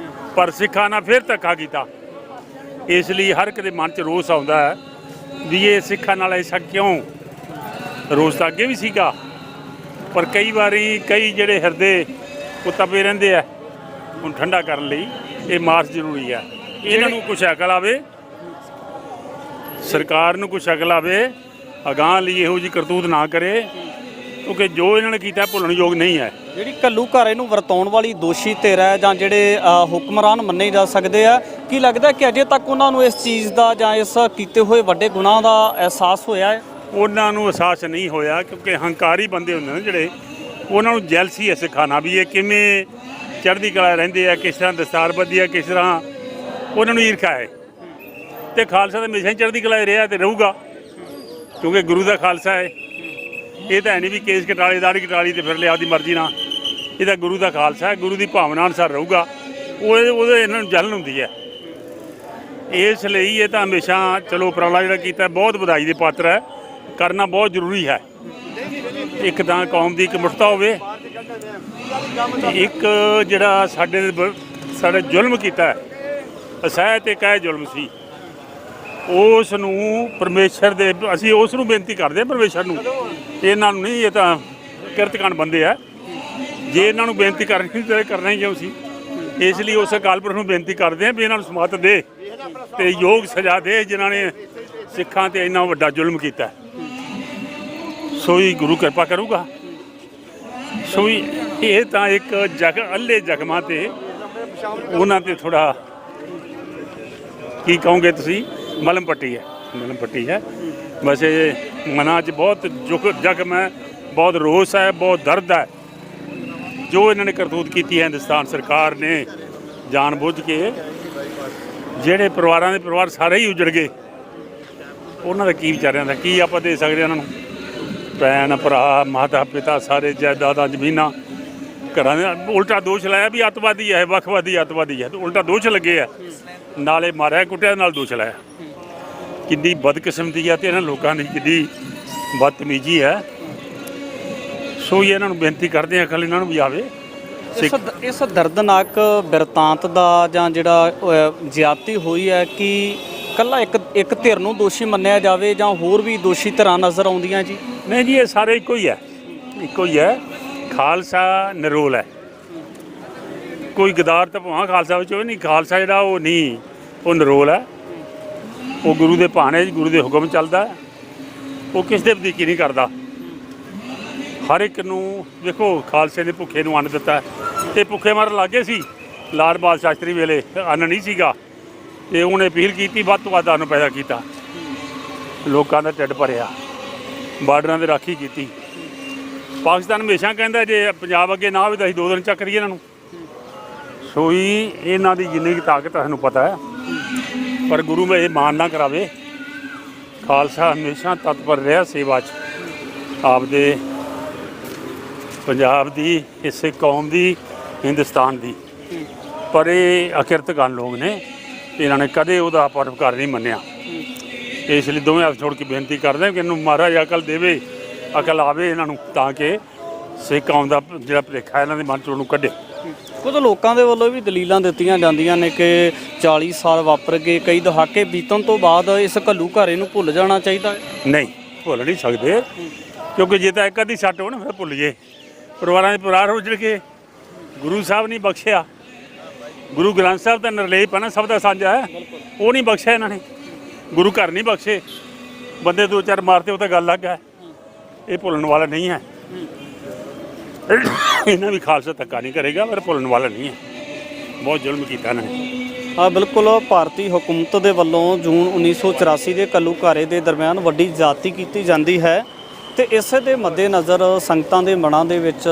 ਪਰ ਸਿੱਖਾਂ ਨਾਲ ਫਿਰ ਧੱਕਾ ਕੀਤਾ। ਇਸ ਲਈ ਹਰ ਇੱਕ ਦੇ ਮਨ 'ਚ ਰੋਸ ਆਉਂਦਾ ਹੈ ਵੀ ਇਹ ਸਿੱਖਾਂ ਨਾਲ ਐਸਾ ਕਿਉਂ। ਰੋਸ ਤਾਂ ਅੱਗੇ ਵੀ ਸੀਗਾ, ਪਰ ਕਈ ਵਾਰੀ ਕਈ ਜਿਹੜੇ ਹਿਰਦੇ ਉਹ ਤਪੇ ਰਹਿੰਦੇ ਆ, ਹੁਣ ਠੰਡਾ ਕਰਨ ਲਈ ਇਹ ਮਾਰਚ ਜ਼ਰੂਰੀ ਹੈ। ਇਹਨਾਂ ਨੂੰ ਕੁਛ ਅਕਲ ਆਵੇ, ਸਰਕਾਰ ਨੂੰ ਕੁਛ ਅਕਲ ਆਵੇ, ਅਗਾਂਹ ਲਈ ਇਹੋ ਜਿਹੀ ਕਰਤੂਤ ਨਾ ਕਰੇ, ਕਿਉਂਕਿ ਜੋ ਇਹਨਾਂ ਨੇ ਕੀਤਾ ਭੁੱਲਣਯੋਗ ਨਹੀਂ ਹੈ। ਜਿਹੜੀ ਘੱਲੂਘਾਰੇ ਨੂੰ ਵਰਤਾਉਣ ਵਾਲੀ ਦੋਸ਼ੀ ਧਿਰ ਹੈ ਜਾਂ ਜਿਹੜੇ ਹੁਕਮਰਾਨ ਮੰਨੇ ਜਾ ਸਕਦੇ ਆ, ਕੀ ਲੱਗਦਾ ਕਿ ਅਜੇ ਤੱਕ ਉਹਨਾਂ ਨੂੰ ਇਸ ਚੀਜ਼ ਦਾ ਜਾਂ ਇਸ ਕੀਤੇ ਹੋਏ ਵੱਡੇ ਗੁਨਾਹ ਦਾ ਅਹਿਸਾਸ ਹੋਇਆ ਹੈ? ਉਹਨਾਂ ਨੂੰ ਅਹਿਸਾਸ ਨਹੀਂ ਹੋਇਆ, ਕਿਉਂਕਿ ਹੰਕਾਰੀ ਬੰਦੇ ਹੁੰਦੇ ਨੇ ਜਿਹੜੇ, ਉਹਨਾਂ ਨੂੰ ਜੈਲਸੀ ਹੈ ਸਿਖਾਣਾ ਵੀ ਇਹ ਕਿਵੇਂ ਚੜ੍ਹਦੀ ਕਲਾ ਰਹਿੰਦੇ ਆ, ਕਿਸ ਤਰ੍ਹਾਂ ਦਸਤਾਰਬੰਦੀ ਆ, ਕਿਸ ਤਰ੍ਹਾਂ ਉਹਨਾਂ ਨੂੰ ਈਰਖਾ ਹੈ। ਤੇ ਖਾਲਸਾ ਤਾਂ ਹਮੇਸ਼ਾ ਹੀ ਚੜ੍ਹਦੀ ਕਲਾ ਰਿਹਾ ਤੇ ਰਹੂਗਾ, ਕਿਉਂਕਿ ਗੁਰੂ ਦਾ ਖਾਲਸਾ ਹੈ। ਇਹ ਤਾਂ ਹੈ ਨਹੀਂ ਵੀ ਕੇਸ ਕਟਾਲੀ ਦਾੜੀ ਕਟਾਲੀ ਤੇ ਫਿਰ ਲਿਆ ਆਪਦੀ ਮਰਜ਼ੀ ਨਾਲ, ਇਹ ਤਾਂ ਗੁਰੂ ਦਾ ਖਾਲਸਾ ਹੈ, ਗੁਰੂ ਦੀ ਭਾਵਨਾ ਅਨੁਸਾਰ ਰਹੂਗਾ। ਉਹਦੇ ਇਹਨਾਂ ਨੂੰ ਜਲਨ ਹੁੰਦੀ ਹੈ, ਇਸ ਲਈ ਇਹ ਤਾਂ ਹਮੇਸ਼ਾ ਚਲੋ ਉਪਰਾਲਾ ਜਿਹੜਾ ਕੀਤਾ ਬਹੁਤ ਵਧਾਈ ਦੇ ਪਾਤਰ ਹੈ, ਕਰਨਾ ਬਹੁਤ ਜ਼ਰੂਰੀ ਹੈ। ਇੱਕ ਤਾਂ ਕੌਮ ਦੀ ਇਕਮੁੱਠਤਾ ਹੋਵੇ, ਇੱਕ ਜਿਹੜਾ ਸਾਡੇ ਜ਼ੁਲਮ ਕੀਤਾ ਅਸਹਿ ਤੇ ਕਹਿ ਜ਼ੁਲਮ ਸੀ, ਉਸ ਨੂੰ ਪਰਮੇਸ਼ਰ ਦੇ ਅਸੀਂ ਉਸ ਨੂੰ ਬੇਨਤੀ ਕਰਦੇ ਹਾਂ, ਪਰਮੇਸ਼ਰ ਨੂੰ, ਇਹਨਾਂ ਨੂੰ ਨਹੀਂ। ਇਹ ਤਾਂ ਕਿਰਤਕਾਨ ਬੰਦੇ ਆ, ਜੇ ਇਹਨਾਂ ਨੂੰ ਬੇਨਤੀ ਕਰਨੀ ਤਾਂ ਕਰਨਾ ਹੀ ਕਿਉਂ ਸੀ। ਇਸ ਲਈ ਉਸ ਅਕਾਲ ਪੁਰਖ ਨੂੰ ਬੇਨਤੀ ਕਰਦੇ ਹਾਂ ਵੀ ਇਹਨਾਂ ਨੂੰ ਸਮੱਤ ਦੇ ਤੇ ਯੋਗ ਸਜ਼ਾ ਦੇ ਜਿਨ੍ਹਾਂ ਨੇ ਸਿੱਖਾਂ ਤੇ ਇੰਨਾ ਵੱਡਾ ਜ਼ੁਲਮ ਕੀਤਾ। ਸੋਈ ਗੁਰੂ ਕਿਰਪਾ ਕਰੂਗਾ। ਸੋਈ ਇਹ ਤਾਂ ਇੱਕ ਅੱਲੇ ਜ਼ਖਮਾਂ ਤੇ ਉਹਨਾਂ ਤੇ ਥੋੜਾ ਕੀ ਕਹੋਗੇ ਤੁਸੀਂ ਮਲਮ ਪੱਟੀ ਹੈ। ਬਸ ਇਹ ਮਨਾਂ 'ਚ ਬਹੁਤ ਜ਼ਖਮ ਹੈ, ਬਹੁਤ ਰੋਸ ਹੈ, ਬਹੁਤ ਦਰਦ ਹੈ ਜੋ ਇਹਨਾਂ ਨੇ ਕਰਤੂਤ ਕੀਤੀ ਹੈ ਹਿੰਦੁਸਤਾਨ ਸਰਕਾਰ ਨੇ ਜਾਣ ਬੁੱਝ ਕੇ। ਜਿਹੜੇ ਪਰਿਵਾਰਾਂ ਦੇ ਪਰਿਵਾਰ ਸਾਰੇ ਹੀ ਉਜੜ ਗਏ, ਉਹਨਾਂ ਦਾ ਕੀ ਵਿਚਾਰਿਆਂ ਦਾ ਕੀ ਆਪਾਂ ਦੇ ਸਕਦੇ ਉਹਨਾਂ ਨੂੰ? ਭੈਣ ਭਰਾ ਮਾਤਾ ਪਿਤਾ ਸਾਰੇ ਜਾਇਦਾਦਾਂ ਜ਼ਮੀਨਾਂ ਘਰਾਂ ਦੇ ਉਲਟਾ ਦੋਸ਼ ਲਾਇਆ ਵੀ ਅੱਤਵਾਦੀ ਹੈ, ਵੱਖਵਾਦੀ ਅੱਤਵਾਦੀ ਹੈ, ਤੇ ਉਲਟਾ ਦੋਸ਼ ਲੱਗੇ ਆ, ਨਾਲੇ ਮਾਰਿਆ ਕੁੱਟਿਆ ਨਾਲ ਦੋਸ਼ ਲਾਇਆ। ਕਿੰਨੀ ਬਦਕਿਸਮਤੀ ਹੈ ਤੇ ਇਹਨਾਂ ਲੋਕਾਂ ਦੀ ਕਿੰਨੀ ਬਦਤਮੀਜੀ ਹੈ। ਸੋ ਇਹਨਾਂ ਨੂੰ ਬੇਨਤੀ ਕਰਦੇ ਹਾਂ ਅਕਲ ਇਹਨਾਂ ਨੂੰ ਵੀ ਆਵੇ। ਇਸ ਦਰਦਨਾਕ ਬਿਰਤਾਂਤ ਦਾ ਜਾਂ ਜਿਹੜਾ ਜ਼ਿਆਦਤੀ ਹੋਈ ਹੈ ਕਿ ਕੱਲਾ ਇੱਕ ਧਿਰ ਨੂੰ ਦੋਸ਼ੀ ਮੰਨਿਆ ਜਾਵੇ ਜਾਂ ਹੋਰ ਵੀ ਦੋਸ਼ੀ ਧਿਰਾਂ ਨਜ਼ਰ ਆਉਂਦੀਆਂ ਜੀ? ਨਹੀਂ ਜੀ, ਇਹ ਸਾਰੇ ਇੱਕੋ ਹੀ ਹੈ। ਖਾਲਸਾ ਨਿਰੋਲ ਹੈ, ਕੋਈ ਗਦਾਰ ਤਾਂ ਭਾਵੇਂ ਖਾਲਸਾ ਵਿੱਚ ਹੋਵੇ ਨਹੀਂ, ਖਾਲਸਾ ਜਿਹੜਾ ਉਹ ਨਹੀਂ, ਉਹ ਨਿਰੋਲ ਹੈ। ਉਹ ਗੁਰੂ ਦੇ ਭਾਣੇ ਗੁਰੂ ਦੇ ਹੁਕਮ ਚੱਲਦਾ, ਉਹ ਕਿਸ ਦੇ ਵਧੀਕੀ ਨਹੀਂ ਕਰਦਾ। ਹਰ ਇੱਕ ਨੂੰ ਦੇਖੋ, ਖਾਲਸੇ ਨੇ ਭੁੱਖੇ ਨੂੰ ਅੰਨ ਦਿੱਤਾ, ਤੇ ਭੁੱਖੇ ਮਰਨ ਲੱਗੇ ਸੀ ਲਾਲ ਬਹਾਦਰ ਸ਼ਾਸਤਰੀ ਵੇਲੇ, ਅੰਨ ਨਹੀਂ ਸੀਗਾ, ਤੇ ਉਹਨੇ ਅਪੀਲ ਕੀਤੀ ਵੱਧ ਤੋਂ ਵੱਧ ਅੰਨ ਪੈਦਾ ਕੀਤਾ, ਲੋਕਾਂ ਦਾ ਢਿੱਡ ਭਰਿਆ, ਬਾਰਡਰਾਂ ਦੀ ਰਾਖੀ ਕੀਤੀ। ਪਾਕਿਸਤਾਨ ਹਮੇਸ਼ਾ ਕਹਿੰਦਾ ਜੇ ਪੰਜਾਬ ਅੱਗੇ ਨਾ ਹੋਵੇ ਤਾਂ ਅਸੀਂ 2 ਦਿਨ ਚੱਕ ਰਹੀਏ ਇਹਨਾਂ ਨੂੰ। ਸੋਈ ਇਹਨਾਂ ਦੀ ਜਿੰਨੀ ਕੁ ਤਾਕਤ ਸਾਨੂੰ ਪਤਾ ਹੈ, ਪਰ ਗੁਰੂ ਮੈਂ ਇਹ ਮਾਨ ਨਾ ਕਰਾਵੇ। ਖਾਲਸਾ ਹਮੇਸ਼ਾ ਤਤਪਰ ਰਿਹਾ ਸੇਵਾ 'ਚ, ਆਪਦੇ ਪੰਜਾਬ ਦੀ, ਇਸੇ ਕੌਮ ਦੀ, ਹਿੰਦੁਸਤਾਨ ਦੀ। ਪਰ ਇਹ ਅਕਿਰਤਗਨ ਲੋਕ ਨੇ, ਇਹਨਾਂ ਨੇ ਕਦੇ ਉਹਦਾ ਪਰਉਪਕਾਰ ਨਹੀਂ ਮੰਨਿਆ। ਇਸ ਲਈ ਦੋਵੇਂ ਹੱਥ ਛੋੜ ਕੇ ਬੇਨਤੀ ਕਰਦੇ ਕਿ ਇਹਨੂੰ ਮਹਾਰਾਜ ਅਕਲ ਦੇਵੇ, ਅਕਲ ਆਵੇ ਇਹਨਾਂ ਨੂੰ, ਤਾਂ ਕਿ ਸਿੱਖ ਕੌਮ ਦਾ ਜਿਹੜਾ ਭੁਲੇਖਾ ਇਹਨਾਂ ਦੇ ਮਨ 'ਚੋਂ ਉਹਨੂੰ ਕੱਢੇ। ਕੁਝ ਲੋਕਾਂ ਦੇ ਵੱਲੋਂ ਵੀ ਦਲੀਲਾਂ ਦਿੱਤੀਆਂ ਜਾਂਦੀਆਂ ਨੇ ਕਿ 40 ਸਾਲ ਵਾਪਰ ਗਏ, ਕਈ ਦਹਾਕੇ ਬੀਤਣ ਤੋਂ ਬਾਅਦ ਇਸ ਘੱਲੂਘਾਰੇ ਨੂੰ ਭੁੱਲ ਜਾਣਾ ਚਾਹੀਦਾ ਹੈ। ਨਹੀਂ, ਭੁੱਲ ਨਹੀਂ ਸਕਦੇ, ਕਿਉਂਕਿ ਜੇ ਤਾਂ ਇੱਕ ਅੱਧੀ ਸੱਟ ਹੋਣ ਫਿਰ ਭੁੱਲ ਜੇ। ਪਰਿਵਾਰਾਂ ਦੇ ਪਰਿਵਾਰ ਉਜੜ ਕੇ, ਗੁਰੂ ਸਾਹਿਬ ਨਹੀਂ ਬਖਸ਼ਿਆ। ਗੁਰੂ ਗ੍ਰੰਥ ਸਾਹਿਬ ਦਾ ਨਿਰਲੇਪ ਹੈ ਨਾ, ਸਭ ਦਾ ਸਾਂਝਾ ਹੈ, ਉਹ ਨਹੀਂ ਬਖਸ਼ਿਆ ਇਹਨਾਂ ਨੇ। ਗੁਰੂ ਘਰ ਨਹੀਂ ਬਖਸ਼ੇ, ਬੰਦੇ 2-4 ਮਾਰਤੇ ਉਹ ਤਾਂ ਗੱਲ ਲੱਗ ਹੈ। ਇਹ ਭੁੱਲਣ ਵਾਲਾ ਨਹੀਂ ਹੈ। ਇਹਨਾਂ ਵੀ ਖਾਲਸਾ ਧੱਕਾ ਨਹੀਂ ਕਰੇਗਾ, ਪਰ ਭੁੱਲਣ ਵਾਲਾ ਨਹੀਂ ਹੈ। ਬਹੁਤ ਜ਼ੁਲਮ ਕੀਤਾ ਇਹਨਾਂ ਨੇ। ਬਿਲਕੁਲ, ਭਾਰਤੀ ਹਕੂਮਤ ਦੇ ਵੱਲੋਂ ਜੂਨ 1984 ਦੇ ਘੱਲੂਘਾਰੇ ਦੇ ਦਰਮਿਆਨ ਵੱਡੀ ਜ਼ਿਆਦਤੀ ਕੀਤੀ ਜਾਂਦੀ ਹੈ, ਤੇ ਇਸੇ ਦੇ ਮੱਦੇਨਜ਼ਰ ਸੰਗਤਾਂ ਦੇ ਮਨਾਂ ਦੇ ਵਿੱਚ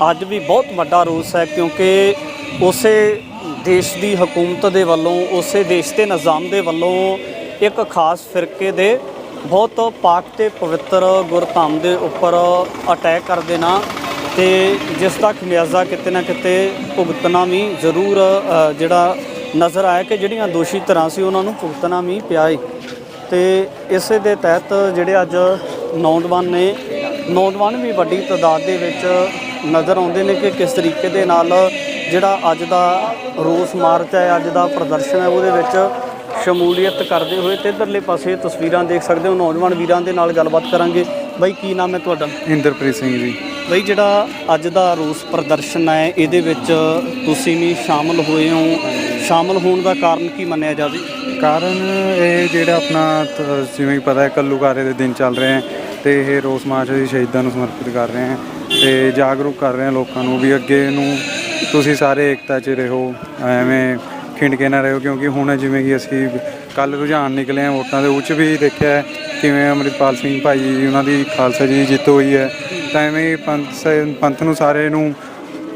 ਅੱਜ ਵੀ ਬਹੁਤ ਵੱਡਾ ਰੋਸ ਹੈ, ਕਿਉਂਕਿ ਉਸੇ ਦੇਸ਼ ਦੀ ਹਕੂਮਤ ਦੇ ਵੱਲੋਂ, ਉਸੇ ਦੇਸ਼ ਦੇ ਨਿਜ਼ਾਮ ਦੇ ਵੱਲੋਂ ਇੱਕ ਖਾਸ ਫਿਰਕੇ ਦੇ ਬਹੁਤ ਪਾਕ ਤੇ ਪਵਿੱਤਰ ਗੁਰਧਾਮ ਦੇ ਉੱਪਰ ਅਟੈਕ ਕਰ ਦੇਣਾ, ਤੇ ਜਿਸ ਦਾ ਖਮਿਆਜ਼ਾ ਕਿਤੇ ਨਾ ਕਿਤੇ ਭੁਗਤਣਾ ਵੀ ਜ਼ਰੂਰ ਜਿਹੜਾ ਨਜ਼ਰ ਆਇਆ ਕਿ ਜਿਹੜੀਆਂ ਦੋਸ਼ੀ ਧਿਰਾਂ ਸੀ ਉਹਨਾਂ ਨੂੰ ਭੁਗਤਣਾ ਵੀ ਪਿਆ ਏ। ਤੇ ਇਸੇ ਦੇ ਤਹਿਤ ਜਿਹੜੇ ਅੱਜ ਨੌਜਵਾਨ ਵੀ ਵੱਡੀ ਤਾਦਾਦ ਦੇ ਵਿੱਚ ਨਜ਼ਰ ਆਉਂਦੇ ਨੇ ਕਿ ਕਿਸ ਤਰੀਕੇ ਦੇ ਨਾਲ ਜਿਹੜਾ ਅੱਜ ਦਾ ਰੋਸ ਮਾਰਚ ਹੈ, ਅੱਜ ਦਾ ਪ੍ਰਦਰਸ਼ਨ ਹੈ, ਉਹਦੇ ਵਿੱਚ ਸ਼ਮੂਲੀਅਤ ਕਰਦੇ ਹੋਏ। ਤੇ ਇੱਧਰਲੇ ਪਾਸੇ ਤਸਵੀਰਾਂ ਦੇਖ ਸਕਦੇ ਹੋ, ਨੌਜਵਾਨ ਵੀਰਾਂ ਦੇ ਨਾਲ ਗੱਲਬਾਤ ਕਰਾਂਗੇ। ਬਾਈ, ਕੀ ਨਾਮ ਹੈ ਤੁਹਾਡਾ? ਇੰਦਰਪ੍ਰੀਤ ਸਿੰਘ ਜੀ। ਬਾਈ, ਜਿਹੜਾ ਅੱਜ ਦਾ ਰੋਸ ਪ੍ਰਦਰਸ਼ਨ ਹੈ, ਇਹਦੇ ਵਿੱਚ ਤੁਸੀਂ ਵੀ ਸ਼ਾਮਲ ਹੋਏ ਹੋ, ਸ਼ਾਮਲ ਹੋਣ ਦਾ ਕਾਰਨ ਕੀ ਮੰਨਿਆ ਜਾਵੇ? ਕਾਰਨ ਇਹ ਜਿਹੜਾ ਆਪਣਾ ਜਿਵੇਂ ਪਤਾ ਹੈ ਘੱਲੂਘਾਰੇ ਦੇ ਦਿਨ ਚੱਲ ਰਹੇ ਹੈ, ਤੇ ਇਹ ਰੋਸ ਮਾਰਚ ਦੀ ਸ਼ਹੀਦਾਂ ਨੂੰ ਸਮਰਪਿਤ ਕਰ ਰਹੇ ਹਾਂ, ਤੇ ਜਾਗਰੂਕ ਕਰ ਰਹੇ ਹਾਂ ਲੋਕਾਂ ਨੂੰ ਵੀ ਅੱਗੇ ਨੂੰ ਤੁਸੀਂ ਸਾਰੇ ਏਕਤਾ 'ਚ ਰਹੋ, ਐਵੇਂ ਖਿੰਡ ਕੇ ਨਾ ਰਹੋ। ਕਿਉਂਕਿ ਹੁਣ ਜਿਵੇਂ ਕਿ ਅਸੀਂ ਕੱਲ੍ਹ ਰੁਝਾਨ ਨਿਕਲੇ ਆ ਵੋਟਾਂ ਦੇ, ਉਹ 'ਚ ਵੀ ਦੇਖਿਆ ਕਿਵੇਂ ਅੰਮ੍ਰਿਤਪਾਲ ਸਿੰਘ ਭਾਈ ਜੀ ਉਹਨਾਂ ਦੀ ਖਾਲਸਾ ਜੀ ਜਿੱਤ ਹੋਈ ਹੈ, ਤਾਂ ਐਵੇਂ ਪੰਥ ਨੂੰ ਸਾਰੇ ਨੂੰ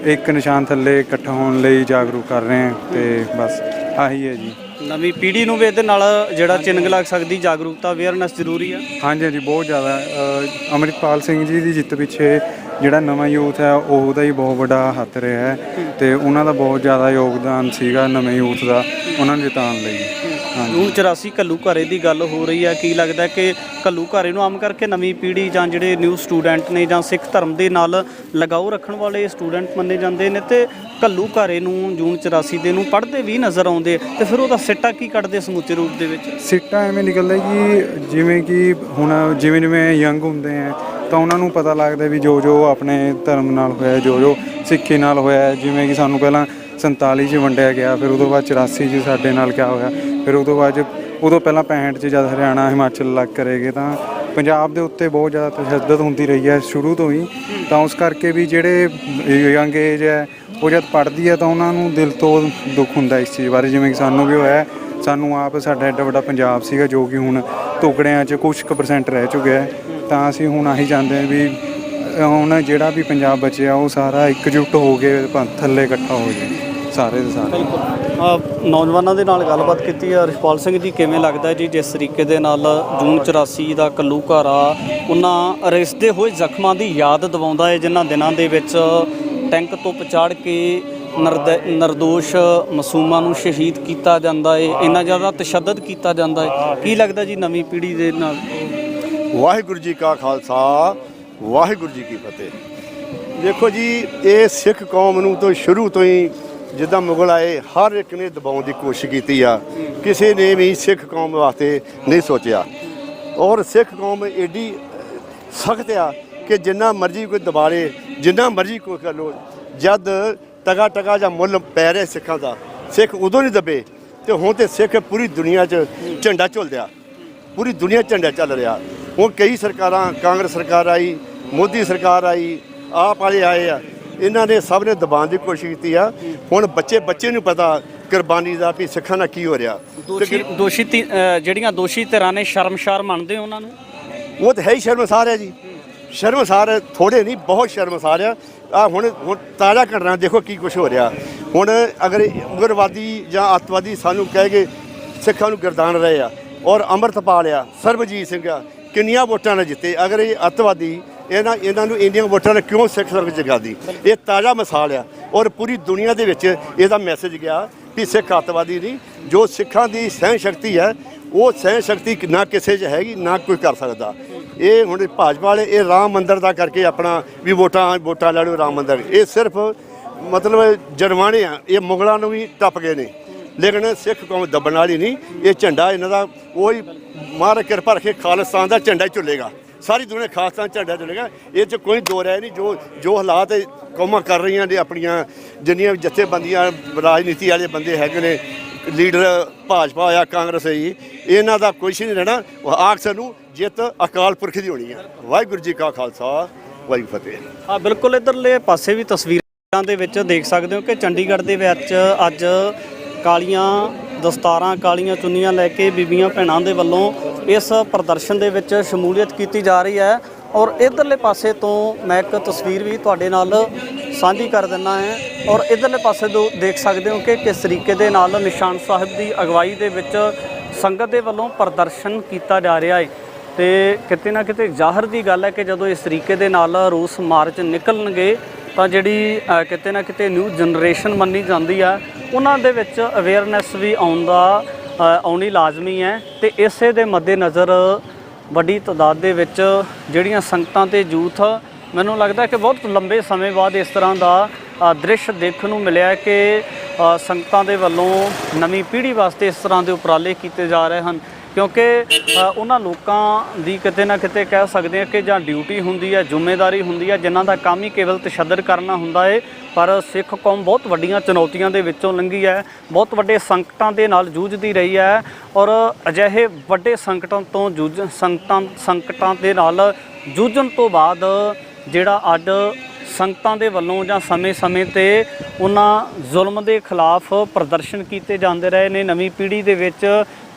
ਇੱਕ ਨਿਸ਼ਾਨ ਥੱਲੇ ਇਕੱਠਾ ਹੋਣ ਲਈ ਜਾਗਰੂਕ ਕਰ ਰਹੇ ਹਾਂ। ਤੇ ਬਸ ਆਹੀ ਹੈ ਜੀ। ਨਵੀਂ ਪੀੜ੍ਹੀ ਨੂੰ ਵੀ ਇਹਦੇ ਨਾਲ ਜਿਹੜਾ ਚਿੰਨ੍ਹ ਲੱਗ ਸਕਦੀ, ਜਾਗਰੂਕਤਾ, ਅਵੇਅਰਨੈਸ ਜ਼ਰੂਰੀ ਹੈ। ਹਾਂਜੀ ਹਾਂਜੀ, ਬਹੁਤ ਜ਼ਿਆਦਾ। ਅੰਮ੍ਰਿਤਪਾਲ ਸਿੰਘ ਜੀ ਦੀ ਜਿੱਤ ਪਿੱਛੇ ਜਿਹੜਾ ਨਵਾਂ ਯੂਥ ਹੈ ਉਹਦਾ ਹੀ ਬਹੁਤ ਵੱਡਾ ਹੱਥ ਰਿਹਾ ਹੈ, ਤੇ ਉਹਨਾਂ ਦਾ ਬਹੁਤ ਜ਼ਿਆਦਾ ਯੋਗਦਾਨ ਸੀਗਾ ਨਵੇਂ ਯੂਥ ਦਾ ਉਹਨਾਂ ਨੂੰ ਜਿਤਾਉਣ ਲਈ। ਜੂਨ 84 ਘੱਲੂਘਾਰੇ ਦੀ ਗੱਲ ਹੋ ਰਹੀ ਹੈ, ਕੀ ਲੱਗਦਾ ਕਿ ਘੱਲੂਘਾਰੇ ਨੂੰ ਆਮ ਕਰਕੇ ਨਵੀਂ ਪੀੜ੍ਹੀ ਜਾਂ ਜਿਹੜੇ ਨਿਊ ਸਟੂਡੈਂਟ ਨੇ ਜਾਂ ਸਿੱਖ ਧਰਮ ਦੇ ਨਾਲ ਲਗਾਓ ਰੱਖਣ ਵਾਲੇ ਸਟੂਡੈਂਟ ਮੰਨੇ ਜਾਂਦੇ ਨੇ, ਤੇ ਘੱਲੂਘਾਰੇ ਨੂੰ ਜੂਨ 84 ਦੇ ਨੂੰ ਪੜ੍ਹਦੇ ਵੀ ਨਜ਼ਰ ਆਉਂਦੇ, ਤੇ ਫਿਰ ਉਹਦਾ ਸਿੱਟਾ ਕੀ ਕੱਢਦੇ ਸਮੁੱਚੇ ਰੂਪ ਦੇ ਵਿੱਚ? ਸਿੱਟਾ ਐਵੇਂ ਨਿਕਲਦਾ ਕਿ ਜਿਵੇਂ ਕਿ ਹੁਣ ਜਿਵੇਂ ਯੰਗ ਹੁੰਦੇ ਹੈ ਤਾਂ ਉਹਨਾਂ ਨੂੰ ਪਤਾ ਲੱਗਦਾ ਵੀ ਜੋ ਆਪਣੇ ਧਰਮ ਨਾਲ ਹੋਇਆ, ਜੋ ਸਿੱਖੀ ਨਾਲ ਹੋਇਆ, ਜਿਵੇਂ ਕਿ ਸਾਨੂੰ ਪਹਿਲਾਂ 47 'ਚ ਵੰਡਿਆ ਗਿਆ, ਫਿਰ ਉਦੋਂ ਬਾਅਦ 84 'ਚ ਸਾਡੇ ਨਾਲ ਕਿਆ ਹੋਇਆ, ਫਿਰ ਉਦੋਂ ਪਹਿਲਾਂ 65 'ਚ ਜਦ ਹਰਿਆਣਾ ਹਿਮਾਚਲ ਅਲੱਗ ਕਰੇਗੇ ਤਾਂ ਪੰਜਾਬ ਦੇ ਉੱਤੇ ਬਹੁਤ ਜ਼ਿਆਦਾ ਤਸ਼ੱਦਦ ਹੁੰਦੀ ਰਹੀ ਹੈ ਸ਼ੁਰੂ ਤੋਂ ਹੀ। ਤਾਂ ਉਸ ਕਰਕੇ ਵੀ ਜਿਹੜੇ ਯੰਗ ਏਜ ਹੈ ਉਹ ਜਦ ਪੜ੍ਹਦੀ ਹੈ ਤਾਂ ਉਹਨਾਂ ਨੂੰ ਦਿਲ ਤੋਂ ਦੁੱਖ ਹੁੰਦਾ ਇਸ ਚੀਜ਼ ਬਾਰੇ, ਜਿਵੇਂ ਕਿ ਸਾਨੂੰ ਵੀ ਹੋਇਆ। ਸਾਨੂੰ ਆਪ ਸਾਡਾ ਐਡਾ ਵੱਡਾ ਪੰਜਾਬ ਸੀਗਾ ਜੋ ਕਿ ਹੁਣ ਟੁਕੜਿਆਂ 'ਚ ਕੁਛ ਕੁ % ਰਹਿ ਚੁੱਕਿਆ ਹੈ। ਤਾਂ ਅਸੀਂ ਹੁਣ ਆਹੀ ਚਾਹੁੰਦੇ ਹਾਂ ਵੀ ਹੁਣ ਜਿਹੜਾ ਵੀ ਪੰਜਾਬ ਬਚਿਆ ਉਹ ਸਾਰਾ ਇਕਜੁੱਟ ਹੋ ਕੇ ਥੱਲੇ ਇਕੱਠਾ ਹੋ ਜਾਏ ਸਾਰੇ ਦੇ ਸਾਰੇ। ਨੌਜਵਾਨਾਂ ਦੇ ਨਾਲ ਗੱਲਬਾਤ ਕੀਤੀ ਹੈ। ਰਿਸ਼ਪਾਲ ਸਿੰਘ ਜੀ, ਕਿਵੇਂ ਲੱਗਦਾ ਜੀ ਜਿਸ ਤਰੀਕੇ ਦੇ ਨਾਲ ਜੂਨ 84 ਦਾ ਘੱਲੂਘਾਰਾ ਉਹਨਾਂ ਰਿਸਦੇ ਹੋਏ ਜ਼ਖਮਾਂ ਦੀ ਯਾਦ ਦਿਵਾਉਂਦਾ ਹੈ, ਜਿਨ੍ਹਾਂ ਦਿਨਾਂ ਦੇ ਵਿੱਚ ਟੈਂਕ ਤੋਂ ਪਛਾੜ ਕੇ ਨਿਰਦੋਸ਼ ਮਾਸੂਮਾਂ ਨੂੰ ਸ਼ਹੀਦ ਕੀਤਾ ਜਾਂਦਾ ਹੈ, ਇੰਨਾ ਜ਼ਿਆਦਾ ਤਸ਼ੱਦਦ ਕੀਤਾ ਜਾਂਦਾ ਹੈ। ਕੀ ਲੱਗਦਾ ਜੀ ਨਵੀਂ ਪੀੜ੍ਹੀ ਦੇ ਨਾਲ? ਵਾਹਿਗੁਰੂ ਜੀ ਕਾ ਖਾਲਸਾ, ਵਾਹਿਗੁਰੂ ਜੀ ਕੀ ਫਤਿਹ। ਦੇਖੋ ਜੀ, ਇਹ ਸਿੱਖ ਕੌਮ ਨੂੰ ਤੋਂ ਸ਼ੁਰੂ ਤੋਂ ਹੀ ਜਿੱਦਾਂ ਮੁਗਲ ਆਏ ਹਰ ਇੱਕ ਨੇ ਦਬਾਉਣ ਦੀ ਕੋਸ਼ਿਸ਼ ਕੀਤੀ ਆ, ਕਿਸੇ ਨੇ ਵੀ ਸਿੱਖ ਕੌਮ ਵਾਸਤੇ ਨਹੀਂ ਸੋਚਿਆ। ਔਰ ਸਿੱਖ ਕੌਮ ਏਡੀ ਸਖਤ ਆ ਕਿ ਜਿੰਨਾ ਮਰਜ਼ੀ ਕੋਈ ਦਬਾ ਲੇ, ਜਿੰਨਾ ਮਰਜ਼ੀ ਕੋਈ ਕਰ ਲੋ, ਜਦ ਟਗਾ ਜਾਂ ਮੁੱਲ ਪੈ ਰਿਹਾ ਸਿੱਖਾਂ ਦਾ, ਸਿੱਖ ਉਦੋਂ ਨਹੀਂ ਦਬੇ। ਤੇ ਹੁਣ ਤੇ ਸਿੱਖ ਪੂਰੀ ਦੁਨੀਆ 'ਚ ਝੰਡਾ ਝੁਲਦਿਆ, ਪੂਰੀ ਦੁਨੀਆ ਝੰਡਾ ਚੱਲ ਰਿਹਾ। ਹੁਣ ਕਈ ਸਰਕਾਰਾਂ, ਕਾਂਗਰਸ ਸਰਕਾਰ ਆਈ, ਮੋਦੀ ਸਰਕਾਰ ਆਈ, ਆਪ ਵਾਲੇ ਆਏ ਆ, ਇਹਨਾਂ ਨੇ ਸਭ ਨੇ ਦਬਾਉਣ ਦੀ ਕੋਸ਼ਿਸ਼ ਕੀਤੀ ਆ। ਹੁਣ ਬੱਚੇ ਨੂੰ ਪਤਾ ਕੁਰਬਾਨੀ ਦਾ ਵੀ ਸਿੱਖਾਂ ਨਾਲ ਕੀ ਹੋ ਰਿਹਾ। ਜਿਹੜੀਆਂ ਦੋਸ਼ੀ ਧਿਰਾਂ ਨੇ ਸ਼ਰਮਸ਼ਾਰ ਮੰਨਦੇ ਹੋ ਉਹਨਾਂ ਨੂੰ? ਉਹ ਤਾਂ ਹੈ ਹੀ ਸ਼ਰਮਸਾਰ ਹੈ ਜੀ, ਸ਼ਰਮਸਾਰ ਥੋੜੇ ਨਹੀਂ, ਬਹੁਤ ਸ਼ਰਮਸਾਰ ਆ। ਹੁਣ ਤਾਜ਼ਾ ਘਟਨਾ ਦੇਖੋ ਕੀ ਕੁਛ ਹੋ ਰਿਹਾ। ਹੁਣ ਅਗਰ ਉਗਰਵਾਦੀ ਜਾਂ ਅੱਤਵਾਦੀ ਸਾਨੂੰ ਕਹਿ ਕੇ ਸਿੱਖਾਂ ਨੂੰ ਗਰਦਾਨ ਰਹੇ ਆ, ਔਰ ਅੰਮ੍ਰਿਤਪਾਲ ਆ, ਸਰਬਜੀਤ ਸਿੰਘ ਆ, ਕਿੰਨੀਆਂ ਵੋਟਾਂ ਨਾਲ ਜਿੱਤੇ। ਅਗਰ ਇਹ ਅੱਤਵਾਦੀ ਇਹਨਾਂ ਨੂੰ ਇੰਨੀਆਂ ਵੋਟਾਂ ਨਾਲ ਕਿਉਂ ਸਿੱਖ ਸਰਬ ਜਗਾਦੀ? ਇਹ ਤਾਜ਼ਾ ਮਿਸਾਲ ਆ। ਔਰ ਪੂਰੀ ਦੁਨੀਆ ਦੇ ਵਿੱਚ ਇਹਦਾ ਮੈਸੇਜ ਗਿਆ ਵੀ ਸਿੱਖ ਅੱਤਵਾਦੀ ਨਹੀਂ। ਜੋ ਸਿੱਖਾਂ ਦੀ ਸਹਿਣ ਸ਼ਕਤੀ ਹੈ, ਉਹ ਸਹਿਣ ਸ਼ਕਤੀ ਨਾ ਕਿਸੇ 'ਚ ਹੈਗੀ, ਨਾ ਕੋਈ ਕਰ ਸਕਦਾ। ਇਹ ਹੁਣ ਭਾਜਪਾ ਵਾਲੇ ਇਹ ਰਾਮ ਮੰਦਿਰ ਦਾ ਕਰਕੇ ਆਪਣਾ ਵੀ ਵੋਟਾਂ ਲੈ ਲਓ ਰਾਮ ਮੰਦਿਰ, ਇਹ ਸਿਰਫ ਮਤਲਬ ਜਰਮਾਣੇ ਆ। ਇਹ ਮੁਗਲਾਂ ਨੂੰ ਵੀ ਟੱਪ ਗਏ ਨੇ, ਲੇਕਿਨ ਸਿੱਖ ਕੌਮ ਦੱਬਣ ਵਾਲੀ ਨਹੀਂ। ਇਹ ਝੰਡਾ ਇਹਨਾਂ ਦਾ ਉਹੀ ਮਹਾਰਾਜ ਕਿਰਪਾ ਰੱਖੇ, ਖਾਲਿਸਤਾਨ ਦਾ ਝੰਡਾ ਹੀ ਝੁੱਲੇਗਾ, ਸਾਰੀ ਦੁਨੀਆ ਖਾਲਿਸਤਾਨ ਝੰਡਾ ਝੁੱਲੇਗਾ। ਇਹ 'ਚ ਕੋਈ ਦੋ ਰਾਏ ਨਹੀਂ। ਜੋ ਹਾਲਾਤ ਕੌਮਾਂ ਕਰ ਰਹੀਆਂ ਨੇ ਆਪਣੀਆਂ, ਜਿੰਨੀਆਂ ਜਥੇਬੰਦੀਆਂ ਰਾਜਨੀਤੀ ਵਾਲੇ ਬੰਦੇ ਹੈਗੇ ਨੇ, ਲੀਡਰ ਭਾਜਪਾ ਆ, ਕਾਂਗਰਸ ਹੈ ਜੀ, ਇਹਨਾਂ ਦਾ ਕੁਛ ਨਹੀਂ ਰਹਿਣਾ। ਆਖਰ ਨੂੰ ਜਿੱਤ ਅਕਾਲ ਪੁਰਖ ਦੀ ਹੋਣੀ ਹੈ। ਵਾਹਿਗੁਰੂ ਜੀ ਕਾ ਖਾਲਸਾ, ਵਾਹਿਗੁਰੂ ਫਤਿਹ। ਹਾਂ, ਬਿਲਕੁਲ ਇੱਧਰਲੇ ਪਾਸੇ ਵੀ ਤਸਵੀਰਾਂ ਦੇ ਵਿੱਚ ਦੇਖ ਸਕਦੇ ਹੋ ਕਿ ਚੰਡੀਗੜ੍ਹ ਦੇ ਵਿੱਚ ਅੱਜ ਕਾਲੀਆਂ ਦਸਤਾਰਾਂ, ਕਾਲੀਆਂ ਚੁੰਨੀਆਂ ਲੈ ਕੇ ਬੀਬੀਆਂ ਭੈਣਾਂ ਦੇ ਵੱਲੋਂ ਇਸ ਪ੍ਰਦਰਸ਼ਨ ਦੇ ਵਿੱਚ ਸ਼ਮੂਲੀਅਤ ਕੀਤੀ ਜਾ ਰਹੀ ਹੈ। ਔਰ ਇੱਧਰਲੇ ਪਾਸੇ ਤੋਂ ਮੈਂ ਇੱਕ ਤਸਵੀਰ ਵੀ ਤੁਹਾਡੇ ਨਾਲ ਸਾਂਝੀ ਕਰ ਦਿੰਦਾ ਹੈ। ਔਰ ਇੱਧਰਲੇ ਪਾਸੇ ਤੋਂ ਦੇਖ ਸਕਦੇ ਹੋ ਕਿ ਕਿਸ ਤਰੀਕੇ ਦੇ ਨਾਲ ਨਿਸ਼ਾਨ ਸਾਹਿਬ ਦੀ ਅਗਵਾਈ ਦੇ ਵਿੱਚ ਸੰਗਤ ਦੇ ਵੱਲੋਂ ਪ੍ਰਦਰਸ਼ਨ ਕੀਤਾ ਜਾ ਰਿਹਾ ਹੈ। ਤੇ ਕਿਤੇ ਨਾ ਕਿਤੇ ਜ਼ਾਹਰ ਦੀ ਗੱਲ ਹੈ ਕਿ ਜਦੋਂ ਇਸ ਤਰੀਕੇ ਦੇ ਨਾਲ ਰੋਸ ਮਾਰਚ ਨਿਕਲਣਗੇ ਤਾਂ ਜਿਹੜੀ ਕਿਤੇ ਨਾ ਕਿਤੇ ਨਿਊ ਜਨਰੇਸ਼ਨ ਮੰਨੀ ਜਾਂਦੀ ਆ, ਉਹਨਾਂ ਦੇ ਵਿੱਚ ਅਵੇਅਰਨੈਸ ਵੀ ਆਉਣੀ ਲਾਜ਼ਮੀ ਹੈ। ਤੇ ਇਸੇ ਦੇ ਮੱਦੇਨਜ਼ਰ ਵੱਡੀ ਤਾਦਾਦ ਦੇ ਵਿੱਚ ਜਿਹੜੀਆਂ ਸੰਗਤਾਂ ਤੇ ਯੂਥ, ਮੈਨੂੰ ਲੱਗਦਾ ਕਿ ਬਹੁਤ ਲੰਬੇ ਸਮੇਂ ਬਾਅਦ ਇਸ ਤਰ੍ਹਾਂ ਦਾ ਦ੍ਰਿਸ਼ ਦੇਖਣ ਨੂੰ ਮਿਲਿਆ ਕਿ ਸੰਗਤਾਂ ਦੇ ਵੱਲੋਂ ਨਵੀਂ ਪੀੜ੍ਹੀ ਵਾਸਤੇ ਇਸ ਤਰ੍ਹਾਂ ਦੇ ਉਪਰਾਲੇ ਕੀਤੇ ਜਾ ਰਹੇ ਹਨ। ਕਿਉਂਕਿ ਉਹਨਾਂ ਲੋਕਾਂ ਦੀ ਕਿਤੇ ਨਾ ਕਿਤੇ ਕਹਿ ਸਕਦੇ ਹਾਂ ਕਿ ਜਾਂ ਡਿਊਟੀ ਹੁੰਦੀ ਹੈ, ਜ਼ਿੰਮੇਵਾਰੀ ਹੁੰਦੀ ਹੈ, ਜਿਨ੍ਹਾਂ ਦਾ ਕੰਮ ਹੀ ਕੇਵਲ ਤਸ਼ੱਦਦ ਕਰਨਾ ਹੁੰਦਾ ਹੈ। ਪਰ ਸਿੱਖ ਕੌਮ ਬਹੁਤ ਵੱਡੀਆਂ ਚੁਣੌਤੀਆਂ ਦੇ ਵਿੱਚੋਂ ਲੰਘੀ ਹੈ, ਬਹੁਤ ਵੱਡੇ ਸੰਕਟਾਂ ਦੇ ਨਾਲ ਜੂਝਦੀ ਰਹੀ ਹੈ। ਔਰ ਅਜਿਹੇ ਵੱਡੇ ਸੰਕਟਾਂ ਦੇ ਨਾਲ ਜੂਝਣ ਤੋਂ ਬਾਅਦ ਜਿਹੜਾ ਅੱਜ ਸੰਗਤਾਂ ਦੇ ਵੱਲੋਂ ਜਾਂ ਸਮੇਂ-ਸਮੇਂ ਤੇ ਉਹਨਾਂ ਜ਼ੁਲਮ ਦੇ ਖਿਲਾਫ ਪ੍ਰਦਰਸ਼ਨ ਕੀਤੇ ਜਾਂਦੇ ਰਹੇ ਨੇ, ਨਵੀਂ ਪੀੜ੍ਹੀ ਦੇ ਵਿੱਚ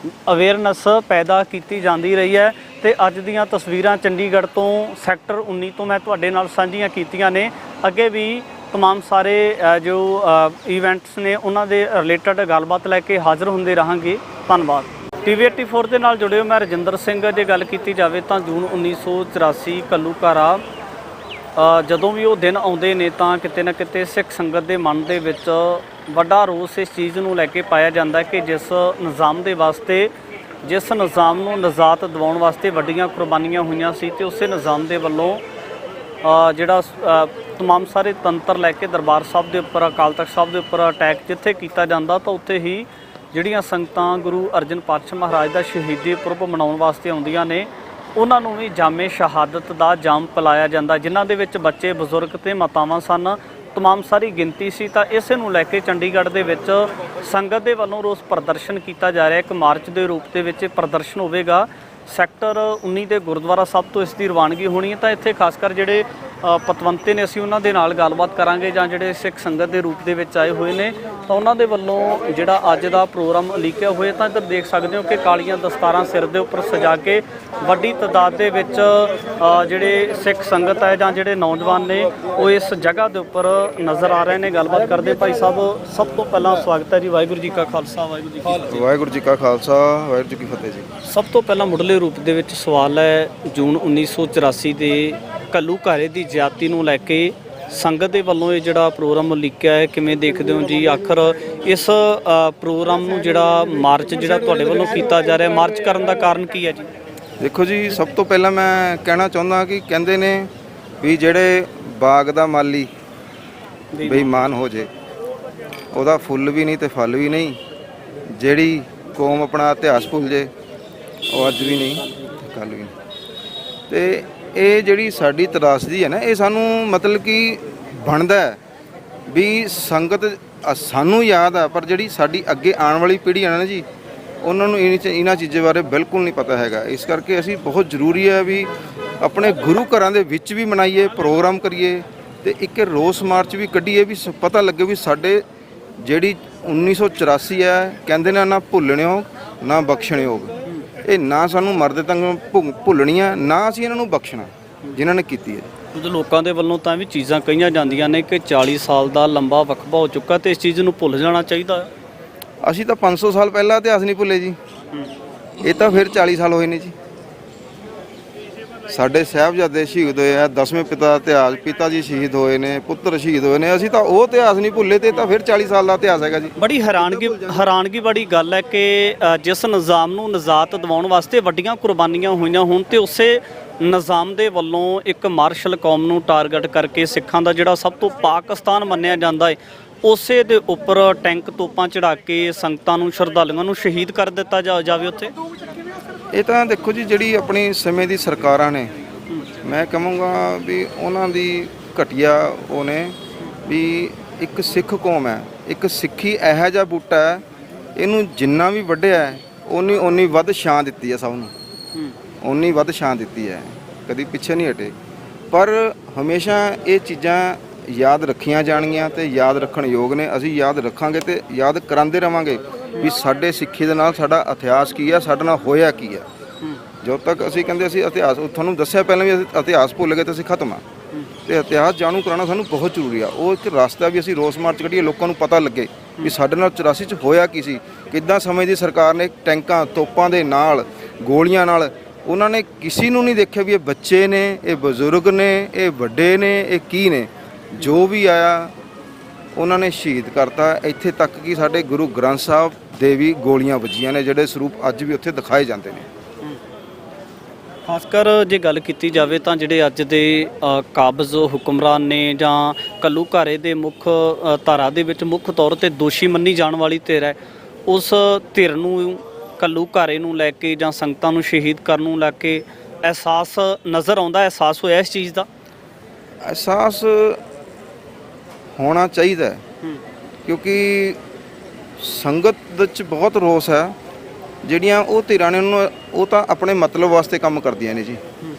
ਅਵੇਅਰਨੈਸ ਪੈਦਾ ਕੀਤੀ ਜਾਂਦੀ ਰਹੀ ਹੈ। ਤੇ ਅੱਜ ਦੀਆਂ ਤਸਵੀਰਾਂ ਚੰਡੀਗੜ੍ਹ ਤੋਂ ਸੈਕਟਰ 19 ਤੋਂ ਮੈਂ ਤੁਹਾਡੇ ਨਾਲ ਸਾਂਝੀਆਂ ਕੀਤੀਆਂ ਨੇ। ਅੱਗੇ ਵੀ तमाम ਸਾਰੇ ਜੋ ਇਵੈਂਟਸ ਨੇ ਉਹਨਾਂ ਦੇ ਰਿਲੇਟਡ ਗੱਲਬਾਤ ਲੈ ਕੇ ਹਾਜ਼ਰ ਹੁੰਦੇ ਰਹਾਂਗੇ। ਧੰਨਵਾਦ। TV 84 ਦੇ ਨਾਲ ਜੁੜੇ ਹੋ, ਮੈਂ ਰਜਿੰਦਰ ਸਿੰਘ। ਜੇ ਗੱਲ ਕੀਤੀ ਜਾਵੇ ਤਾਂ ਜੂਨ 1984 ਘੱਲੂਘਾਰਾ ਜਦੋਂ ਵੀ ਉਹ ਦਿਨ ਆਉਂਦੇ ਨੇ ਤਾਂ ਕਿਤੇ ਨਾ ਕਿਤੇ ਸਿੱਖ ਸੰਗਤ ਦੇ ਮਨ ਦੇ ਵਿੱਚ ਵੱਡਾ ਰੋਸ ਇਸ ਚੀਜ਼ ਨੂੰ ਲੈ ਕੇ ਪਾਇਆ ਜਾਂਦਾ ਕਿ ਜਿਸ ਨਿਜ਼ਾਮ ਦੇ ਵਾਸਤੇ, ਜਿਸ ਨਿਜ਼ਾਮ ਨੂੰ ਨਜਾਤ ਦਿਵਾਉਣ ਵਾਸਤੇ ਵੱਡੀਆਂ ਕੁਰਬਾਨੀਆਂ ਹੋਈਆਂ ਸੀ, ਤੇ ਉਸੇ ਨਿਜ਼ਾਮ ਦੇ ਵੱਲੋਂ ਜਿਹੜਾ तमाम ਸਾਰੇ ਤੰਤਰ ਲੈ ਕੇ ਦਰਬਾਰ ਸਾਹਿਬ ਦੇ ਉੱਪਰ, ਅਕਾਲ ਤਖਤ ਸਾਹਿਬ ਦੇ ਉੱਪਰ ਅਟੈਕ ਜਿੱਥੇ ਕੀਤਾ ਜਾਂਦਾ ਤਾਂ ਉੱਥੇ ਹੀ ਜਿਹੜੀਆਂ ਸੰਗਤਾਂ ਗੁਰੂ ਅਰਜਨ ਪਾਤਸ਼ਾਹ ਮਹਾਰਾਜ ਦਾ ਸ਼ਹੀਦੀ ਪੁਰਬ ਮਨਾਉਣ ਵਾਸਤੇ ਆਉਂਦੀਆਂ ਨੇ, ਉਹਨਾਂ ਨੂੰ ਵੀ ਜਾਮੇ ਸ਼ਹਾਦਤ ਦਾ ਜਾਮ ਪਿਲਾਇਆ ਜਾਂਦਾ, ਜਿਨ੍ਹਾਂ ਦੇ ਵਿੱਚ ਬੱਚੇ, ਬਜ਼ੁਰਗ ਤੇ ਮਾਤਾਵਾਂ ਸਨ। तमाम ਸਾਰੀ ਗਿਣਤੀ ਸੀ। ਤਾਂ ਇਸੇ ਨੂੰ ਲੈ ਕੇ ਚੰਡੀਗੜ੍ਹ ਦੇ ਵਿੱਚ ਸੰਗਤ ਦੇ ਵੱਲੋਂ ਰੋਸ ਪ੍ਰਦਰਸ਼ਨ ਕੀਤਾ ਜਾ ਰਿਹਾ। ਇੱਕ ਮਾਰਚ ਦੇ ਰੂਪ ਦੇ ਵਿੱਚ ਪ੍ਰਦਰਸ਼ਨ ਹੋਵੇਗਾ ਸੈਕਟਰ 19 ਦੇ ਗੁਰਦੁਆਰਾ ਸਾਹਿਬ ਤੋਂ ਇਸ ਦੀ ਰਵਾਨਗੀ ਹੋਣੀ ਹੈ। ਤਾਂ ਇੱਥੇ ਖਾਸ ਕਰ ਜਿਹੜੇ ਪਤਵੰਤੇ ਨੇ ਅਸੀਂ ਉਹਨਾਂ ਦੇ ਨਾਲ ਗੱਲਬਾਤ ਕਰਾਂਗੇ, ਜਾਂ ਜਿਹੜੇ ਸਿੱਖ ਸੰਗਤ ਦੇ ਰੂਪ ਦੇ ਵਿੱਚ ਆਏ ਹੋਏ ਨੇ, ਤਾਂ ਉਹਨਾਂ ਦੇ ਵੱਲੋਂ ਜਿਹੜਾ ਅੱਜ ਦਾ ਪ੍ਰੋਗਰਾਮ ਉਲੀਕਿਆ ਹੋਇਆ। ਤਾਂ ਇੱਧਰ ਦੇਖ ਸਕਦੇ ਹੋ ਕਿ ਕਾਲੀਆਂ ਦਸਤਾਰਾਂ ਸਿਰ ਦੇ ਉੱਪਰ ਸਜਾ ਕੇ ਵੱਡੀ ਤਾਦਾਦ ਦੇ ਵਿੱਚ ਜਿਹੜੇ ਸਿੱਖ ਸੰਗਤ ਹੈ ਜਾਂ ਜਿਹੜੇ ਨੌਜਵਾਨ ਨੇ ਉਹ ਇਸ ਜਗ੍ਹਾ ਦੇ ਉੱਪਰ ਨਜ਼ਰ ਆ ਰਹੇ ਨੇ। ਗੱਲਬਾਤ ਕਰਦੇ ਭਾਈ ਸਾਹਿਬ, ਸਭ ਤੋਂ ਪਹਿਲਾਂ ਸਵਾਗਤ ਹੈ ਜੀ। ਵਾਹਿਗੁਰੂ ਜੀ ਕਾ ਖਾਲਸਾ, ਵਾਹਿਗੁਰੂ ਜੀ ਕੀ ਫਤਿਹ। ਵਾਹਿਗੁਰੂ ਜੀ ਕਾ ਖਾਲਸਾ, ਵਾਹਿਗੁਰੂ ਜੀ ਕੀ ਫਤਿਹ ਜੀ। ਸਭ ਤੋਂ ਪਹਿਲਾਂ ਮੁੱਢਲੇ ਰੂਪ ਦੇ ਵਿੱਚ ਸਵਾਲ ਹੈ, ਜੂਨ 1984 ਦੇ ਘੱਲੂਘਾਰੇ ਦੀ ਜ਼ਿਆਦਤੀ ਨੂੰ ਲੈ ਕੇ ਸੰਗਤ ਦੇ ਵੱਲੋਂ ਇਹ ਜਿਹੜਾ ਪ੍ਰੋਗਰਾਮ ਉਲੀਕਿਆ ਹੈ, ਕਿਵੇਂ ਦੇਖਦੇ ਹੋ ਜੀ? ਆਖਰ ਇਸ ਪ੍ਰੋਗਰਾਮ ਨੂੰ ਜਿਹੜਾ ਮਾਰਚ ਜਿਹੜਾ ਤੁਹਾਡੇ ਵੱਲੋਂ ਕੀਤਾ ਜਾ ਰਿਹਾ, ਮਾਰਚ ਕਰਨ ਦਾ ਕਾਰਨ ਕੀ ਹੈ ਜੀ? ਦੇਖੋ ਜੀ, ਸਭ ਤੋਂ ਪਹਿਲਾਂ ਮੈਂ ਕਹਿਣਾ ਚਾਹੁੰਦਾ ਕਿ ਕਹਿੰਦੇ ਨੇ ਵੀ ਜਿਹੜੇ ਬਾਗ ਦਾ ਮਾਲੀ ਬੇਈਮਾਨ ਹੋ ਜੇ, ਉਹਦਾ ਫੁੱਲ ਵੀ ਨਹੀਂ ਤੇ ਫਲ ਵੀ ਨਹੀਂ। ਜਿਹੜੀ ਕੌਮ ਆਪਣਾ ਇਤਿਹਾਸ ਭੁੱਲ ਜੇ, ਉਹ ਅੱਜ ਵੀ ਨਹੀਂ ਤੇ ਕੱਲ੍ਹ ਵੀ ਨਹੀਂ। ਤੇ ਇਹ ਜਿਹੜੀ ਸਾਡੀ ਤਰਾਸਦੀ ਹੈ ਨਾ, ਇਹ ਸਾਨੂੰ ਮਤਲਬ ਕਿ ਬਣਦਾ ਹੈ ਵੀ ਸੰਗਤ ਸਾਨੂੰ ਯਾਦ ਆ, ਪਰ ਜਿਹੜੀ ਸਾਡੀ ਅੱਗੇ ਆਉਣ ਵਾਲੀ ਪੀੜ੍ਹੀ ਹੈ ਨਾ ਜੀ, ਉਹਨਾਂ ਨੂੰ ਇਹਨਾਂ ਚੀਜ਼ਾਂ ਬਾਰੇ ਬਿਲਕੁਲ ਨਹੀਂ ਪਤਾ ਹੈਗਾ। ਇਸ ਕਰਕੇ ਅਸੀਂ ਬਹੁਤ ਜ਼ਰੂਰੀ ਹੈ ਵੀ ਆਪਣੇ ਗੁਰੂ ਘਰਾਂ ਦੇ ਵਿੱਚ ਵੀ ਮਨਾਈਏ, ਪ੍ਰੋਗਰਾਮ ਕਰੀਏ, ਤੇ ਇੱਕ ਰੋਸ ਮਾਰਚ ਵੀ ਕੱਢੀਏ ਵੀ ਪਤਾ ਲੱਗੇ ਵੀ ਸਾਡੇ ਜਿਹੜੀ 1984 ਹੈ, ਕਹਿੰਦੇ ਨੇ ਨਾ ਭੁੱਲਣਯੋਗ ਨਾ ਬਖਸ਼ਣਯੋਗ। ਇਹ ਨਾ ਸਾਨੂੰ ਮਰਦੇ ਤੱਕ ਭੁੱਲਣੀਆਂ, ਨਾ ਅਸੀਂ ਇਹਨਾਂ ਨੂੰ ਬਖਸ਼ਣਾ ਜਿਨ੍ਹਾਂ ਨੇ ਕੀਤੀ ਹੈ। ਕੁਝ ਲੋਕਾਂ ਦੇ ਵੱਲੋਂ ਤਾਂ ਵੀ ਚੀਜ਼ਾਂ ਕਹੀਆਂ ਜਾਂਦੀਆਂ ਨੇ ਕਿ 40 ਸਾਲ ਦਾ ਲੰਬਾ ਵਕਫਾ ਹੋ ਚੁੱਕਾ ਤੇ ਇਸ ਚੀਜ਼ ਨੂੰ ਭੁੱਲ ਜਾਣਾ ਚਾਹੀਦਾ ਹੈ। ਅਸੀਂ ਤਾਂ 500 ਸਾਲ ਪਹਿਲਾਂ ਇਤਿਹਾਸ ਨਹੀਂ ਭੁੱਲੇ ਜੀ, ਇਹ ਤਾਂ ਫਿਰ 40 ਸਾਲ ਹੋਏ ਨੇ ਜੀ। ਸਾਡੇ ਸਾਹਿਬਜ਼ਾਦੇ ਸ਼ਹੀਦ ਹੋਏ ਆ, 10ਵੇਂ ਪਿਤਾ ਜੀ ਸ਼ਹੀਦ ਹੋਏ ਨੇ, ਪੁੱਤਰ ਸ਼ਹੀਦ ਹੋਏ ਨੇ। ਅਸੀਂ ਤਾਂ ਉਹ ਇਤਿਹਾਸ ਨਹੀਂ ਭੁੱਲੇ ਤੇ ਤਾਂ ਫਿਰ 40 ਸਾਲ ਦਾ ਇਤਿਹਾਸ ਹੈਗਾ ਜੀ। ਬੜੀ ਹੈਰਾਨਗੀ ਵਾਲੀ ਗੱਲ ਹੈ ਕਿ ਜਿਸ ਨਿਜ਼ਾਮ ਨੂੰ ਨਜਾਤ ਦਿਵਾਉਣ ਵਾਸਤੇ ਵੱਡੀਆਂ ਕੁਰਬਾਨੀਆਂ ਹੋਈਆਂ ਹੋਣ ਤੇ ਉਸੇ ਨਿਜ਼ਾਮ ਦੇ ਵੱਲੋਂ ਇੱਕ ਮਾਰਸ਼ਲ ਕੌਮ ਨੂੰ ਟਾਰਗੇਟ ਕਰਕੇ ਸਿੱਖਾਂ ਦਾ ਜਿਹੜਾ ਸਭ ਤੋਂ ਪਾਕਿਸਤਾਨ ਮੰਨਿਆ ਜਾਂਦਾ ਹੈ, ਉਸੇ ਦੇ ਉੱਪਰ ਟੈਂਕ ਤੋਪਾਂ ਚੜਾ ਕੇ ਸੰਗਤਾਂ ਨੂੰ, ਸ਼ਰਧਾਲੂਆਂ ਨੂੰ ਸ਼ਹੀਦ ਕਰ ਦਿੱਤਾ ਜਾਵੇ ਉੱਥੇ। ਇਹ ਤਾਂ ਦੇਖੋ ਜੀ, ਜਿਹੜੀ ਆਪਣੀ ਸਮੇਂ ਦੀ ਸਰਕਾਰਾਂ ਨੇ, ਮੈਂ ਕਹਾਂਗਾ ਵੀ ਉਹਨਾਂ ਦੀ ਘਟੀਆ ਉਹ ਨੇ ਵੀ ਇੱਕ ਸਿੱਖ ਕੌਮ ਹੈ, ਇੱਕ ਸਿੱਖੀ ਇਹੋ ਜਿਹਾ ਬੂਟਾ ਹੈ, ਇਹਨੂੰ ਜਿੰਨਾ ਵੀ ਵੱਢਿਆ ਓਨੀ ਵੱਧ ਛਾਂ ਦਿੱਤੀ ਹੈ, ਸਭ ਨੂੰ ਓਨੀ ਵੱਧ ਛਾਂ ਦਿੱਤੀ ਹੈ, ਕਦੀ ਪਿੱਛੇ ਨਹੀਂ ਹਟੇ। ਪਰ ਹਮੇਸ਼ਾ ਇਹ ਚੀਜ਼ਾਂ ਯਾਦ ਰੱਖੀਆਂ ਜਾਣਗੀਆਂ ਤੇ ਯਾਦ ਰੱਖਣ ਯੋਗ ਨੇ। ਅਸੀਂ ਯਾਦ ਰੱਖਾਂਗੇ ਤੇ ਯਾਦ ਕਰਾਉਂਦੇ ਰਵਾਂਗੇ ਵੀ ਸਾਡੇ ਸਿੱਖੀ ਦੇ ਨਾਲ ਸਾਡਾ ਇਤਿਹਾਸ ਕੀ ਹੈ, ਸਾਡੇ ਨਾਲ ਹੋਇਆ ਕੀ ਹੈ। ਜਦੋਂ ਤੱਕ ਅਸੀਂ ਕਹਿੰਦੇ ਅਸੀਂ ਇਤਿਹਾਸ, ਤੁਹਾਨੂੰ ਦੱਸਿਆ ਪਹਿਲਾਂ ਵੀ ਅਸੀਂ ਇਤਿਹਾਸ ਭੁੱਲ ਗਏ ਤਾਂ ਅਸੀਂ ਖਤਮ ਆ। ਤੇ ਇਤਿਹਾਸ ਜਾਣੂ ਕਰਾਉਣਾ ਸਾਨੂੰ ਬਹੁਤ ਜ਼ਰੂਰੀ ਆ। ਉਹ ਇੱਕ ਰਸਤਾ ਵੀ ਅਸੀਂ ਰੋਸ ਮਾਰਚ ਕੱਢੀਏ, ਲੋਕਾਂ ਨੂੰ ਪਤਾ ਲੱਗੇ ਵੀ ਸਾਡੇ ਨਾਲ 84 'ਚ ਹੋਇਆ ਕੀ ਸੀ, ਕਿੱਦਾਂ ਸਮੇਂ ਦੀ ਸਰਕਾਰ ਨੇ ਟੈਂਕਾਂ ਤੋਪਾਂ ਦੇ ਨਾਲ, ਗੋਲੀਆਂ ਨਾਲ, ਉਹਨਾਂ ਨੇ ਕਿਸੇ ਨੂੰ ਨਹੀਂ ਦੇਖਿਆ ਵੀ ਇਹ ਬੱਚੇ ਨੇ, ਇਹ ਬਜ਼ੁਰਗ ਨੇ, ਇਹ ਵੱਡੇ ਨੇ, ਇਹ ਕੀ ਨੇ। ਜੋ ਵੀ ਆਇਆ ਉਹਨਾਂ ਨੇ ਸ਼ਹੀਦ ਕਰਤਾ। ਇੱਥੇ ਤੱਕ ਕਿ ਸਾਡੇ ਗੁਰੂ ਗ੍ਰੰਥ ਸਾਹਿਬ ਦੇ ਵੀ ਗੋਲੀਆਂ ਵੱਜੀਆਂ ਨੇ, ਜਿਹੜੇ ਸਰੂਪ ਅੱਜ ਵੀ ਉੱਥੇ ਦਿਖਾਏ ਜਾਂਦੇ ਨੇ। ਖਾਸ ਕਰ ਜੇ ਗੱਲ ਕੀਤੀ ਜਾਵੇ ਤਾਂ ਜਿਹੜੇ ਅੱਜ ਦੇ ਕਾਬਜ਼ ਹੁਕਮਰਾਨ ਨੇ ਜਾਂ ਘੱਲੂਘਾਰੇ ਦੇ ਮੁੱਖ ਧਾਰਾ ਦੇ ਵਿੱਚ ਮੁੱਖ ਤੌਰ ਤੇ ਦੋਸ਼ੀ ਮੰਨੀ ਜਾਣ ਵਾਲੀ ਧਿਰ ਹੈ, ਉਸ ਧਿਰ ਨੂੰ ਘੱਲੂਘਾਰੇ ਨੂੰ ਲੈ ਕੇ ਜਾਂ ਸੰਗਤਾਂ ਨੂੰ ਸ਼ਹੀਦ ਕਰਨ ਨੂੰ ਲੈ ਕੇ ਅਹਿਸਾਸ ਨਜ਼ਰ ਆਉਂਦਾ, ਅਹਿਸਾਸ ਹੋਇਆ ਇਸ ਚੀਜ਼ ਦਾ? ਅਹਿਸਾਸ ਹੋਣਾ ਚਾਹੀਦਾ ਹੈ, ਕਿਉਂਕਿ ਸੰਗਤ ਵਿੱਚ ਬਹੁਤ ਰੋਸ ਹੈ। ਜਿਹੜੀਆਂ ਉਹ ਧਿਰਾਂ ਨੇ ਉਹ ਤਾਂ ਆਪਣੇ ਮਤਲਬ ਵਾਸਤੇ ਕੰਮ ਕਰਦੀਆਂ ਨੇ ਜੀ।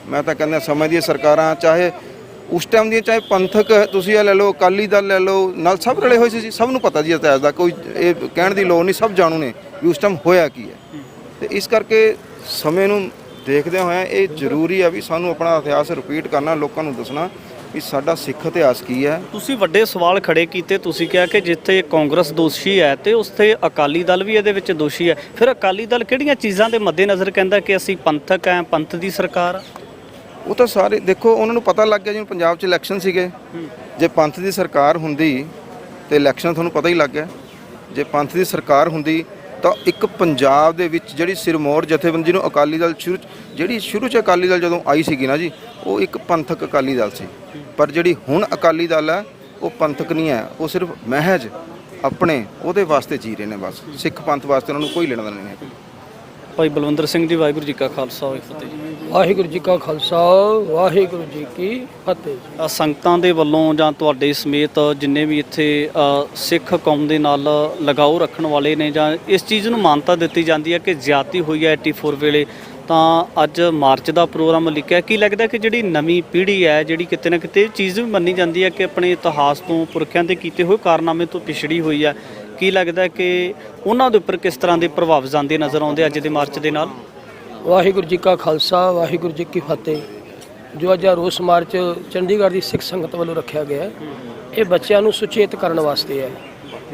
ਮੈਂ ਤਾਂ ਕਹਿੰਦਾ ਸਮੇਂ ਦੀਆਂ ਸਰਕਾਰਾਂ, ਚਾਹੇ ਉਸ ਟਾਈਮ ਦੀਆਂ, ਚਾਹੇ ਪੰਥਕ ਤੁਸੀਂ ਇਹ ਲੈ ਲਓ, ਅਕਾਲੀ ਦਲ ਲੈ ਲਓ, ਨਾਲ ਸਭ ਰਲੇ ਹੋਏ ਸੀ ਜੀ। ਸਭ ਨੂੰ ਪਤਾ ਜੀ ਇਤਿਹਾਸ ਦਾ, ਕੋਈ ਇਹ ਕਹਿਣ ਦੀ ਲੋੜ ਨਹੀਂ, ਸਭ ਜਾਣੂ ਨੇ ਵੀ ਉਸ ਟਾਈਮ ਹੋਇਆ ਕੀ ਹੈ। ਤੇ ਇਸ ਕਰਕੇ ਸਮੇਂ ਨੂੰ ਦੇਖਦਿਆਂ ਹੋਇਆਂ ਇਹ ਜ਼ਰੂਰੀ ਹੈ ਵੀ ਸਾਨੂੰ ਆਪਣਾ ਇਤਿਹਾਸ ਰਿਪੀਟ ਕਰਨਾ, ਲੋਕਾਂ ਨੂੰ ਦੱਸਣਾ ਵੀ ਸਾਡਾ ਸਿੱਖ ਇਤਿਹਾਸ ਕੀ ਹੈ। ਤੁਸੀਂ ਵੱਡੇ ਸਵਾਲ ਖੜੇ ਕੀਤੇ। ਤੁਸੀਂ ਕਿਹਾ ਕਿ ਜਿੱਥੇ ਕਾਂਗਰਸ ਦੋਸ਼ੀ ਹੈ ਤੇ ਉੱਥੇ ਅਕਾਲੀ ਦਲ ਵੀ ਇਹਦੇ ਵਿੱਚ ਦੋਸ਼ੀ ਹੈ। ਫਿਰ ਅਕਾਲੀ ਦਲ ਕਿਹੜੀਆਂ ਚੀਜ਼ਾਂ ਦੇ ਮੱਦੇਨਜ਼ਰ ਕਹਿੰਦਾ ਕਿ ਅਸੀਂ ਪੰਥਕ ਹੈ, ਪੰਥ ਦੀ ਸਰਕਾਰ? ਉਹ ਤਾਂ ਸਾਰੇ ਦੇਖੋ, ਉਹਨਾਂ ਨੂੰ ਪਤਾ ਲੱਗ ਗਿਆ ਜਿਵੇਂ ਪੰਜਾਬ 'ਚ ਇਲੈਕਸ਼ਨ ਸੀਗੇ, ਜੇ ਪੰਥ ਦੀ ਸਰਕਾਰ ਹੁੰਦੀ ਤੇ ਇਲੈਕਸ਼ਨ ਤੁਹਾਨੂੰ ਪਤਾ ਹੀ ਲੱਗ ਗਿਆ। ਜੇ ਪੰਥ ਦੀ ਸਰਕਾਰ ਹੁੰਦੀ ਤਾਂ ਇੱਕ ਪੰਜਾਬ ਦੇ ਵਿੱਚ ਜਿਹੜੀ ਸਿਰਮੌਰ ਜਥੇਬੰਦੀ ਨੂੰ ਅਕਾਲੀ ਦਲ ਸ਼ੁਰੂ 'ਚ ਅਕਾਲੀ ਦਲ ਜਦੋਂ ਆਈ ਸੀਗੀ ਨਾ ਜੀ, ਉਹ ਇੱਕ ਪੰਥਕ ਅਕਾਲੀ ਦਲ ਸੀ। ਪਰ ਜਿਹੜੀ ਹੁਣ ਅਕਾਲੀ ਦਲ ਹੈ ਉਹ ਪੰਥਕ ਨਹੀਂ ਹੈ, ਉਹ ਸਿਰਫ ਮਹਿਜ ਆਪਣੇ ਉਹਦੇ ਵਾਸਤੇ ਜੀ ਰਹੇ ਨੇ, ਬਸ ਸਿੱਖ ਪੰਥ ਵਾਸਤੇ ਉਹਨਾਂ ਨੂੰ ਕੋਈ ਲੈਣਾ ਦੇਣਾ ਨਹੀਂ ਹੈ। ਭਾਈ ਬਲਵੰਦਰ ਸਿੰਘ ਜੀ, ਵਾਹਿਗੁਰੂ ਜੀ ਕਾ ਖਾਲਸਾ, ਵਾਹਿਗੁਰੂ ਫਤਿਹ ਜੀ। ਵਾਹਿਗੁਰੂ ਜੀ ਕਾ ਖਾਲਸਾ, ਵਾਹਿਗੁਰੂ ਜੀ ਕੀ ਫਤਿਹ। ਸੰਗਤਾਂ ਦੇ ਵੱਲੋਂ ਜਾਂ ਤੁਹਾਡੇ ਸਮੇਤ ਜਿੰਨੇ ਵੀ ਇੱਥੇ ਸਿੱਖ ਕੌਮ ਦੇ ਨਾਲ ਲਗਾਓ ਰੱਖਣ ਵਾਲੇ ਨੇ, ਜਾਂ ਇਸ ਚੀਜ਼ ਨੂੰ ਮਾਨਤਾ ਦਿੱਤੀ ਜਾਂਦੀ ਹੈ ਕਿ ਜ਼ਿਆਦਤੀ ਹੋਈ ਹੈ 84 ਵੇਲੇ, ਤਾਂ ਅੱਜ ਮਾਰਚ ਦਾ ਪ੍ਰੋਗਰਾਮ ਲਿਖਿਆ। ਕੀ ਲੱਗਦਾ ਕਿ ਜਿਹੜੀ ਨਵੀਂ ਪੀੜ੍ਹੀ ਹੈ ਜਿਹੜੀ ਕਿਤੇ ਨਾ ਕਿਤੇ ਇਹ ਚੀਜ਼ ਵੀ ਮੰਨੀ ਜਾਂਦੀ ਹੈ ਕਿ ਆਪਣੇ ਇਤਿਹਾਸ ਤੋਂ ਪੁਰਖਿਆਂ ਦੇ ਕੀਤੇ ਹੋਏ ਕਾਰਨਾਮੇ ਤੋਂ ਪਿਛੜੀ ਹੋਈ ਹੈ, ਕੀ ਲੱਗਦਾ ਕਿ ਉਹਨਾਂ ਦੇ ਉੱਪਰ ਕਿਸ ਤਰ੍ਹਾਂ ਦੇ ਪ੍ਰਭਾਵ ਜਾਂਦੇ ਨਜ਼ਰ ਆਉਂਦੇ ਅੱਜ ਦੇ ਮਾਰਚ ਦੇ ਨਾਲ? ਵਾਹਿਗੁਰੂ ਜੀ ਕਾ ਖਾਲਸਾ, ਵਾਹਿਗੁਰੂ ਜੀ ਕੀ ਫਤਿਹ। ਜੋ ਅੱਜ ਰੋਸ ਮਾਰਚ ਚੰਡੀਗੜ੍ਹ ਦੀ ਸਿੱਖ ਸੰਗਤ ਵੱਲੋਂ ਰੱਖਿਆ ਗਿਆ ਹੈ, ਇਹ ਬੱਚਿਆਂ ਨੂੰ ਸੁਚੇਤ ਕਰਨ ਵਾਸਤੇ ਹੈ,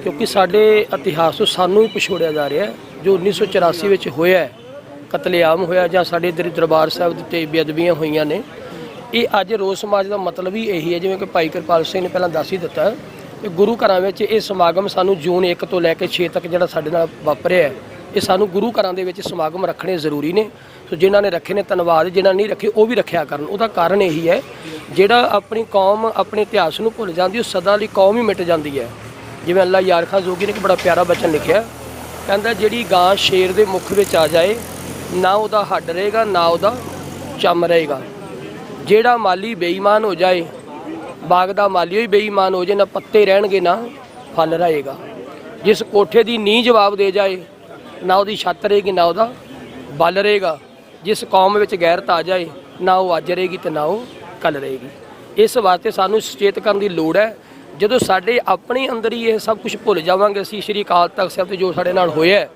ਕਿਉਂਕਿ ਸਾਡੇ ਇਤਿਹਾਸ ਤੋਂ ਸਾਨੂੰ ਹੀ ਪਿਛੋੜਿਆ ਜਾ ਰਿਹਾ ਹੈ। ਜੋ 1984 ਵਿੱਚ ਹੋਇਆ ਹੈ, ਕਤਲੇਆਮ ਹੋਇਆ ਜਾਂ ਸਾਡੇ ਇੱਧਰ ਦਰਬਾਰ ਸਾਹਿਬ ਦੇ ਉੱਤੇ ਬੇਅਦਬੀਆਂ ਹੋਈਆਂ ਨੇ, ਇਹ ਅੱਜ ਰੋਸ ਮਾਰਚ ਦਾ ਮਤਲਬ ਹੀ ਇਹੀ ਹੈ। ਜਿਵੇਂ ਕਿ ਭਾਈ ਕਿਰਪਾਲ ਸਿੰਘ ਨੇ ਪਹਿਲਾਂ ਦੱਸ ਹੀ ਦਿੱਤਾ ਕਿ ਗੁਰੂ ਘਰਾਂ ਵਿੱਚ ਇਹ ਸਮਾਗਮ ਸਾਨੂੰ ਜੂਨ 1 ਤੋਂ ਲੈ ਕੇ 6 ਤੱਕ ਜਿਹੜਾ ਸਾਡੇ ਨਾਲ ਵਾਪਰਿਆ ਹੈ, ਇਹ ਸਾਨੂੰ ਗੁਰੂ ਘਰਾਂ ਦੇ ਵਿੱਚ ਸਮਾਗਮ ਰੱਖਣੇ ਜ਼ਰੂਰੀ ਨੇ। ਸੋ ਜਿਨ੍ਹਾਂ ਨੇ ਰੱਖੇ ਨੇ ਧੰਨਵਾਦ, ਜਿਨ੍ਹਾਂ ਨਹੀਂ ਰੱਖੇ ਉਹ ਵੀ ਰੱਖਿਆ ਕਰਨ। ਉਹਦਾ ਕਾਰਨ ਇਹੀ ਹੈ, ਜਿਹੜਾ ਆਪਣੀ ਕੌਮ ਆਪਣੇ ਇਤਿਹਾਸ ਨੂੰ ਭੁੱਲ ਜਾਂਦੀ, ਉਹ ਸਦਾ ਲਈ ਕੌਮ ਹੀ ਮਿਟ ਜਾਂਦੀ ਹੈ। ਜਿਵੇਂ ਅੱਲਾ ਯਾਰ ਖਾਂ ਜੋਗੀ ਨੇ ਇੱਕ ਬੜਾ ਪਿਆਰਾ ਬਚਨ ਲਿਖਿਆ, ਕਹਿੰਦਾ ਜਿਹੜੀ ਗਾਂ ਸ਼ੇਰ ਦੇ ਮੁੱਖ ਵਿੱਚ ਆ ਜਾਏ, ਨਾ ਉਹਦਾ ਹੱਡ ਰਹੇਗਾ ਨਾ ਉਹਦਾ ਚੰਮ ਰਹੇਗਾ। ਜਿਹੜਾ ਮਾਲੀ ਬੇਈਮਾਨ ਹੋ ਜਾਏ, ਬਾਗ ਦਾ ਮਾਲੀ ਹੀ ਬੇਈਮਾਨ ਹੋ ਜਾਏ, ਨਾ ਪੱਤੇ ਰਹਿਣਗੇ ਨਾ ਫਲ ਰਹੇਗਾ। ਜਿਸ ਕੋਠੇ ਦੀ ਨੀਂਹ ਜਵਾਬ ਦੇ ਜਾਏ, ਨਾ ਉਹਦੀ ਛੱਤ ਰਹੇਗੀ ਨਾ ਉਹਦਾ ਬਲ ਰਹੇਗਾ। ਜਿਸ ਕੌਮ ਵਿੱਚ ਗੈਰਤ ਆ ਜਾਏ, ਨਾ ਉਹ ਅੱਜ ਰਹੇਗੀ ਤੇ ਨਾ ਉਹ ਕੱਲ ਰਹੇਗੀ। ਇਸ ਵਾਸਤੇ ਸਾਨੂੰ ਸੁਚੇਤ ਕਰਨ ਦੀ ਲੋੜ ਹੈ। ਜਦੋਂ ਸਾਡੇ ਆਪਣੇ ਅੰਦਰ ਹੀ ਇਹ ਸਭ ਕੁਝ ਭੁੱਲ ਜਾਵਾਂਗੇ, ਅਸੀਂ ਸ਼੍ਰੀ ਅਕਾਲ ਤਖਤ ਸਾਹਿਬ ਤੇ ਜੋ ਸਾਡੇ ਨਾਲ ਹੋਇਆ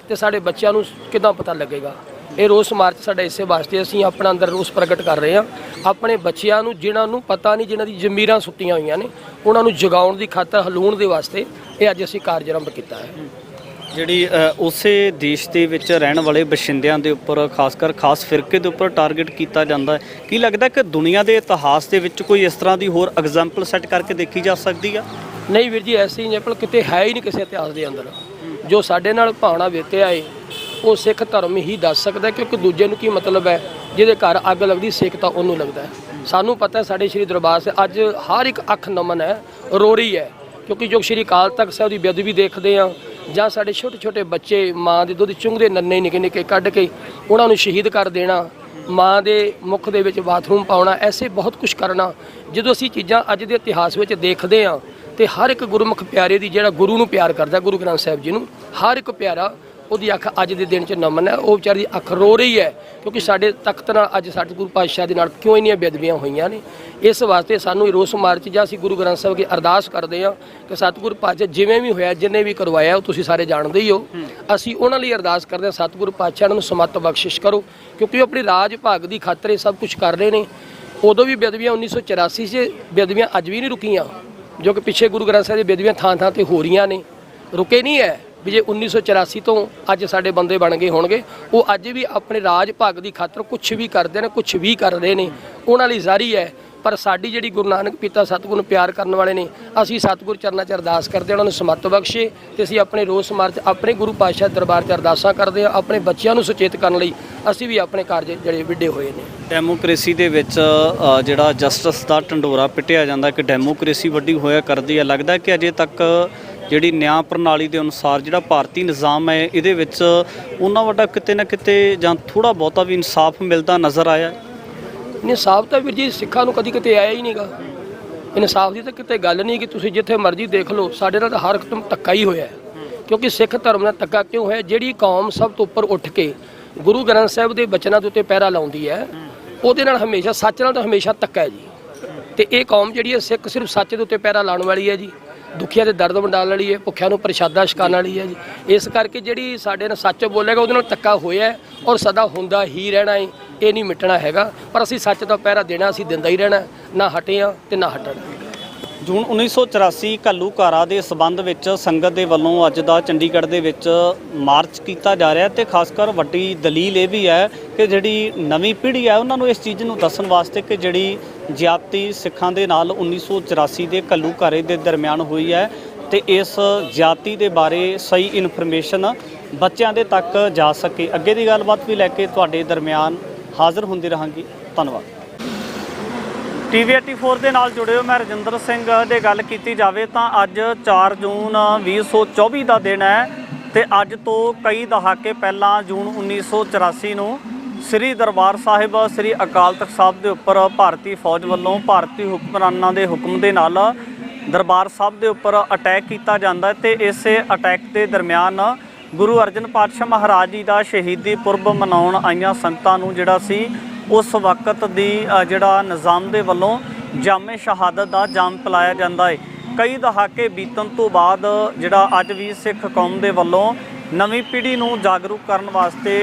ਤੇ ਸਾਡੇ ਬੱਚਿਆਂ ਨੂੰ ਕਿੱਦਾਂ ਪਤਾ ਲੱਗੇਗਾ। ਇਹ ਰੋਸ ਮਾਰਚ ਸਾਡਾ ਇਸੇ ਵਾਸਤੇ, ਅਸੀਂ ਆਪਣਾ ਅੰਦਰ ਰੋਸ ਪ੍ਰਗਟ ਕਰ ਰਹੇ ਹਾਂ। ਆਪਣੇ ਬੱਚਿਆਂ ਨੂੰ, ਜਿਨ੍ਹਾਂ ਨੂੰ ਪਤਾ ਨਹੀਂ, ਜਿਨ੍ਹਾਂ ਦੀ ਜ਼ਮੀਰਾਂ ਸੁੱਤੀਆਂ ਹੋਈਆਂ ਨੇ, ਉਹਨਾਂ ਨੂੰ ਜਗਾਉਣ ਦੀ ਖਾਤਰ, ਹਲੂਣ ਦੇ ਵਾਸਤੇ ਇਹ ਅੱਜ ਅਸੀਂ ਕਾਰਜ ਆਰੰਭ ਕੀਤਾ ਹੈ। ਜਿਹੜੀ ਉਸੇ ਦੇਸ਼ ਦੇ ਵਿੱਚ ਰਹਿਣ ਵਾਲੇ ਬਸ਼ਿੰਦਿਆਂ ਦੇ ਉੱਪਰ, ਖਾਸ ਫਿਰਕੇ ਦੇ ਉੱਪਰ ਟਾਰਗੇਟ ਕੀਤਾ ਜਾਂਦਾ ਹੈ, ਕੀ ਲੱਗਦਾ ਕਿ ਦੁਨੀਆ ਦੇ ਇਤਿਹਾਸ ਦੇ ਵਿੱਚ ਕੋਈ ਇਸ ਤਰ੍ਹਾਂ ਦੀ ਹੋਰ ਐਗਜ਼ਾਮਪਲ ਸੈੱਟ ਕਰਕੇ ਦੇਖੀ ਜਾ ਸਕਦੀ ਆ? ਨਹੀਂ ਵੀਰ ਜੀ, ਐਸੀ ਐਗਜ਼ਾਮਪਲ ਕਿਤੇ ਹੈ ਹੀ ਨਹੀਂ ਕਿਸੇ ਇਤਿਹਾਸ ਦੇ ਅੰਦਰ। ਜੋ ਸਾਡੇ ਨਾਲ ਭਾਵਨਾ ਬੀਤਿਆ ਏ ਉਹ ਸਿੱਖ ਧਰਮ ਹੀ ਦੱਸ ਸਕਦਾ, ਕਿਉਂਕਿ ਦੂਜੇ ਨੂੰ ਕੀ ਮਤਲਬ ਹੈ। ਜਿਹਦੇ ਘਰ ਅੱਗ ਲੱਗਦੀ ਸਿੱਖ ਤਾਂ ਉਹਨੂੰ ਲੱਗਦਾ ਹੈ। ਸਾਨੂੰ ਪਤਾ ਹੈ ਸਾਡੇ ਸ਼੍ਰੀ ਦਰਬਾਰ ਸਾਹਿਬ ਅੱਜ ਹਰ ਇੱਕ ਅੱਖ ਨਮਨ ਹੈ, ਰੋ ਰਹੀ ਹੈ, ਕਿਉਂਕਿ ਜੋ ਸ਼੍ਰੀ ਅਕਾਲ ਤਖਤ ਸਾਹਿਬ ਦੀ ਬੇਅਦਬੀ ਦੇਖਦੇ ਹਾਂ, ਜਾਂ ਸਾਡੇ ਛੋਟੇ ਛੋਟੇ ਬੱਚੇ ਮਾਂ ਦੇ ਦੁੱਧ ਚੁੰਘਦੇ ਨੰਨੇ ਨਿੱਕੇ ਨਿੱਕੇ ਕੱਢ ਕੇ ਉਹਨਾਂ ਨੂੰ ਸ਼ਹੀਦ ਕਰ ਦੇਣਾ, ਮਾਂ ਦੇ ਮੁੱਖ ਦੇ ਵਿੱਚ ਬਾਥਰੂਮ ਪਾਉਣਾ, ਐਸੇ ਬਹੁਤ ਕੁਝ ਕਰਨਾ। ਜਦੋਂ ਅਸੀਂ ਚੀਜ਼ਾਂ ਅੱਜ ਦੇ ਇਤਿਹਾਸ ਵਿੱਚ ਦੇਖਦੇ ਹਾਂ ਤੇ ਹਰ ਇੱਕ ਗੁਰਮੁਖ ਪਿਆਰੇ ਦੀ, ਜਿਹੜਾ ਗੁਰੂ ਨੂੰ ਪਿਆਰ ਕਰਦਾ, ਗੁਰੂ ਗ੍ਰੰਥ ਸਾਹਿਬ ਜੀ ਨੂੰ, ਹਰ ਇੱਕ ਪਿਆਰਾ ਉਹਦੀ ਅੱਖ ਅੱਜ ਦੇ ਦਿਨ 'ਚ ਨਮਨ ਹੈ। ਉਹ ਵਿਚਾਰੀ ਦੀ ਅੱਖ ਰੋ ਰਹੀ ਹੈ, ਕਿਉਂਕਿ ਸਾਡੇ ਤਖਤ ਨਾਲ ਅੱਜ ਸਤਿਗੁਰੂ ਪਾਤਸ਼ਾਹ ਦੇ ਨਾਲ ਕਿਉਂ ਇੰਨੀਆਂ ਬੇਅਦਬੀਆਂ ਹੋਈਆਂ ਨੇ। ਇਸ ਵਾਸਤੇ ਸਾਨੂੰ ਰੋਸ ਮਾਰਚ ਜਾਂ ਅਸੀਂ ਗੁਰੂ ਗ੍ਰੰਥ ਸਾਹਿਬ ਦੀ ਅਰਦਾਸ ਕਰਦੇ ਹਾਂ ਕਿ ਸਤਿਗੁਰੂ ਪਾਤਸ਼ਾਹ ਜਿਵੇਂ ਵੀ ਹੋਇਆ, ਜਿੰਨੇ ਵੀ ਕਰਵਾਇਆ, ਉਹ ਤੁਸੀਂ ਸਾਰੇ ਜਾਣਦੇ ਹੀ ਹੋ। ਅਸੀਂ ਉਹਨਾਂ ਲਈ ਅਰਦਾਸ ਕਰਦੇ ਹਾਂ, ਸਤਿਗੁਰੂ ਪਾਤਸ਼ਾਹ ਨੂੰ ਸਮੱਤ ਬਖਸ਼ਿਸ਼ ਕਰੋ, ਕਿਉਂਕਿ ਉਹ ਆਪਣੀ ਰਾਜ ਭਾਗ ਦੀ ਖਾਤਰ ਇਹ ਸਭ ਕੁਝ ਕਰ ਰਹੇ ਨੇ। ਉਦੋਂ ਵੀ ਬੇਅਦਬੀਆਂ 1984 'ਚ ਬੇਅਦਬੀਆਂ ਅੱਜ ਵੀ ਨਹੀਂ ਰੁਕੀਆਂ, ਜੋ ਕਿ ਪਿੱਛੇ ਗੁਰੂ ਗ੍ਰੰਥ ਸਾਹਿਬ ਦੀ ਬੇਅਦਬੀਆਂ ਥਾਂ ਥਾਂ 'ਤੇ ਹੋ ਰਹੀਆਂ ਨੇ, ਰੁਕੇ ਨਹੀਂ ਹੈ। ਵੀ ਜੇ 1984 ਤੋਂ ਅੱਜ ਸਾਡੇ ਬੰਦੇ ਬਣ ਗਏ ਹੋਣਗੇ, ਉਹ ਅੱਜ ਵੀ ਆਪਣੇ ਰਾਜ ਭਾਗ ਦੀ ਖਾਤਰ ਕੁਝ ਵੀ ਕਰਦੇ ਨੇ, ਕੁਝ ਵੀ ਕਰ ਰਹੇ ਨੇ, ਉਹਨਾਂ ਲਈ ਜ਼ਾਰੀ ਹੈ। ਪਰ ਸਾਡੀ ਜਿਹੜੀ ਗੁਰੂ ਨਾਨਕ ਪਿਤਾ ਸਤਿਗੁਰੂ ਨੂੰ ਪਿਆਰ ਕਰਨ ਵਾਲੇ ਨੇ, ਅਸੀਂ ਸਤਿਗੁਰੂ ਚਰਨਾਂ 'ਚ ਅਰਦਾਸ ਕਰਦੇ ਹਾਂ ਉਹਨਾਂ ਨੂੰ ਸਮੱਤ ਬਖਸ਼ੇ, ਤੇ ਅਸੀਂ ਆਪਣੇ ਰੋਸ ਮਾਰਚ ਆਪਣੇ ਗੁਰੂ ਪਾਤਸ਼ਾਹ ਦਰਬਾਰ 'ਚ ਅਰਦਾਸਾਂ ਕਰਦੇ ਹਾਂ। ਆਪਣੇ ਬੱਚਿਆਂ ਨੂੰ ਸੁਚੇਤ ਕਰਨ ਲਈ ਅਸੀਂ ਵੀ ਆਪਣੇ ਕਾਰਜ ਜਿਹੜੇ ਵਿੱਢੇ ਹੋਏ ਨੇ। ਡੈਮੋਕ੍ਰੇਸੀ ਦੇ ਵਿੱਚ ਜਿਹੜਾ ਜਸਟਿਸ ਦਾ ਢੰਡੋਰਾ ਪਿੱਟਿਆ ਜਾਂਦਾ ਕਿ ਡੈਮੋਕ੍ਰੇਸੀ ਵੱਡੀ ਹੋਇਆ ਕਰਦੀ ਹੈ, ਲੱਗਦਾ ਕਿ ਅਜੇ ਤੱਕ ਜਿਹੜੀ ਨਿਆਂ ਪ੍ਰਣਾਲੀ ਦੇ ਅਨੁਸਾਰ ਜਿਹੜਾ ਭਾਰਤੀ ਨਿਜ਼ਾਮ ਹੈ, ਇਹਦੇ ਵਿੱਚ ਉਹਨਾਂ ਵੱਡਾ ਕਿਤੇ ਨਾ ਕਿਤੇ ਜਾਂ ਥੋੜ੍ਹਾ ਬਹੁਤਾ ਵੀ ਇਨਸਾਫ ਮਿਲਦਾ ਨਜ਼ਰ ਆਇਆ? ਇਨਸਾਫ ਤਾਂ ਵੀਰ ਜੀ ਸਿੱਖਾਂ ਨੂੰ ਕਦੀ ਕਿਤੇ ਆਇਆ ਹੀ ਨਹੀਂਗਾ। ਇਨਸਾਫ ਦੀ ਤਾਂ ਕਿਤੇ ਗੱਲ ਨਹੀਂ ਕਿ ਤੁਸੀਂ ਜਿੱਥੇ ਮਰਜ਼ੀ ਦੇਖ ਲਓ, ਸਾਡੇ ਨਾਲ ਤਾਂ ਹਰ ਇੱਕ ਧੱਕਾ ਹੀ ਹੋਇਆ। ਕਿਉਂਕਿ ਸਿੱਖ ਧਰਮ ਨਾਲ ਧੱਕਾ ਕਿਉਂ ਹੋਇਆ? ਜਿਹੜੀ ਕੌਮ ਸਭ ਤੋਂ ਉੱਪਰ ਉੱਠ ਕੇ ਗੁਰੂ ਗ੍ਰੰਥ ਸਾਹਿਬ ਦੇ ਬਚਨਾਂ ਦੇ ਉੱਤੇ ਪਹਿਰਾ ਲਾਉਂਦੀ ਹੈ, ਉਹਦੇ ਨਾਲ ਹਮੇਸ਼ਾ, ਸੱਚ ਨਾਲ ਤਾਂ ਹਮੇਸ਼ਾ ਧੱਕਾ ਹੈ ਜੀ। ਤੇ ਇਹ ਕੌਮ ਜਿਹੜੀ ਹੈ ਸਿੱਖ, ਸਿਰਫ ਸੱਚ ਦੇ ਉੱਤੇ ਪਹਿਰਾ ਲਾਉਣ ਵਾਲੀ ਹੈ ਜੀ, ਦੁਖੀਆਂ ਦੇ ਦਰਦ ਵੰਡਾਉਣ ਵਾਲੀ ਹੈ, ਭੁੱਖਿਆਂ ਨੂੰ ਪ੍ਰਸ਼ਾਦਾ ਛਕਾਉਣ ਵਾਲੀ ਹੈ ਜੀ। ਇਸ ਕਰਕੇ ਜਿਹੜੀ ਸਾਡੇ ਨਾਲ ਸੱਚ ਬੋਲੇਗਾ ਉਹਦੇ ਨਾਲ ਧੱਕਾ ਹੋਇਆ ਔਰ ਸਦਾ ਹੁੰਦਾ ਹੀ ਰਹਿਣਾ ਹੈ, ਇਹ ਨਹੀਂ ਮਿਟਣਾ ਹੈਗਾ। ਪਰ ਅਸੀਂ ਸੱਚ ਦਾ ਪਹਿਰਾ ਦੇਣਾ, ਅਸੀਂ ਦਿੰਦਾ ਹੀ ਰਹਿਣਾ, ਨਾ ਹਟੇ ਹਾਂ ਤੇ ਨਾ ਹਟਣਾ। ਜੂਨ 1984 ਘੱਲੂਘਾਰਾ ਦੇ ਸਬੰਧ ਵਿੱਚ ਸੰਗਤ ਦੇ ਵੱਲੋਂ ਅੱਜ ਦਾ ਚੰਡੀਗੜ੍ਹ ਦੇ ਵਿੱਚ ਮਾਰਚ ਕੀਤਾ ਜਾ ਰਿਹਾ ਤੇ ਖਾਸ ਕਰ ਵੱਡੀ ਦਲੀਲ ਇਹ ਵੀ ਹੈ ਕਿ ਜਿਹੜੀ ਨਵੀਂ ਪੀੜ੍ਹੀ ਹੈ ਉਹਨਾਂ ਨੂੰ ਇਸ ਚੀਜ਼ ਨੂੰ ਦੱਸਣ ਵਾਸਤੇ ਕਿ ਜਿਹੜੀ ਜ਼ਿਆਦਤੀ ਸਿੱਖਾਂ ਦੇ ਨਾਲ 1984 ਦੇ ਘੱਲੂਘਾਰੇ ਦੇ ਦਰਮਿਆਨ ਹੋਈ ਹੈ ਤੇ ਇਸ ਜ਼ਿਆਦਤੀ ਦੇ ਬਾਰੇ ਸਹੀ ਇਨਫੋਰਮੇਸ਼ਨ ਬੱਚਿਆਂ ਦੇ ਤੱਕ ਜਾ ਸਕੇ। ਅੱਗੇ ਦੀ ਗੱਲਬਾਤ ਵੀ ਲੈ ਕੇ ਤੁਹਾਡੇ ਦਰਮਿਆਨ ਹਾਜ਼ਰ ਹੁੰਦੀ ਰਹਾਂਗੀ। ਧੰਨਵਾਦ। TV84 ਦੇ ਨਾਲ ਜੁੜੇ ਹੋ, ਮੈਂ ਰਜਿੰਦਰ ਸਿੰਘ। ਦੇ ਗੱਲ ਕੀਤੀ ਜਾਵੇ ਤਾਂ ਅੱਜ 4 ਜੂਨ 2024 ਦਾ ਦਿਨ ਹੈ ਤੇ ਅੱਜ ਤੋਂ ਕਈ ਦਹਾਕੇ ਪਹਿਲਾਂ ਜੂਨ 1984 ਨੂੰ ਸ੍ਰੀ ਦਰਬਾਰ ਸਾਹਿਬ ਸ੍ਰੀ ਅਕਾਲ ਤਖਤ ਸਾਹਿਬ ਦੇ ਉੱਪਰ ਭਾਰਤੀ ਫੌਜ ਵੱਲੋਂ ਭਾਰਤੀ ਹੁਕਮਰਾਨਾਂ ਦੇ ਹੁਕਮ ਦੇ ਨਾਲ ਦਰਬਾਰ ਸਾਹਿਬ ਦੇ ਉੱਪਰ ਅਟੈਕ ਕੀਤਾ ਜਾਂਦਾ ਹੈ ਤੇ ਇਸੇ ਅਟੈਕ ਦੇ ਦਰਮਿਆਨ ਗੁਰੂ ਅਰਜਨ ਪਾਤਸ਼ਾਹ ਮਹਾਰਾਜ ਜੀ ਦਾ ਸ਼ਹੀਦੀ ਪੁਰਬ ਮਨਾਉਣ ਆਈਆਂ ਸੰਗਤਾਂ ਨੂੰ ਜਿਹੜਾ ਸੀ ਉਸ ਵਕਤ ਦੀ ਜਿਹੜਾ ਨਿਜ਼ਾਮ ਦੇ ਵੱਲੋਂ ਜਾਮੇ ਸ਼ਹਾਦਤ ਦਾ ਜਾਮ ਪਿਲਾਇਆ ਜਾਂਦਾ ਹੈ। ਕਈ ਦਹਾਕੇ ਬੀਤਣ ਤੋਂ ਬਾਅਦ ਜਿਹੜਾ ਅੱਜ ਵੀ ਸਿੱਖ ਕੌਮ ਦੇ ਵੱਲੋਂ ਨਵੀਂ ਪੀੜ੍ਹੀ ਨੂੰ ਜਾਗਰੂਕ ਕਰਨ ਵਾਸਤੇ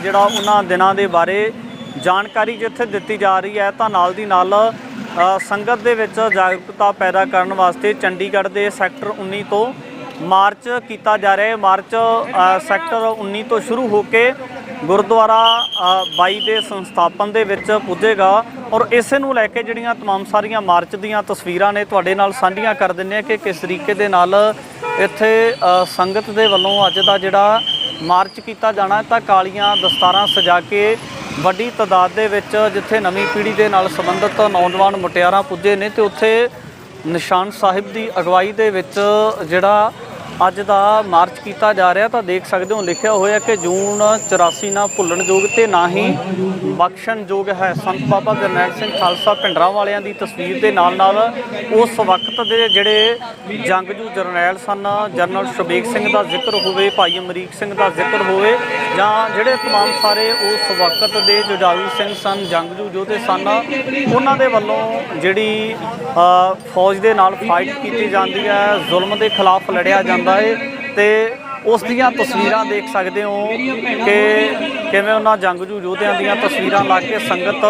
ਜਿਹੜਾ ਉਹਨਾਂ ਦਿਨਾਂ ਦੇ ਬਾਰੇ ਜਾਣਕਾਰੀ ਜਿੱਥੇ ਦਿੱਤੀ ਜਾ ਰਹੀ ਹੈ, ਤਾਂ ਨਾਲ ਦੀ ਨਾਲ ਸੰਗਤ ਦੇ ਵਿੱਚ ਜਾਗਰੂਕਤਾ ਪੈਦਾ ਕਰਨ ਵਾਸਤੇ ਚੰਡੀਗੜ੍ਹ ਦੇ ਸੈਕਟਰ 19 ਤੋਂ ਮਾਰਚ ਕੀਤਾ ਜਾ ਰਿਹਾ ਹੈ। ਮਾਰਚ ਸੈਕਟਰ 19 ਤੋਂ ਸ਼ੁਰੂ ਹੋ ਕੇ ਗੁਰਦੁਆਰਾ 22 ਦੇ ਸੰਸਥਾਪਨ ਦੇ ਵਿੱਚ ਪੁੱਜੇਗਾ ਔਰ ਇਸੇ ਨੂੰ ਲੈ ਕੇ ਜਿਹੜੀਆਂ तमाम ਸਾਰੀਆਂ ਮਾਰਚ ਦੀਆਂ ਤਸਵੀਰਾਂ ਨੇ ਤੁਹਾਡੇ ਨਾਲ ਸਾਂਝੀਆਂ ਕਰ ਦਿੰਦੇ ਆ ਕਿ ਕਿਸ ਤਰੀਕੇ ਦੇ ਨਾਲ ਇੱਥੇ ਸੰਗਤ ਦੇ ਵੱਲੋਂ ਅੱਜ ਦਾ ਜਿਹੜਾ ਮਾਰਚ ਕੀਤਾ ਜਾਣਾ। ਤਾਂ ਕਾਲੀਆਂ ਦਸਤਾਰਾਂ ਸਜਾ ਕੇ ਵੱਡੀ ਤਾਦਾਦ ਦੇ ਵਿੱਚ ਜਿੱਥੇ ਨਵੀਂ ਪੀੜ੍ਹੀ ਦੇ ਨਾਲ ਸੰਬੰਧਿਤ ਨੌਜਵਾਨ ਮੁਟਿਆਰਾਂ ਪੁੱਜੇ ਨੇ ਤੇ ਉੱਥੇ ਨਿਸ਼ਾਨ ਸਾਹਿਬ ਦੀ ਅਗਵਾਈ ਦੇ ਵਿੱਚ ਜਿਹੜਾ ਅੱਜ ਦਾ ਮਾਰਚ ਕੀਤਾ ਜਾ ਰਿਹਾ। ਤਾਂ ਦੇਖ ਸਕਦੇ ਹੋ ਲਿਖਿਆ ਹੋਇਆ ਕਿ ਜੂਨ 84 ਨਾ ਭੁੱਲਣਯੋਗ ਤੇ ਨਾ ਹੀ ਬਖਸ਼ਣਯੋਗ ਹੈ। ਸੰਤ ਬਾਬਾ ਜਰਨੈਲ ਸਿੰਘ ਖਾਲਸਾ ਭਿੰਡਰਾਂ ਵਾਲਿਆਂ ਦੀ ਤਸਵੀਰ ਦੇ ਨਾਲ ਨਾਲ ਉਸ ਵਕਤ ਦੇ ਜਿਹੜੇ ਜੰਗਜੂ ਜਰਨੈਲ ਸਨ, ਜਨਰਲ ਸ਼ਬੇਗ ਸਿੰਘ ਦਾ ਜ਼ਿਕਰ ਹੋਵੇ, ਭਾਈ ਅਮਰੀਕ ਸਿੰਘ ਦਾ ਜ਼ਿਕਰ ਹੋਵੇ ਜਾਂ ਜਿਹੜੇ तमाम ਸਾਰੇ ਉਸ ਵਕਤ ਦੇ ਜੁਝਾਰੂ ਸਿੰਘ ਸਨ, ਜੰਗਜੂ ਯੋਧੇ ਸਨ, ਉਹਨਾਂ ਦੇ ਵੱਲੋਂ ਜਿਹੜੀ ਫੌਜ ਦੇ ਨਾਲ ਫਾਈਟ ਕੀਤੀ ਜਾਂਦੀ ਹੈ, ਜ਼ੁਲਮ ਦੇ ਖਿਲਾਫ ਲੜਿਆ ਜਾਂਦਾ ਹੈ ਤੇ ਉਸ ਦੀਆਂ ਤਸਵੀਰਾਂ ਦੇਖ ਸਕਦੇ ਹੋ ਕਿ ਕਿਵੇਂ ਉਹਨਾਂ ਜੰਗਜੂ ਯੋਧਿਆਂ ਦੀਆਂ ਤਸਵੀਰਾਂ ਲਾ ਕੇ ਸੰਗਤ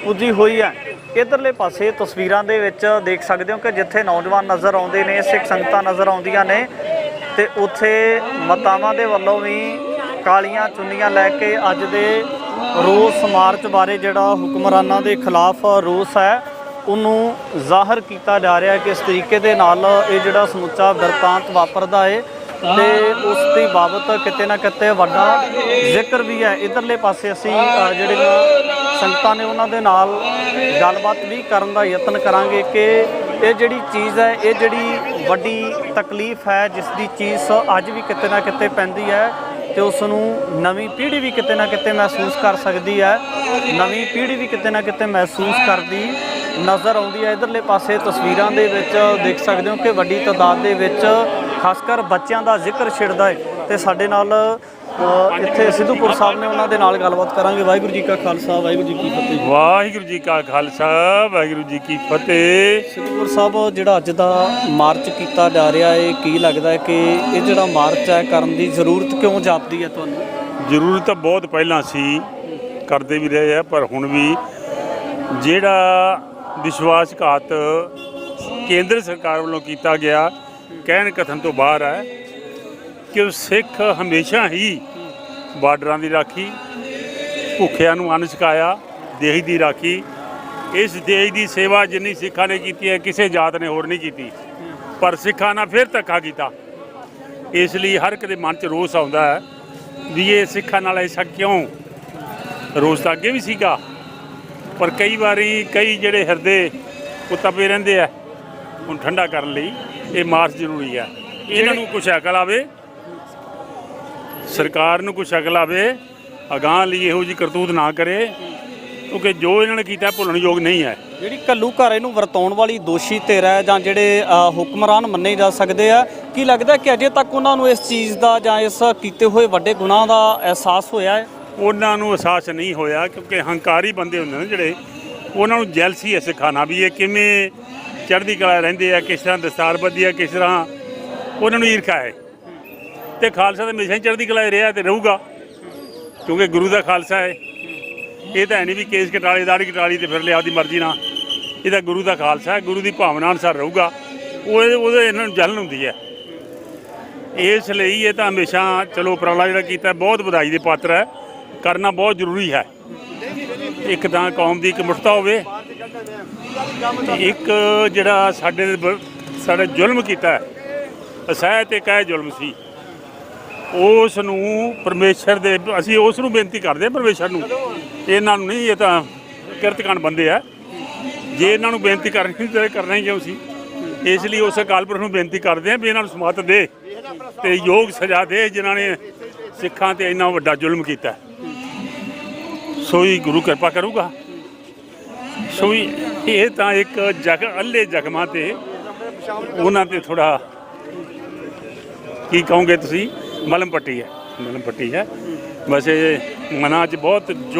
ਪੁੱਜੀ ਹੋਈ ਹੈ। ਇਧਰਲੇ ਪਾਸੇ ਤਸਵੀਰਾਂ ਦੇ ਵਿੱਚ ਦੇਖ ਸਕਦੇ ਹੋ ਕਿ ਜਿੱਥੇ ਨੌਜਵਾਨ ਨਜ਼ਰ ਆਉਂਦੇ ਨੇ, ਸਿੱਖ ਸੰਗਤਾਂ ਨਜ਼ਰ ਆਉਂਦੀਆਂ ਨੇ ਤੇ ਉੱਥੇ ਮਾਤਾਵਾਂ ਦੇ ਵੱਲੋਂ ਵੀ ਕਾਲੀਆਂ ਚੁੰਨੀਆਂ ਲੈ ਕੇ ਅੱਜ ਦੇ ਰੋਸ ਮਾਰਚ ਬਾਰੇ ਜਿਹੜਾ ਹੁਕਮਰਾਨਾਂ ਦੇ ਖਿਲਾਫ ਰੋਸ ਹੈ ਉਹਨੂੰ ਜ਼ਾਹਰ ਕੀਤਾ ਜਾ ਰਿਹਾ ਕਿ ਇਸ ਤਰੀਕੇ ਦੇ ਨਾਲ ਇਹ ਜਿਹੜਾ ਸਮੁੱਚਾ ਬਿਰਤਾਂਤ ਵਾਪਰਦਾ ਹੈ ਤੇ ਉਸ ਦੀ ਬਾਬਤ ਕਿਤੇ ਨਾ ਕਿਤੇ ਵੱਡਾ ਜ਼ਿਕਰ ਵੀ ਹੈ। ਇਧਰਲੇ ਪਾਸੇ ਅਸੀਂ ਜਿਹੜੀਆਂ ਸੰਗਤਾਂ ਨੇ ਉਹਨਾਂ ਦੇ ਨਾਲ ਗੱਲਬਾਤ ਵੀ ਕਰਨ ਦਾ ਯਤਨ ਕਰਾਂਗੇ ਕਿ ਇਹ ਜਿਹੜੀ ਚੀਜ਼ ਹੈ, ਇਹ ਜਿਹੜੀ ਵੱਡੀ ਤਕਲੀਫ ਹੈ ਜਿਸ ਦੀ ਚੀਜ਼ ਅੱਜ ਵੀ ਕਿਤੇ ਨਾ ਕਿਤੇ ਪੈਂਦੀ ਹੈ ਤੇ ਉਸ ਨੂੰ ਨਵੀਂ ਪੀੜ੍ਹੀ ਵੀ ਕਿਤੇ ਨਾ ਕਿਤੇ ਮਹਿਸੂਸ ਕਰ ਸਕਦੀ ਹੈ, ਨਵੀਂ ਪੀੜ੍ਹੀ ਵੀ ਕਿਤੇ ਨਾ ਕਿਤੇ ਮਹਿਸੂਸ ਕਰਦੀ ਨਜ਼ਰ ਆਉਂਦੀ ਹੈ। ਇਧਰਲੇ ਪਾਸੇ ਤਸਵੀਰਾਂ ਦੇ ਵਿੱਚ ਦੇਖ ਸਕਦੇ ਹੋ ਕਿ ਵੱਡੀ ਤਾਦਾਦ ਦੇ ਵਿੱਚ ਖਾਸ ਕਰ ਬੱਚਿਆਂ ਦਾ ਜ਼ਿਕਰ ਛਿੜਦਾ ਹੈ ਤੇ ਸਾਡੇ ਨਾਲ ਇੱਥੇ ਸਿੱਧੂਪੁਰ ਸਾਹਿਬ ਨੇ, ਉਹਨਾਂ ਦੇ ਨਾਲ ਗੱਲਬਾਤ ਕਰਾਂਗੇ। ਵਾਹਿਗੁਰੂ ਜੀ ਕਾ ਖਾਲਸਾ, ਵਾਹਿਗੁਰੂ ਜੀ ਕੀ ਫਤਿਹ। ਵਾਹਿਗੁਰੂ ਜੀ ਕਾ ਖਾਲਸਾ, ਵਾਹਿਗੁਰੂ ਜੀ ਕੀ ਫਤਿਹ। ਸਿੱਧੂਪੁਰ ਸਾਹਿਬ, ਜਿਹੜਾ ਅੱਜ ਦਾ ਮਾਰਚ ਕੀਤਾ ਜਾ ਰਿਹਾ ਹੈ, ਕੀ ਲੱਗਦਾ ਹੈ ਕਿ ਇਹ ਜਿਹੜਾ ਮਾਰਚ ਹੈ ਕਰਨ ਦੀ ਜ਼ਰੂਰਤ ਕਿਉਂ ਜਾਪਦੀ ਹੈ ਤੁਹਾਨੂੰ? ਜ਼ਰੂਰਤ ਤਾਂ ਬਹੁਤ ਪਹਿਲਾਂ ਸੀ, ਕਰਦੇ ਵੀ ਰਹੇ ਆ, ਪਰ ਹੁਣ ਵੀ ਜਿਹੜਾ ਵਿਸ਼ਵਾਸਘਾਤ ਕੇਂਦਰ ਸਰਕਾਰ ਵੱਲੋਂ ਕੀਤਾ ਗਿਆ ਕਹਿਣ ਕਥਨ ਤੋਂ ਬਾਹਰ ਹੈ ਕਿ ਸਿੱਖ ਹਮੇਸ਼ਾ ਹੀ ਬਾਰਡਰਾਂ ਦੀ ਰਾਖੀ, ਭੁੱਖਿਆਂ ਨੂੰ ਅੰਨ ਛਕਾਇਆ, ਦੇਸ਼ ਦੀ ਰਾਖੀ, ਇਸ ਦੇਸ਼ ਦੀ ਸੇਵਾ ਜਿੰਨੀ ਸਿੱਖਾਂ ਨੇ ਕੀਤੀ ਹੈ ਕਿਸੇ ਜਾਤ ਨੇ ਹੋਰ ਨਹੀਂ ਕੀਤੀ, ਪਰ ਸਿੱਖਾਂ ਨਾਲ ਫਿਰ ਧੱਕਾ ਕੀਤਾ। ਇਸ ਲਈ ਹਰ ਇੱਕ ਦੇ ਮਨ 'ਚ ਰੋਸ ਆਉਂਦਾ ਹੈ ਵੀ ਇਹ ਸਿੱਖਾਂ ਨਾਲ ਐਸਾ ਕਿਉਂ। ਰੋਸ ਤਾਂ ਅੱਗੇ ਵੀ ਸੀਗਾ, ਪਰ ਕਈ ਵਾਰੀ ਕਈ ਜਿਹੜੇ ਹਿਰਦੇ ਉਹ ਤਪੇ ਰਹਿੰਦੇ ਆ, ਹੁਣ ਠੰਡਾ ਕਰਨ ਲਈ ਇਹ ਮਾਰਚ ਜ਼ਰੂਰੀ ਹੈ। ਇਹਨਾਂ ਨੂੰ ਕੁਛ ਅਕਲ ਆਵੇ, ਸਰਕਾਰ ਨੂੰ ਕੁਛ ਅਕਲ ਆਵੇ, ਅਗਾਂਹ ਲਈ ਇਹੋ ਜਿਹੀ ਕਰਤੂਤ ਨਾ ਕਰੇ, ਕਿਉਂਕਿ ਜੋ ਇਹਨਾਂ ਨੇ ਕੀਤਾ ਭੁੱਲਣਯੋਗ ਨਹੀਂ ਹੈ। ਜਿਹੜੀ ਘੱਲੂਘਾਰੇ ਨੂੰ ਵਰਤਾਉਣ ਵਾਲੀ ਦੋਸ਼ੀ ਧਿਰ ਹੈ ਜਾਂ ਜਿਹੜੇ ਹੁਕਮਰਾਨ ਮੰਨੇ ਜਾ ਸਕਦੇ ਆ, ਕੀ ਲੱਗਦਾ ਕਿ ਅਜੇ ਤੱਕ ਉਹਨਾਂ ਨੂੰ ਇਸ ਚੀਜ਼ ਦਾ ਜਾਂ ਇਸ ਕੀਤੇ ਹੋਏ ਵੱਡੇ ਗੁਨਾਹ ਦਾ ਅਹਿਸਾਸ ਹੋਇਆ ਹੈ? ਉਹਨਾਂ ਨੂੰ ਅਹਿਸਾਸ ਨਹੀਂ ਹੋਇਆ, ਕਿਉਂਕਿ ਹੰਕਾਰੀ ਬੰਦੇ ਹੁੰਦੇ ਨੇ ਜਿਹੜੇ, ਉਹਨਾਂ ਨੂੰ ਜੈਲਸੀ ਹੈ ਸਿਖਾਣਾ ਵੀ ਇਹ ਕਿਵੇਂ ਚੜ੍ਹਦੀ ਕਲਾ ਰਹਿੰਦੇ ਆ, ਕਿਸ ਤਰ੍ਹਾਂ ਦਸਤਾਰਬੰਦੀ ਆ, ਕਿਸ ਤਰ੍ਹਾਂ ਉਹਨਾਂ ਨੂੰ ਈਰਖਾ ਹੈ। ਤੇ ਖਾਲਸਾ ਤਾਂ ਹਮੇਸ਼ਾ ਹੀ ਚੜ੍ਹਦੀ ਕਲਾ ਰਿਹਾ ਤੇ ਰਹੂਗਾ, ਕਿਉਂਕਿ ਗੁਰੂ ਦਾ ਖਾਲਸਾ ਹੈ। ਇਹ ਤਾਂ ਹੈ ਨਹੀਂ ਵੀ ਕੇਸ ਕਟਾਲੇ, ਦਾੜੀ ਕਟਾਲੀ ਤੇ ਫਿਰ ਲਿਆ ਆਪਦੀ ਮਰਜ਼ੀ ਨਾਲ। ਇਹ ਤਾਂ ਗੁਰੂ ਦਾ ਖਾਲਸਾ ਹੈ, ਗੁਰੂ ਦੀ ਭਾਵਨਾ ਅਨੁਸਾਰ ਰਹੂਗਾ। ਉਹਦੇ ਇਹਨਾਂ ਨੂੰ ਜਲਨ ਹੁੰਦੀ ਹੈ। ਇਸ ਲਈ ਇਹ ਤਾਂ ਹਮੇਸ਼ਾ ਚਲੋ ਉਪਰਾਲਾ ਜਿਹੜਾ ਕੀਤਾ ਬਹੁਤ ਵਧਾਈ ਦੇ ਪਾਤਰ ਹੈ, ਕਰਨਾ ਬਹੁਤ ਜ਼ਰੂਰੀ ਹੈ। ਇੱਕ ਤਾਂ ਕੌਮ ਦੀ ਇਕਮੁੱਠਤਾ ਹੋਵੇ, ਇੱਕ ਜਿਹੜਾ ਸਾਡੇ ਜ਼ੁਲਮ ਕੀਤਾ, ਅਸਹਿ ਤੇ ਕਹਿ ਜ਼ੁਲਮ ਸੀ, ਉਸ ਨੂੰ ਪਰਮੇਸ਼ਰ ਦੇ ਅਸੀਂ ਉਸ ਨੂੰ ਬੇਨਤੀ ਕਰਦੇ ਹਾਂ, ਪਰਮੇਸ਼ਰ ਨੂੰ, ਇਹਨਾਂ ਨੂੰ ਨਹੀਂ। ਇਹ ਤਾਂ ਕਿਰਤਕਾਨ ਬੰਦੇ ਆ, ਜੇ ਇਹਨਾਂ ਨੂੰ ਬੇਨਤੀ ਕਰਨੀ ਤਾਂ ਕਰਨਾ ਹੀ ਕਿਉਂ ਸੀ। ਇਸ ਲਈ ਉਸ ਅਕਾਲ ਪੁਰਖ ਨੂੰ ਬੇਨਤੀ ਕਰਦੇ ਹਾਂ ਵੀ ਇਹਨਾਂ ਨੂੰ ਸਮੱਤ ਦੇ ਤੇ ਯੋਗ ਸਜ਼ਾ ਦੇ ਜਿਨ੍ਹਾਂ ਨੇ ਸਿੱਖਾਂ ਤੇ ਇੰਨਾ ਵੱਡਾ ਜ਼ੁਲਮ ਕੀਤਾ। ਸੋਈ ਗੁਰੂ ਕਿਰਪਾ ਕਰੂਗਾ। ਸੋਈ ਇਹ ਤਾਂ ਇੱਕ ਅੱਲੇ ਜ਼ਖਮਾਂ ਤੇ ਉਹਨਾਂ ਤੇ ਥੋੜ੍ਹਾ ਕੀ ਕਹੋਗੇ ਤੁਸੀਂ, ਮਲਮ ਪੱਟੀ ਹੈ। ਵੈਸੇ ਮਨਾਂ 'ਚ ਬਹੁਤ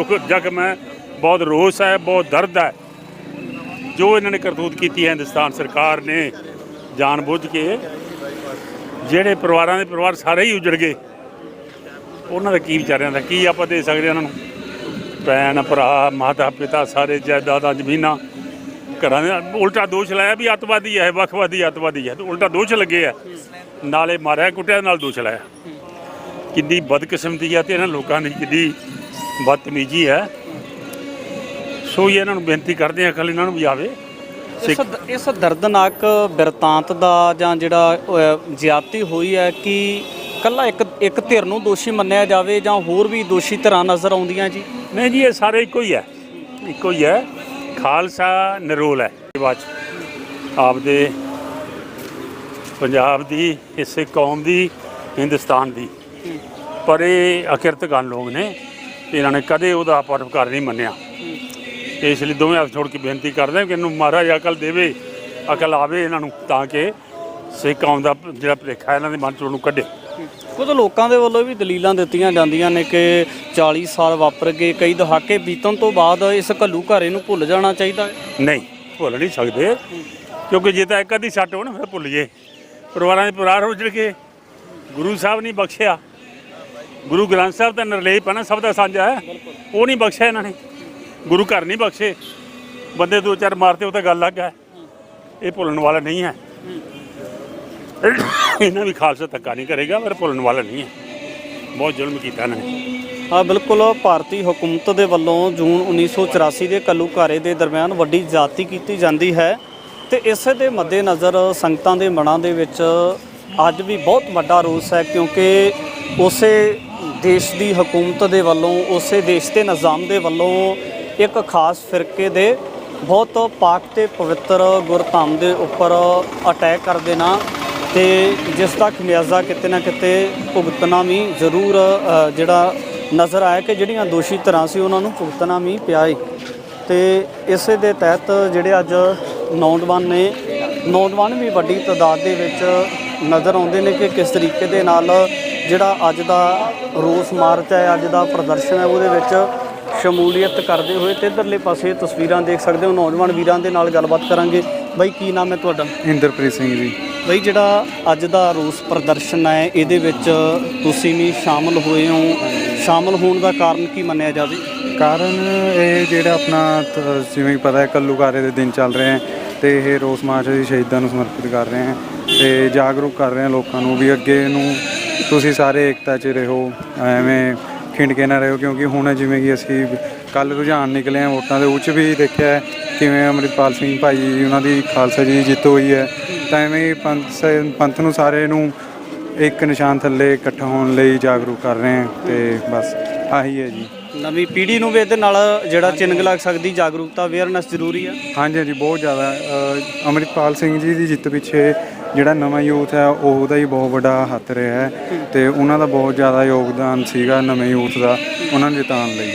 ਜ਼ਖਮ ਹੈ, ਬਹੁਤ ਰੋਸ ਹੈ, ਬਹੁਤ ਦਰਦ ਹੈ। ਜੋ ਇਹਨਾਂ ਨੇ ਕਰਤੂਤ ਕੀਤੀ ਹੈ ਹਿੰਦੁਸਤਾਨ ਸਰਕਾਰ ਨੇ ਜਾਣ ਬੁੱਝ ਕੇ, ਜਿਹੜੇ ਪਰਿਵਾਰਾਂ ਦੇ ਪਰਿਵਾਰ ਸਾਰੇ ਹੀ ਉਜੜ ਗਏ, ਉਹਨਾਂ ਦਾ ਕੀ ਵਿਚਾਰਿਆਂ ਦਾ ਕੀ ਆਪਾਂ ਦੇ ਸਕਦੇ ਉਹਨਾਂ ਨੂੰ? ਭੈਣ ਭਰਾ ਮਾਤਾ ਪਿਤਾ ਸਾਰੇ ਜਾਇਦਾਦਾਂ ਜ਼ਮੀਨਾਂ ਘਰਾਂ ਦੇ, ਉਲਟਾ ਦੋਸ਼ ਲਾਇਆ ਵੀ ਅੱਤਵਾਦੀ ਹੈ, ਵੱਖਵਾਦੀ ਅੱਤਵਾਦੀ ਹੈ, ਤੇ ਉਲਟਾ ਦੋਸ਼ ਲੱਗੇ ਆ, ਨਾਲੇ ਮਾਰਿਆ ਕੁੱਟਿਆ ਨਾਲ ਦੋਸ਼ ਲਾਇਆ। ਕਿੰਨੀ ਬਦਕਿਸਮਤੀ ਹੈ ਤੇ ਇਹਨਾਂ ਲੋਕਾਂ ਦੀ ਕਿੰਨੀ ਬਦਤਮੀਜੀ ਹੈ। ਸੋ ਇਹਨਾਂ ਨੂੰ ਬੇਨਤੀ ਕਰਦੇ ਆ ਕੱਲ ਇਹਨਾਂ ਨੂੰ ਵੀ ਆਵੇ। ਇਸ ਦਰਦਨਾਕ ਬਿਰਤਾਂਤ ਦਾ ਜਾਂ ਜਿਹੜਾ ਜ਼ਿਆਦਤੀ ਹੋਈ ਹੈ ਕਿ ਕੱਲਾ ਇੱਕ ਧਿਰ ਨੂੰ ਦੋਸ਼ੀ ਮੰਨਿਆ ਜਾਵੇ ਜਾਂ ਹੋਰ ਵੀ ਦੋਸ਼ੀ ਧਿਰਾਂ ਨਜ਼ਰ ਆਉਂਦੀਆਂ ਜੀ? ਨਹੀਂ ਜੀ, ਇਹ ਸਾਰੇ ਇੱਕੋ ਹੀ ਹੈ। ਖਾਲਸਾ ਨਿਰੋਲ ਹੈ ਬਾਅਦ ਆਪਦੇ ਪੰਜਾਬ ਦੀ, ਇਸੇ ਕੌਮ ਦੀ, ਹਿੰਦੁਸਤਾਨ ਦੀ। ਪਰ ਇਹ ਅਕਿਰਤਗਾਨ ਲੋਕ ਨੇ, ਇਹਨਾਂ ਨੇ ਕਦੇ ਉਹਦਾ ਪਰਉਪਕਾਰ ਨਹੀਂ ਮੰਨਿਆ। ਇਸ ਲਈ ਦੋਵੇਂ ਹੱਥ ਛੋੜ ਕੇ ਬੇਨਤੀ ਕਰਦੇ ਕਿ ਇਹਨੂੰ ਮਹਾਰਾਜ ਅਕਲ ਦੇਵੇ, ਅਕਲ ਆਵੇ ਇਹਨਾਂ ਨੂੰ, ਤਾਂ ਕਿ ਸਿੱਖ ਕੌਮ ਦਾ ਜਿਹੜਾ ਭੁਲੇਖਾ ਇਹਨਾਂ ਦੇ ਮਨ 'ਚੋਂ ਉਹਨੂੰ ਕੱਢੇ। ਕੁਝ ਲੋਕਾਂ ਦੇ ਵੱਲੋਂ ਵੀ ਦਲੀਲਾਂ ਦਿੱਤੀਆਂ ਜਾਂਦੀਆਂ ਨੇ ਕਿ 40 ਸਾਲ ਵਾਪਰ ਗਏ, ਕਈ ਦਹਾਕੇ ਬੀਤਣ ਤੋਂ ਬਾਅਦ ਇਸ ਘੱਲੂਘਾਰੇ ਨੂੰ ਭੁੱਲ ਜਾਣਾ ਚਾਹੀਦਾ ਹੈ। ਨਹੀਂ, ਭੁੱਲ ਨਹੀਂ ਸਕਦੇ, ਕਿਉਂਕਿ ਜੇ ਤਾਂ ਇੱਕ ਅੱਧੀ ਸੱਟ ਹੋ ਨਾ ਫਿਰ ਭੁੱਲ ਜੇ। ਪਰਿਵਾਰਾਂ ਦੇ ਪਰਿਵਾਰ ਉਜੜ ਕੇ, ਗੁਰੂ ਸਾਹਿਬ ਨਹੀਂ ਬਖਸ਼ਿਆ, ਗੁਰੂ ਗ੍ਰੰਥ ਸਾਹਿਬ ਦਾ ਨਿਰਲੇਪ ਹੈ ਨਾ, ਸਭ ਦਾ ਸਾਂਝਾ ਹੈ, ਉਹ ਨਹੀਂ ਬਖਸ਼ਿਆ ਇਹਨਾਂ ਨੇ। ਗੁਰੂ ਘਰ ਨਹੀਂ ਬਖਸ਼ੇ, ਬੰਦੇ ਦੋ ਚਾਰ ਮਾਰਤੇ ਉਹ ਤਾਂ ਗੱਲ ਲੱਗ ਹੈ। ਇਹ ਭੁੱਲਣ ਵਾਲਾ ਨਹੀਂ ਹੈ। ਇਹਨਾਂ ਵੀ ਖਾਲਸਾ ਧੱਕਾ ਨਹੀਂ ਕਰੇਗਾ, ਪਰ ਭੁੱਲਣ ਵਾਲਾ ਨਹੀਂ ਹੈ। ਬਹੁਤ ਜ਼ੁਲਮ ਕੀਤਾ ਇਹਨਾਂ ਨੇ। ਹਾਂ ਬਿਲਕੁਲ, ਭਾਰਤੀ ਹਕੂਮਤ ਦੇ ਵੱਲੋਂ ਜੂਨ 1984 ਦੇ ਘੱਲੂਘਾਰੇ ਦੇ ਦਰਮਿਆਨ ਵੱਡੀ ਜ਼ਿਆਦਤੀ ਕੀਤੀ ਜਾਂਦੀ ਹੈ ਤੇ ਇਸੇ ਦੇ ਮੱਦੇਨਜ਼ਰ ਸੰਗਤਾਂ ਦੇ ਮਨਾਂ ਦੇ ਵਿੱਚ ਅੱਜ ਵੀ ਬਹੁਤ ਵੱਡਾ ਰੋਸ ਹੈ, ਕਿਉਂਕਿ ਉਸੇ ਦੇਸ਼ ਦੀ ਹਕੂਮਤ ਦੇ ਵੱਲੋਂ, ਉਸੇ ਦੇਸ਼ ਦੇ ਨਿਜ਼ਾਮ ਦੇ ਵੱਲੋਂ ਇੱਕ ਖਾਸ ਫਿਰਕੇ ਦੇ ਬਹੁਤ ਪਾਕ ਤੇ ਪਵਿੱਤਰ ਗੁਰਧਾਮ ਦੇ ਉੱਪਰ ਅਟੈਕ ਕਰ ਦੇਣਾ ਤੇ ਜਿਸ ਦਾ ਖਮਿਆਜ਼ਾ ਕਿਤੇ ਨਾ ਕਿਤੇ ਭੁਗਤਣਾ ਵੀ ਜ਼ਰੂਰ ਜਿਹੜਾ ਨਜ਼ਰ ਆਇਆ ਕਿ ਜਿਹੜੀਆਂ ਦੋਸ਼ੀ ਧਿਰਾਂ ਸੀ ਉਹਨਾਂ ਨੂੰ ਭੁਗਤਣਾ ਵੀ ਪਿਆ ਏ। ਤੇ ਇਸੇ ਦੇ ਤਹਿਤ ਜਿਹੜੇ ਅੱਜ ਨੌਜਵਾਨ ਵੀ ਵੱਡੀ ਤਾਦਾਦ ਦੇ ਵਿੱਚ ਨਜ਼ਰ ਆਉਂਦੇ ਨੇ ਕਿ ਕਿਸ ਤਰੀਕੇ ਦੇ ਨਾਲ ਜਿਹੜਾ ਅੱਜ ਦਾ ਰੋਸ ਮਾਰਚ ਹੈ, ਅੱਜ ਦਾ ਪ੍ਰਦਰਸ਼ਨ ਹੈ, ਉਹਦੇ ਵਿੱਚ ਸ਼ਮੂਲੀਅਤ ਕਰਦੇ ਹੋਏ। ਤੇ ਇੱਧਰਲੇ ਪਾਸੇ ਤਸਵੀਰਾਂ ਦੇਖ ਸਕਦੇ ਹੋ, ਨੌਜਵਾਨ ਵੀਰਾਂ ਦੇ ਨਾਲ ਗੱਲਬਾਤ ਕਰਾਂਗੇ। ਬਾਈ ਕੀ ਨਾਮ ਹੈ ਤੁਹਾਡਾ? ਇੰਦਰਪ੍ਰੀਤ ਸਿੰਘ ਜੀ। ਬਾਈ ਜਿਹੜਾ ਅੱਜ ਦਾ ਰੋਸ ਪ੍ਰਦਰਸ਼ਨ ਹੈ ਇਹਦੇ ਵਿੱਚ ਤੁਸੀਂ ਵੀ ਸ਼ਾਮਲ ਹੋਏ ਹੋ, ਸ਼ਾਮਲ ਹੋਣ ਦਾ ਕਾਰਨ ਕੀ ਮੰਨਿਆ ਜਾਵੇ? ਕਾਰਨ ਇਹ ਜਿਹੜਾ ਆਪਣਾ ਜਿਵੇਂ ਪਤਾ ਹੈ ਘੱਲੂਘਾਰੇ ਦੇ ਦਿਨ ਚੱਲ ਰਹੇ ਹੈ ਤੇ ਇਹ ਰੋਸ ਮਾਰਚ ਅਸੀਂ ਸ਼ਹੀਦਾਂ ਨੂੰ ਸਮਰਪਿਤ ਕਰ ਰਹੇ ਹਾਂ ਤੇ ਜਾਗਰੂਕ ਕਰ ਰਹੇ ਹਾਂ ਲੋਕਾਂ ਨੂੰ ਵੀ ਅੱਗੇ ਨੂੰ ਤੁਸੀਂ ਸਾਰੇ ਏਕਤਾ 'ਚ ਰਹੋ, ਐਵੇਂ ਖਿੰਡ ਕੇ ਨਾ ਰਹੋ। ਕਿਉਂਕਿ ਹੁਣ ਜਿਵੇਂ ਕਿ ਅਸੀਂ ਕੱਲ੍ਹ ਰੁਝਾਨ ਨਿਕਲੇ ਆ ਵੋਟਾਂ ਦੇ, ਉਹ 'ਚ ਵੀ ਦੇਖਿਆ ਕਿਵੇਂ ਅੰਮ੍ਰਿਤਪਾਲ ਸਿੰਘ ਭਾਈ ਜੀ ਉਹਨਾਂ ਦੀ ਖਾਲਸਾ ਜੀ ਜਿੱਤ ਹੋਈ ਹੈ। ਤਾਂ ਐਵੇਂ ਪੰਥ ਨੂੰ ਸਾਰੇ ਨੂੰ ਇੱਕ ਨਿਸ਼ਾਨ ਥੱਲੇ ਇਕੱਠਾ ਹੋਣ ਲਈ ਜਾਗਰੂਕ ਕਰ ਰਹੇ ਹਾਂ ਤੇ ਬਸ ਆਹੀ ਹੈ ਜੀ। ਨਵੀਂ ਪੀੜ੍ਹੀ ਨੂੰ ਵੀ ਇਹਦੇ ਨਾਲ ਜਿਹੜਾ ਚਿੰਨ੍ਹ ਲੱਗ ਸਕਦੀ, ਜਾਗਰੂਕਤਾ, ਅਵੇਅਰਨੈਸ ਜ਼ਰੂਰੀ ਆ। ਹਾਂਜੀ, ਬਹੁਤ ਜ਼ਿਆਦਾ। ਅੰਮ੍ਰਿਤਪਾਲ ਸਿੰਘ ਜੀ ਦੀ ਜਿੱਤ ਪਿੱਛੇ ਜਿਹੜਾ ਨਵਾਂ ਯੂਥ ਹੈ ਉਹਦਾ ਹੀ ਬਹੁਤ ਵੱਡਾ ਹੱਥ ਰਿਹਾ ਹੈ ਤੇ ਉਹਨਾਂ ਦਾ ਬਹੁਤ ਜ਼ਿਆਦਾ ਯੋਗਦਾਨ ਸੀਗਾ ਨਵੇਂ ਯੂਥ ਦਾ ਉਹਨਾਂ ਨੂੰ ਜਿਤਾਉਣ ਲਈ।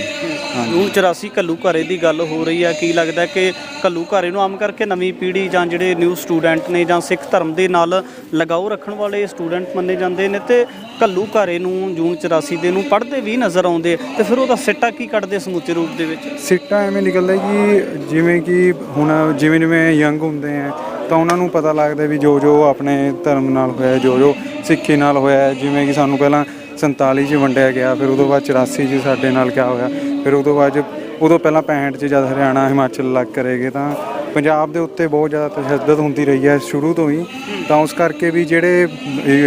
ਜੂਨ 84 ਘੱਲੂਘਾਰੇ ਦੀ ਗੱਲ ਹੋ ਰਹੀ ਹੈ, ਕੀ ਲੱਗਦਾ ਕਿ ਘੱਲੂਘਾਰੇ ਨੂੰ ਆਮ ਕਰਕੇ ਨਵੀਂ ਪੀੜ੍ਹੀ ਜਾਂ ਜਿਹੜੇ ਨਿਊ ਸਟੂਡੈਂਟ ਨੇ ਜਾਂ ਸਿੱਖ ਧਰਮ ਦੇ ਨਾਲ ਲਗਾਓ ਰੱਖਣ ਵਾਲੇ ਸਟੂਡੈਂਟ ਮੰਨੇ ਜਾਂਦੇ ਨੇ ਤੇ ਘੱਲੂਘਾਰੇ ਨੂੰ ਜੂਨ 84 ਦੇ ਨੂੰ ਪੜ੍ਹਦੇ ਵੀ ਨਜ਼ਰ ਆਉਂਦੇ, ਤੇ ਫਿਰ ਉਹਦਾ ਸਿੱਟਾ ਕੀ ਕੱਢਦੇ ਸਮੁੱਚੇ ਰੂਪ ਦੇ ਵਿੱਚ? ਸਿੱਟਾ ਐਵੇਂ ਨਿਕਲਦਾ ਕਿ ਜਿਵੇਂ ਕਿ ਹੁਣ ਜਿਵੇਂ ਯੰਗ ਹੁੰਦੇ ਆ ਤਾਂ ਉਹਨਾਂ ਨੂੰ ਪਤਾ ਲੱਗਦਾ ਵੀ ਜੋ ਆਪਣੇ ਧਰਮ ਨਾਲ ਹੋਇਆ, ਜੋ ਸਿੱਖੀ ਨਾਲ ਹੋਇਆ, ਜਿਵੇਂ ਕਿ ਸਾਨੂੰ ਪਹਿਲਾਂ 47 'ਚ ਵੰਡਿਆ ਗਿਆ, ਫਿਰ ਉਦੋਂ ਬਾਅਦ 84 'ਚ ਸਾਡੇ ਨਾਲ ਕਿਆ ਹੋਇਆ, ਫਿਰ ਉਦੋਂ ਪਹਿਲਾਂ 65 'ਚ ਜਦ ਹਰਿਆਣਾ ਹਿਮਾਚਲ ਲੱਗ ਕਰੇਗੇ ਤਾਂ ਪੰਜਾਬ ਦੇ ਉੱਤੇ ਬਹੁਤ ਜ਼ਿਆਦਾ ਤਸ਼ੱਦਦ ਹੁੰਦੀ ਰਹੀ ਹੈ ਸ਼ੁਰੂ ਤੋਂ ਹੀ। ਤਾਂ ਉਸ ਕਰਕੇ ਵੀ ਜਿਹੜੇ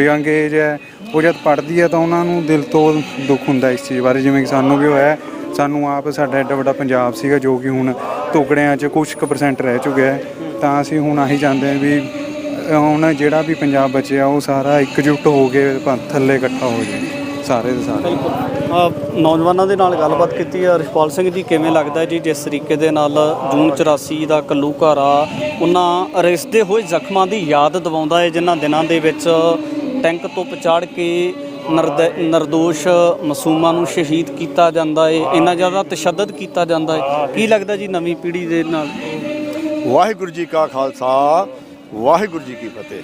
ਯੰਗ ਏਜ ਹੈ ਉਹ ਜਦ ਪੜ੍ਹਦੀ ਹੈ ਤਾਂ ਉਹਨਾਂ ਨੂੰ ਦਿਲ ਤੋਂ ਦੁੱਖ ਹੁੰਦਾ ਇਸ ਚੀਜ਼ ਬਾਰੇ, ਜਿਵੇਂ ਕਿ ਸਾਨੂੰ ਵੀ ਹੋਇਆ। ਸਾਨੂੰ ਆਪ ਸਾਡਾ ਐਡਾ ਵੱਡਾ ਪੰਜਾਬ ਸੀਗਾ ਜੋ ਕਿ ਹੁਣ ਟੁਕੜਿਆਂ 'ਚ ਕੁਛ ਕੁ % ਰਹਿ ਚੁੱਕਿਆ ਹੈ। ਤਾਂ ਅਸੀਂ ਹੁਣ ਆਹੀ ਚਾਹੁੰਦੇ ਹਾਂ ਵੀ ਹੁਣ ਜਿਹੜਾ ਵੀ ਪੰਜਾਬ ਬਚਿਆ ਉਹ ਸਾਰਾ ਇਕਜੁੱਟ ਹੋ ਕੇ ਥੱਲੇ ਇਕੱਠਾ ਹੋ ਜਾਏ ਸਾਰੇ ਦੇ ਸਾਰੇ। ਨੌਜਵਾਨਾਂ ਦੇ ਨਾਲ ਗੱਲਬਾਤ ਕੀਤੀ ਹੈ। ਰਿਸ਼ਪਾਲ ਸਿੰਘ ਜੀ, ਕਿਵੇਂ ਲੱਗਦਾ ਜੀ ਜਿਸ ਤਰੀਕੇ ਦੇ ਨਾਲ ਜੂਨ 84 ਦਾ ਘੱਲੂਘਾਰਾ ਉਹਨਾਂ ਰਿਸਦੇ ਹੋਏ ਜ਼ਖਮਾਂ ਦੀ ਯਾਦ ਦਿਵਾਉਂਦਾ ਹੈ, ਜਿਨ੍ਹਾਂ ਦਿਨਾਂ ਦੇ ਵਿੱਚ ਟੈਂਕ ਤੋਂ ਪਛਾੜ ਕੇ ਨਿਰਦੋਸ਼ ਮਾਸੂਮਾਂ ਨੂੰ ਸ਼ਹੀਦ ਕੀਤਾ ਜਾਂਦਾ ਹੈ, ਇੰਨਾ ਜ਼ਿਆਦਾ ਤਸ਼ੱਦਦ ਕੀਤਾ ਜਾਂਦਾ ਹੈ। ਕੀ ਲੱਗਦਾ ਜੀ ਨਵੀਂ ਪੀੜ੍ਹੀ ਦੇ ਨਾਲ? ਵਾਹਿਗੁਰੂ ਜੀ ਕਾ ਖਾਲਸਾ, ਵਾਹਿਗੁਰੂ ਜੀ ਕੀ ਫਤਿਹ।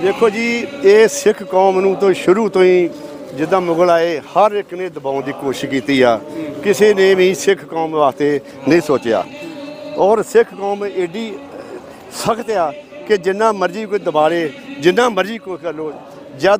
ਦੇਖੋ ਜੀ, ਇਹ ਸਿੱਖ ਕੌਮ ਨੂੰ ਤਾਂ ਸ਼ੁਰੂ ਤੋਂ ਹੀ ਜਿੱਦਾਂ ਮੁਗਲ ਆਏ ਹਰ ਇੱਕ ਨੇ ਦਬਾਉਣ ਦੀ ਕੋਸ਼ਿਸ਼ ਕੀਤੀ ਆ। ਕਿਸੇ ਨੇ ਵੀ ਸਿੱਖ ਕੌਮ ਵਾਸਤੇ ਨਹੀਂ ਸੋਚਿਆ। ਔਰ ਸਿੱਖ ਕੌਮ ਏਡੀ ਸਖਤ ਆ ਕਿ ਜਿੰਨਾ ਮਰਜ਼ੀ ਕੋਈ ਦਬਾਰੇ, ਜਿੰਨਾ ਮਰਜ਼ੀ ਕੋਈ ਕਰ ਲੋ, ਜਦ